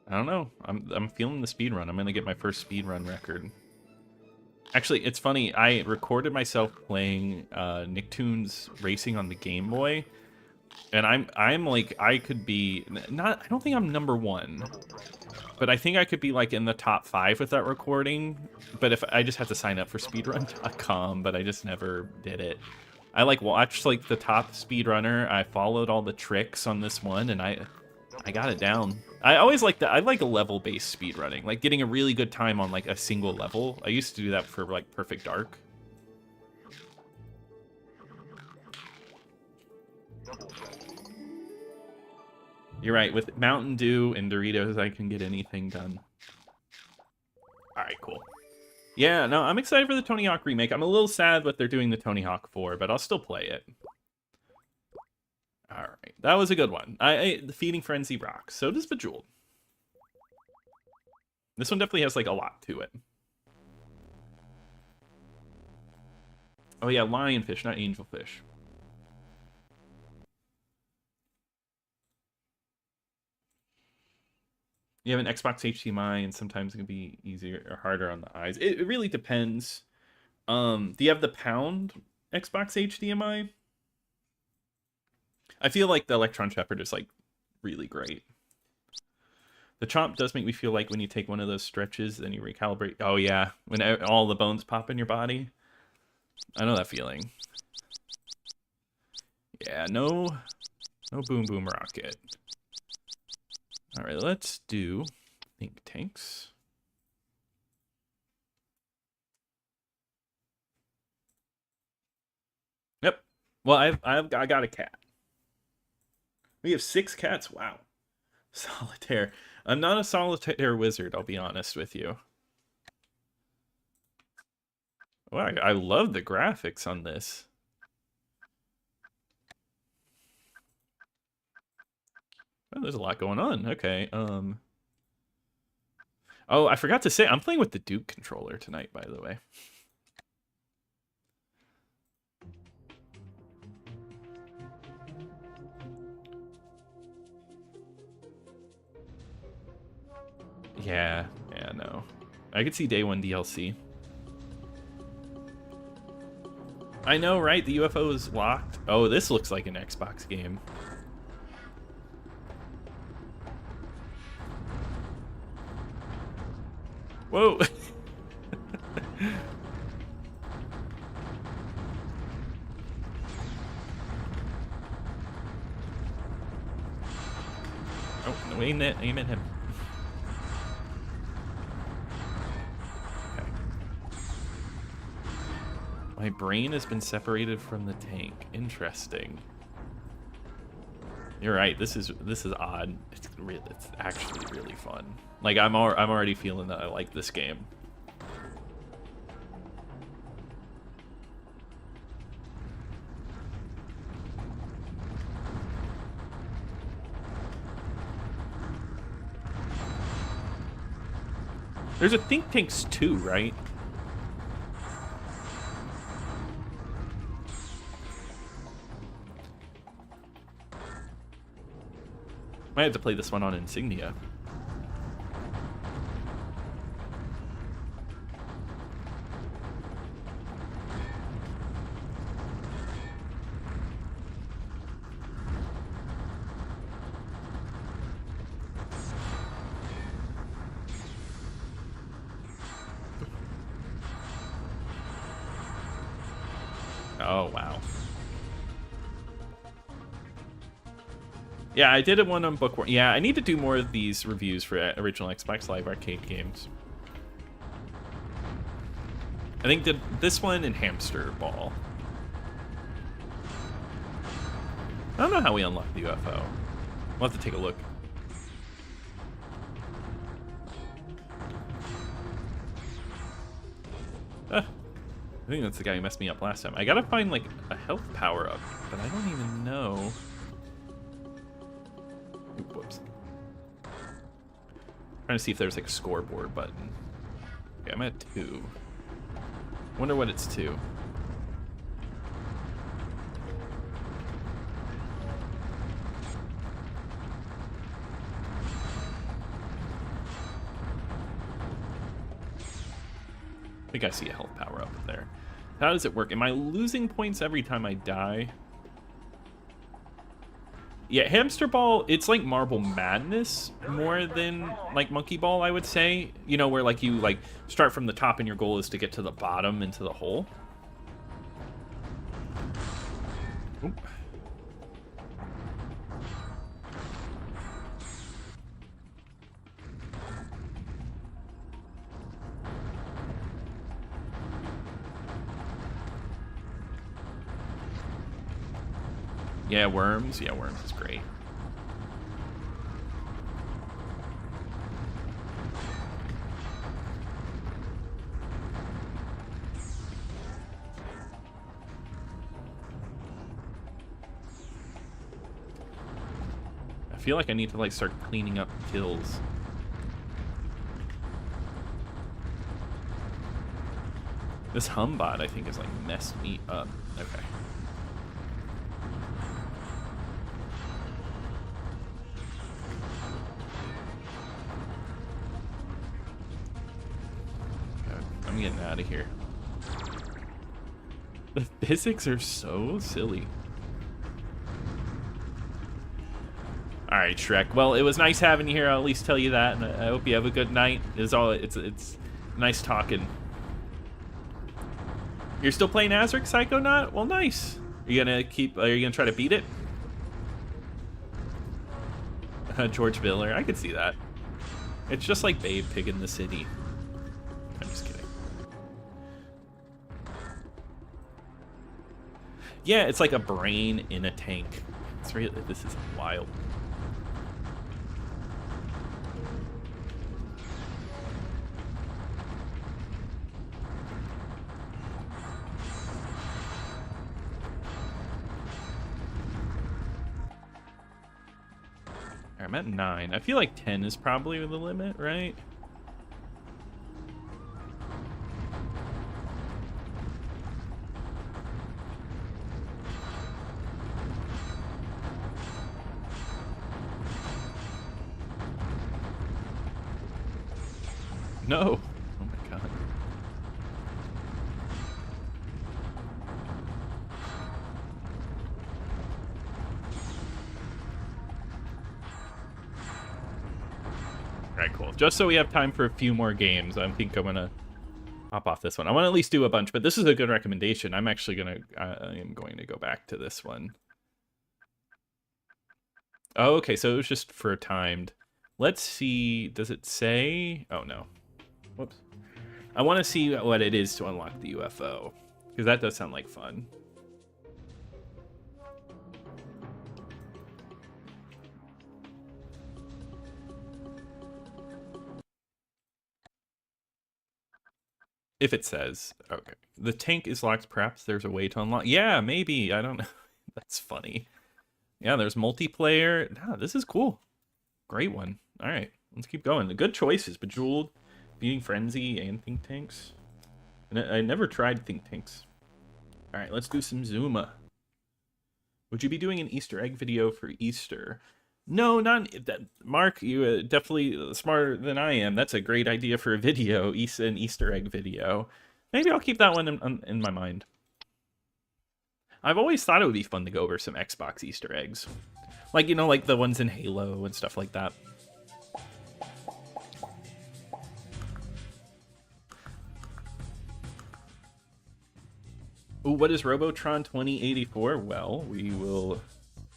Speaker 1: I don't know. I'm feeling the speed run. I'm gonna get my first speed run record. Actually, it's funny. I recorded myself playing Nicktoons Racing on the Game Boy, and I'm like I could be not. I don't think I'm #1, but I think I could be like in the top 5 with that recording. But if I just had to sign up for speedrun.com, but I just never did it. I like watched like the top speedrunner. I followed all the tricks on this one, and I got it down. I always like that. I like a level-based speedrunning, like getting a really good time on like a single level. I used to do that for like Perfect Dark. You're right. With Mountain Dew and Doritos, I can get anything done. All right, cool. Yeah, no, I'm excited for the Tony Hawk remake. I'm a little sad what they're doing the Tony Hawk 4, but I'll still play it. All right, that was a good one. The Feeding Frenzy rocks. So does Bejeweled. This one definitely has like a lot to it. Oh yeah, lionfish, not angelfish. You have an Xbox HDMI, and sometimes it can be easier or harder on the eyes. It really depends. Do you have the pound Xbox HDMI? I feel like the Electron Shepherd is like really great. The chomp does make me feel like when you take one of those stretches and you recalibrate. Oh yeah, when all the bones pop in your body. I know that feeling. Yeah, no boom boom rocket. All right, let's do think tanks. Yep. Well, I got a cat. We have 6 cats. Wow. Solitaire. I'm not a solitaire wizard, I'll be honest with you. Wow, I love the graphics on this. Oh, there's a lot going on. Okay. Oh, I forgot to say, I'm playing with the Duke controller tonight, by the way. Yeah, no. I could see day 1 DLC. I know, right? The UFO is locked. Oh, this looks like an Xbox game. Whoa! Oh, no, aim at him. Okay. My brain has been separated from the tank. Interesting. You're right. This is odd. It's actually really fun. Like I'm already feeling that I like this game. There's a Think Tanks 2, right? Might have to play this one on Insignia. Oh, wow. Yeah, I did it one on Bookworm. Yeah, I need to do more of these reviews for original Xbox Live Arcade games. I think this one and Hamster Ball. I don't know how we unlock the UFO. We'll have to take a look. I think that's the guy who messed me up last time. I gotta find, like, a health power-up, but I don't even know. Oop, whoops. Trying to see if there's, like, a scoreboard button. Okay, I'm at 2. Wonder what it's to. I think I see a health power up there. How does it work? Am I losing points every time I die? Yeah, Hamster Ball, it's like Marble Madness more than like Monkey Ball, I would say. You know, where like you like start from the top and your goal is to get to the bottom into the hole. Oop. Yeah, Worms. Yeah, Worms is great. I feel like I need to like start cleaning up kills. This humbot, I think, has like messed me up. Okay. God, I'm getting out of here. The physics are so silly. All right, Shrek. Well, it was nice having you here. I'll at least tell you that, and I hope you have a good night. It's nice talking. You're still playing Azurik, Psychonaut? Well, nice. Are you gonna try to beat it? George Miller, I could see that. It's just like Babe Pig in the City. I'm just kidding. Yeah, it's like a brain in a tank. This is wild. I'm at 9. I feel like 10 is probably the limit, right? No. Oh my god. Alright, cool. Just so we have time for a few more games, I think I'm gonna hop off this one. I want to at least do a bunch, but this is a good recommendation. I am going to go back to this one. Oh, okay, so it was just for timed. Let's see, does it say? Oh no. Whoops. I want to see what it is to unlock the UFO, because that does sound like fun. If it says, okay. The tank is locked, perhaps there's a way to unlock. Yeah, maybe, I don't know. That's funny. Yeah, there's multiplayer. Nah, this is cool. Great one. All right, let's keep going. The good choices: Bejeweled, Beating Frenzy, and Think Tanks. And I never tried Think Tanks. All right, let's do some Zuma. Would you be doing an Easter egg video for Easter? No, not that. Mark, you definitely smarter than I am. That's a great idea for a video, an Easter egg video. Maybe I'll keep that one in my mind. I've always thought it would be fun to go over some Xbox Easter eggs. Like, you know, like the ones in Halo and stuff like that. Ooh, what is Robotron 2084? Well, we will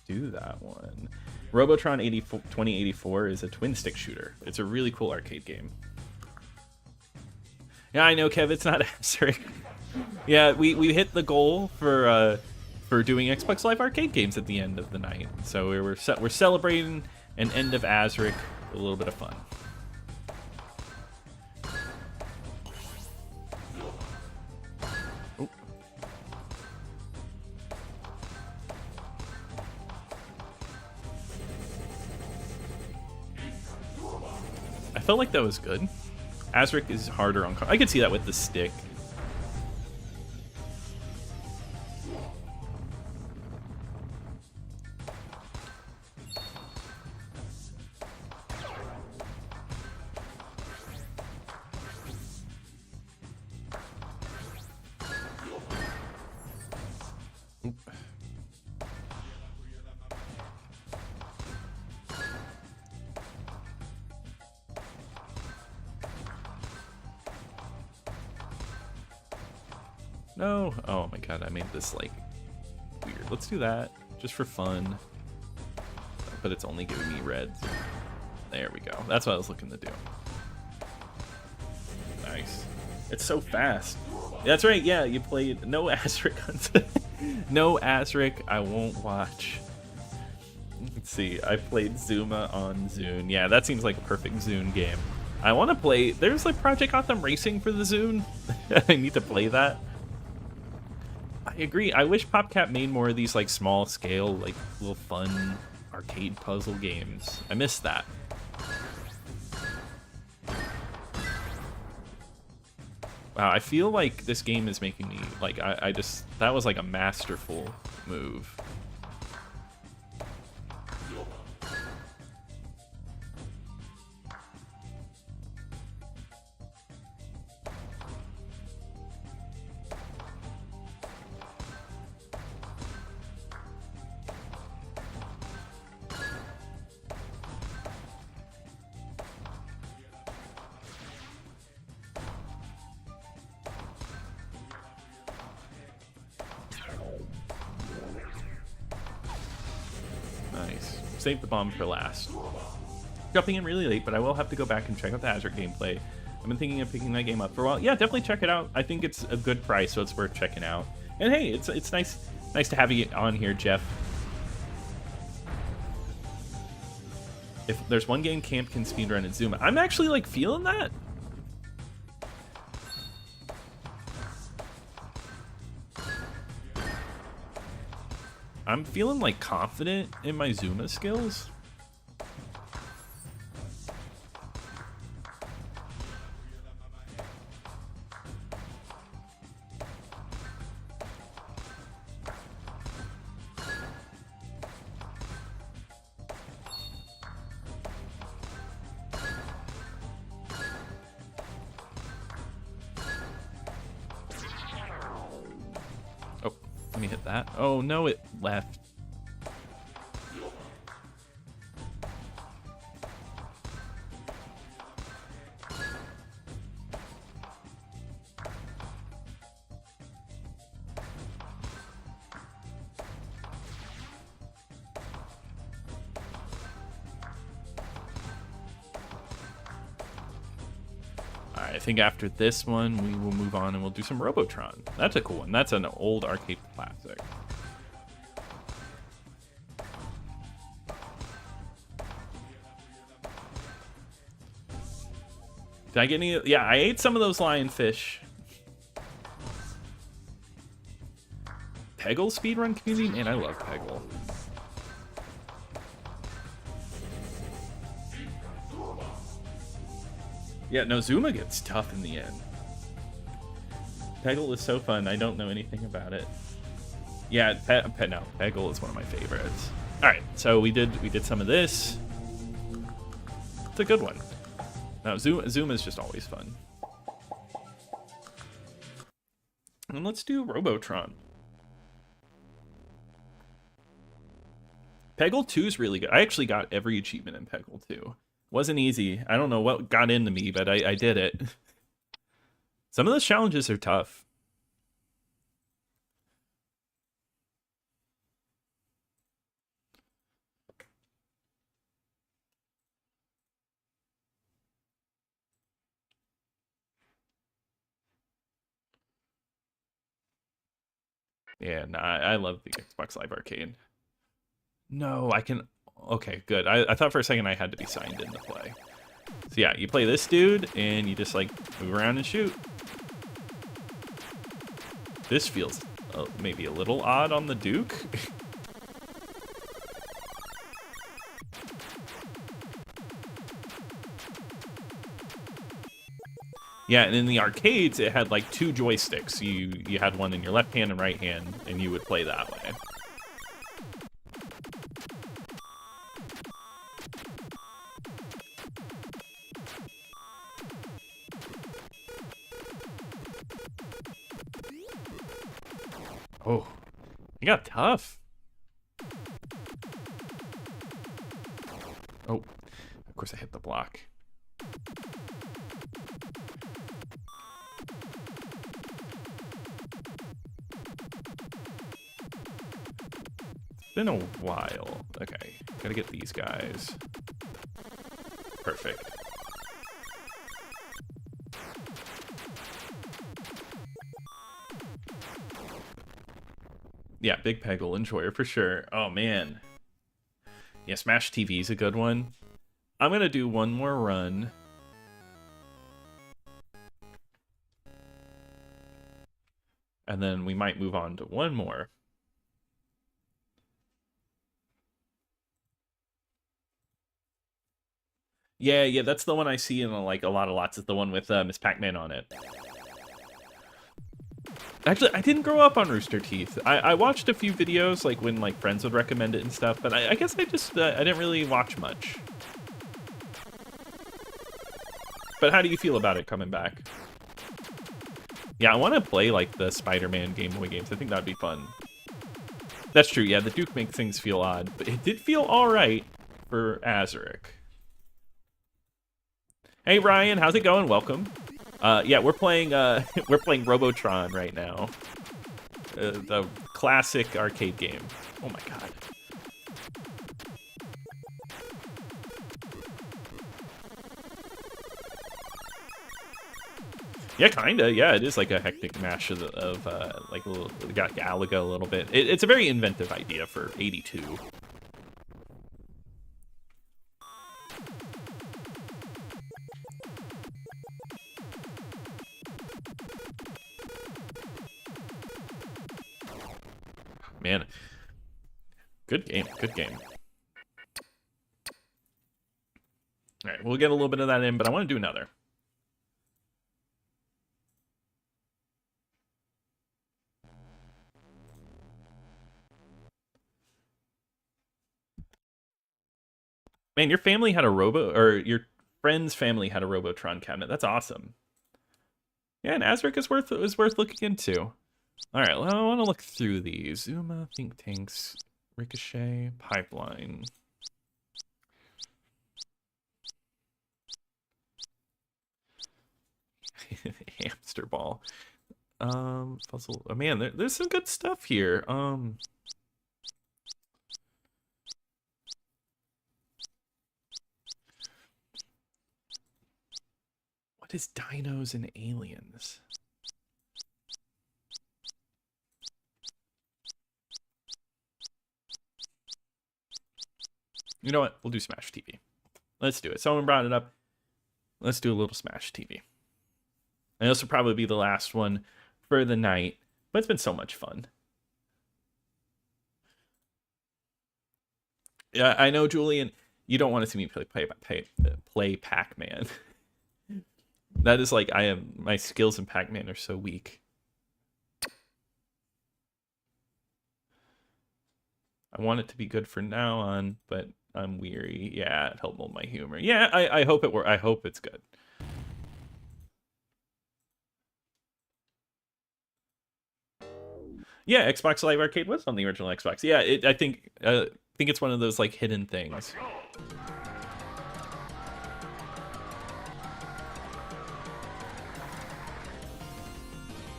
Speaker 1: do that one. Robotron 2084 is a twin-stick shooter. It's a really cool arcade game. Yeah, I know, Kev, it's not Azurik. Yeah, we hit the goal for doing Xbox Live arcade games at the end of the night. So we're celebrating an end of Azurik, a little bit of fun. Oh. I felt like that was good. Azurik is harder on. I could see that with the stick. No. Oh my god, I made this like weird. Let's do that just for fun. But it's only giving me reds. There we go. That's what I was looking to do. Nice. It's so fast. That's right. Yeah, you played no Azurik. No Azurik. I won't watch. Let's see. I played Zuma on Zune. Yeah, that seems like a perfect Zune game. I want to play. There's like Project Gotham Racing for the Zune. I need to play that. I agree. I wish PopCap made more of these like small scale, like little fun arcade puzzle games. I miss that. Wow, I feel like this game is making me, like, I just, that was like a masterful move. Nice. Save the bomb for last. Jumping in really late, but I will have to go back and check out the Azurik gameplay. I've been thinking of picking that game up for a while. Yeah, definitely check it out. I think it's a good price, so it's worth checking out. And hey, it's nice to have you on here, Jeff. If there's one game Camp can speedrun in Zuma, I'm actually like feeling that. I'm feeling like confident in my Zuma skills. Oh, let me hit that. Oh no, it left. Alright, I think after this one, we will move on and we'll do some Robotron. That's a cool one. That's an old arcade classic. Did I get any? Yeah, I ate some of those lionfish. Peggle speedrun community? Man, I love Peggle. Yeah, no, Zuma gets tough in the end. Peggle is so fun. I don't know anything about it. Yeah, no, Peggle is one of my favorites. All right, so we did some of this. It's a good one. No, Zuma is just always fun. And let's do Robotron. Peggle 2 is really good. I actually got every achievement in Peggle 2. Wasn't easy. I don't know what got into me, but I did it. Some of those challenges are tough. Yeah, no, I love the Xbox Live Arcade. No, I can... Okay, good. I thought for a second I had to be signed in to play. So yeah, you play this dude, and you just, like, move around and shoot. This feels maybe a little odd on the Duke. Yeah, and in the arcades, it had, like, 2 joysticks. You had one in your left hand and right hand, and you would play that way. Oh, you got tough. Oh, of course I hit the block. It's been a while. Okay, gotta get these guys. Perfect. Yeah, big Peggle enjoyer for sure. Oh man. Yeah, Smash TV is a good one. I'm gonna do one more run. And then we might move on to one more. Yeah, that's the one I see in like a lot of lots. It's the one with Miss Pac-Man on it. Actually, I didn't grow up on Rooster Teeth. I watched a few videos, like when like friends would recommend it and stuff, but I guess I just I didn't really watch much. But how do you feel about it coming back? Yeah, I want to play like the Spider-Man Game Boy games. I think that'd be fun. That's true. Yeah, the Duke makes things feel odd, but it did feel all right for Azurik. Hey Ryan, how's it going? Welcome. Yeah, we're playing Robotron right now. The classic arcade game. Oh my god. Yeah, kinda. Yeah, it is like a hectic mash of like a little, got Galaga a little bit. It's a very inventive idea for '82. Man, good game, good game. All right, we'll get a little bit of that in, but I want to do another. Man, your family had a or your friend's family had a Robotron cabinet. That's awesome. Yeah, and Azurik is worth looking into. All right, well, I want to look through these. Zuma, Think Tanks, Ricochet, Pipeline. Hamster ball. Puzzle. Oh, man, there's some good stuff here. What is Dinos and Aliens? You know what? We'll do Smash TV. Let's do it. Someone brought it up. Let's do a little Smash TV. And this will probably be the last one for the night, but it's been so much fun. Yeah, I know, Julian, you don't want to see me play Pac-Man. That is like, my skills in Pac-Man are so weak. I want it to be good for now on, but I'm weary. Yeah, it helped mold my humor. Yeah, I hope it I hope it's good. Yeah, Xbox Live Arcade was on the original Xbox. Yeah, I think it's one of those like hidden things.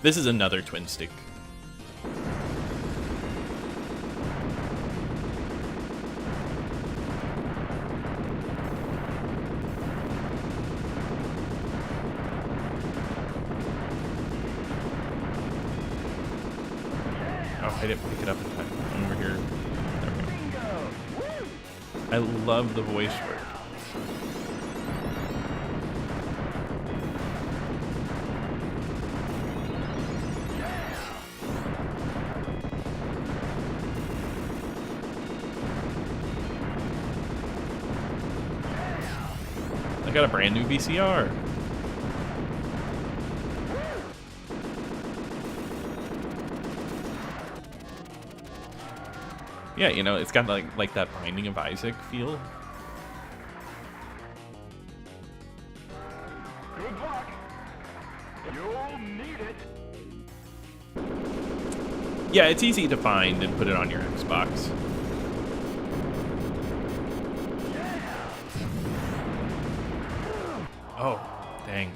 Speaker 1: This is another twin stick. I didn't pick it up in time. Over here. Okay. I love the voice work. I got a brand new VCR. Yeah, you know, it's got like that Binding of Isaac feel.
Speaker 6: Good luck. You'll need it.
Speaker 1: Yeah, it's easy to find and put it on your Xbox. Oh, dang.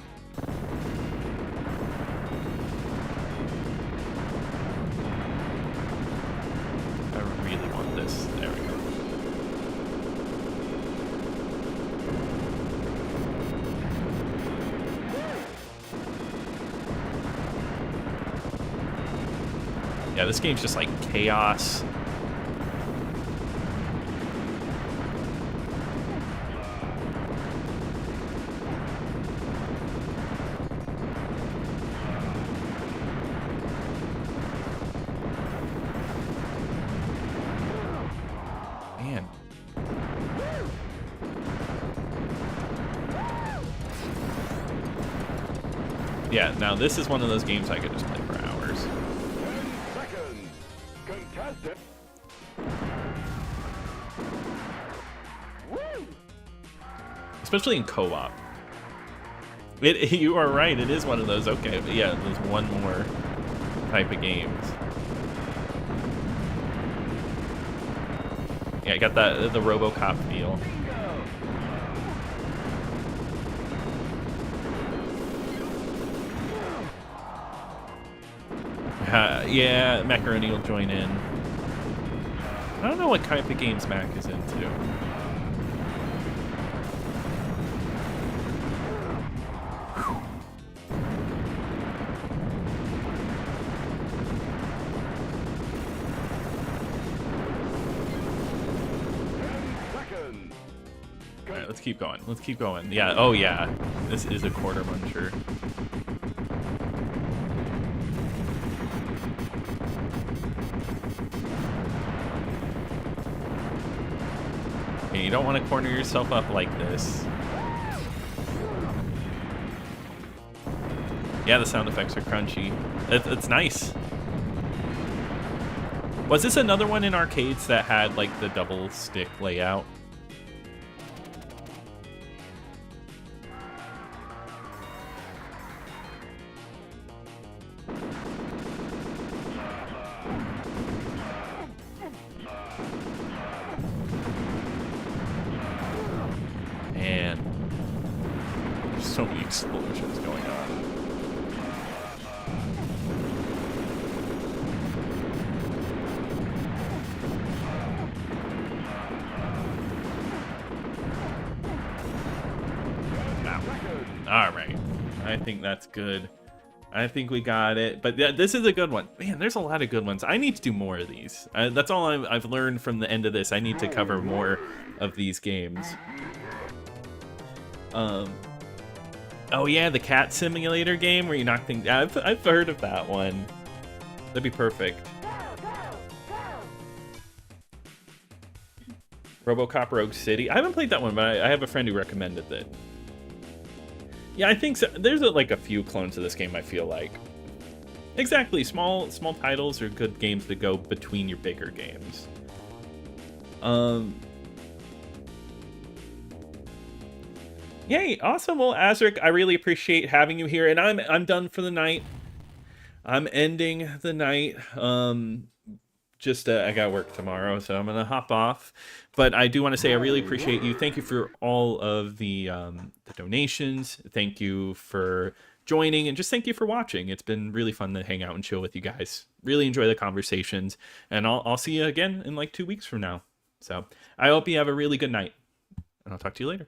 Speaker 1: I really want this. There we go. Yeah, this game's just like chaos. Man. Yeah, now this is one of those games I could just play for hours. especially in co-op. You are right. It is one of those. Okay, but yeah, there's one more type of games. Yeah, I got the RoboCop feel. Yeah, Macaroni will join in. I don't know what type of games Mac is into. Alright, let's keep going. Let's keep going. Yeah, oh yeah. This is a quarter muncher. Okay, you don't want to corner yourself up like this. Yeah, the sound effects are crunchy. It's nice. Was this another one in arcades that had like the double stick layout? Man, there's so many explosions going on. All right, I think that's good. I think we got it. But yeah, this is a good one. Man, there's a lot of good ones. I need to do more of these. That's all I've learned from the end of this. I need to cover more of these games. Oh yeah, the cat simulator game where you knock things. I've heard of that one. That'd be perfect. RoboCop Rogue City. I haven't played that one, but I have a friend who recommended it. Yeah, I think so. There's like a few clones of this game, I feel like. Exactly, small titles are good games to go between your bigger games. Yay, awesome. Well, Azurik, I really appreciate having you here, and I'm done for the night. I'm ending the night. I got work tomorrow, so I'm gonna hop off. But I do want to say I really appreciate you. Thank you for all of the donations. Thank you for joining, and just thank you for watching. It's been really fun to hang out and chill with you guys. Really enjoy the conversations, and I'll see you again in like 2 weeks from now. So I hope you have a really good night, and I'll talk to you later.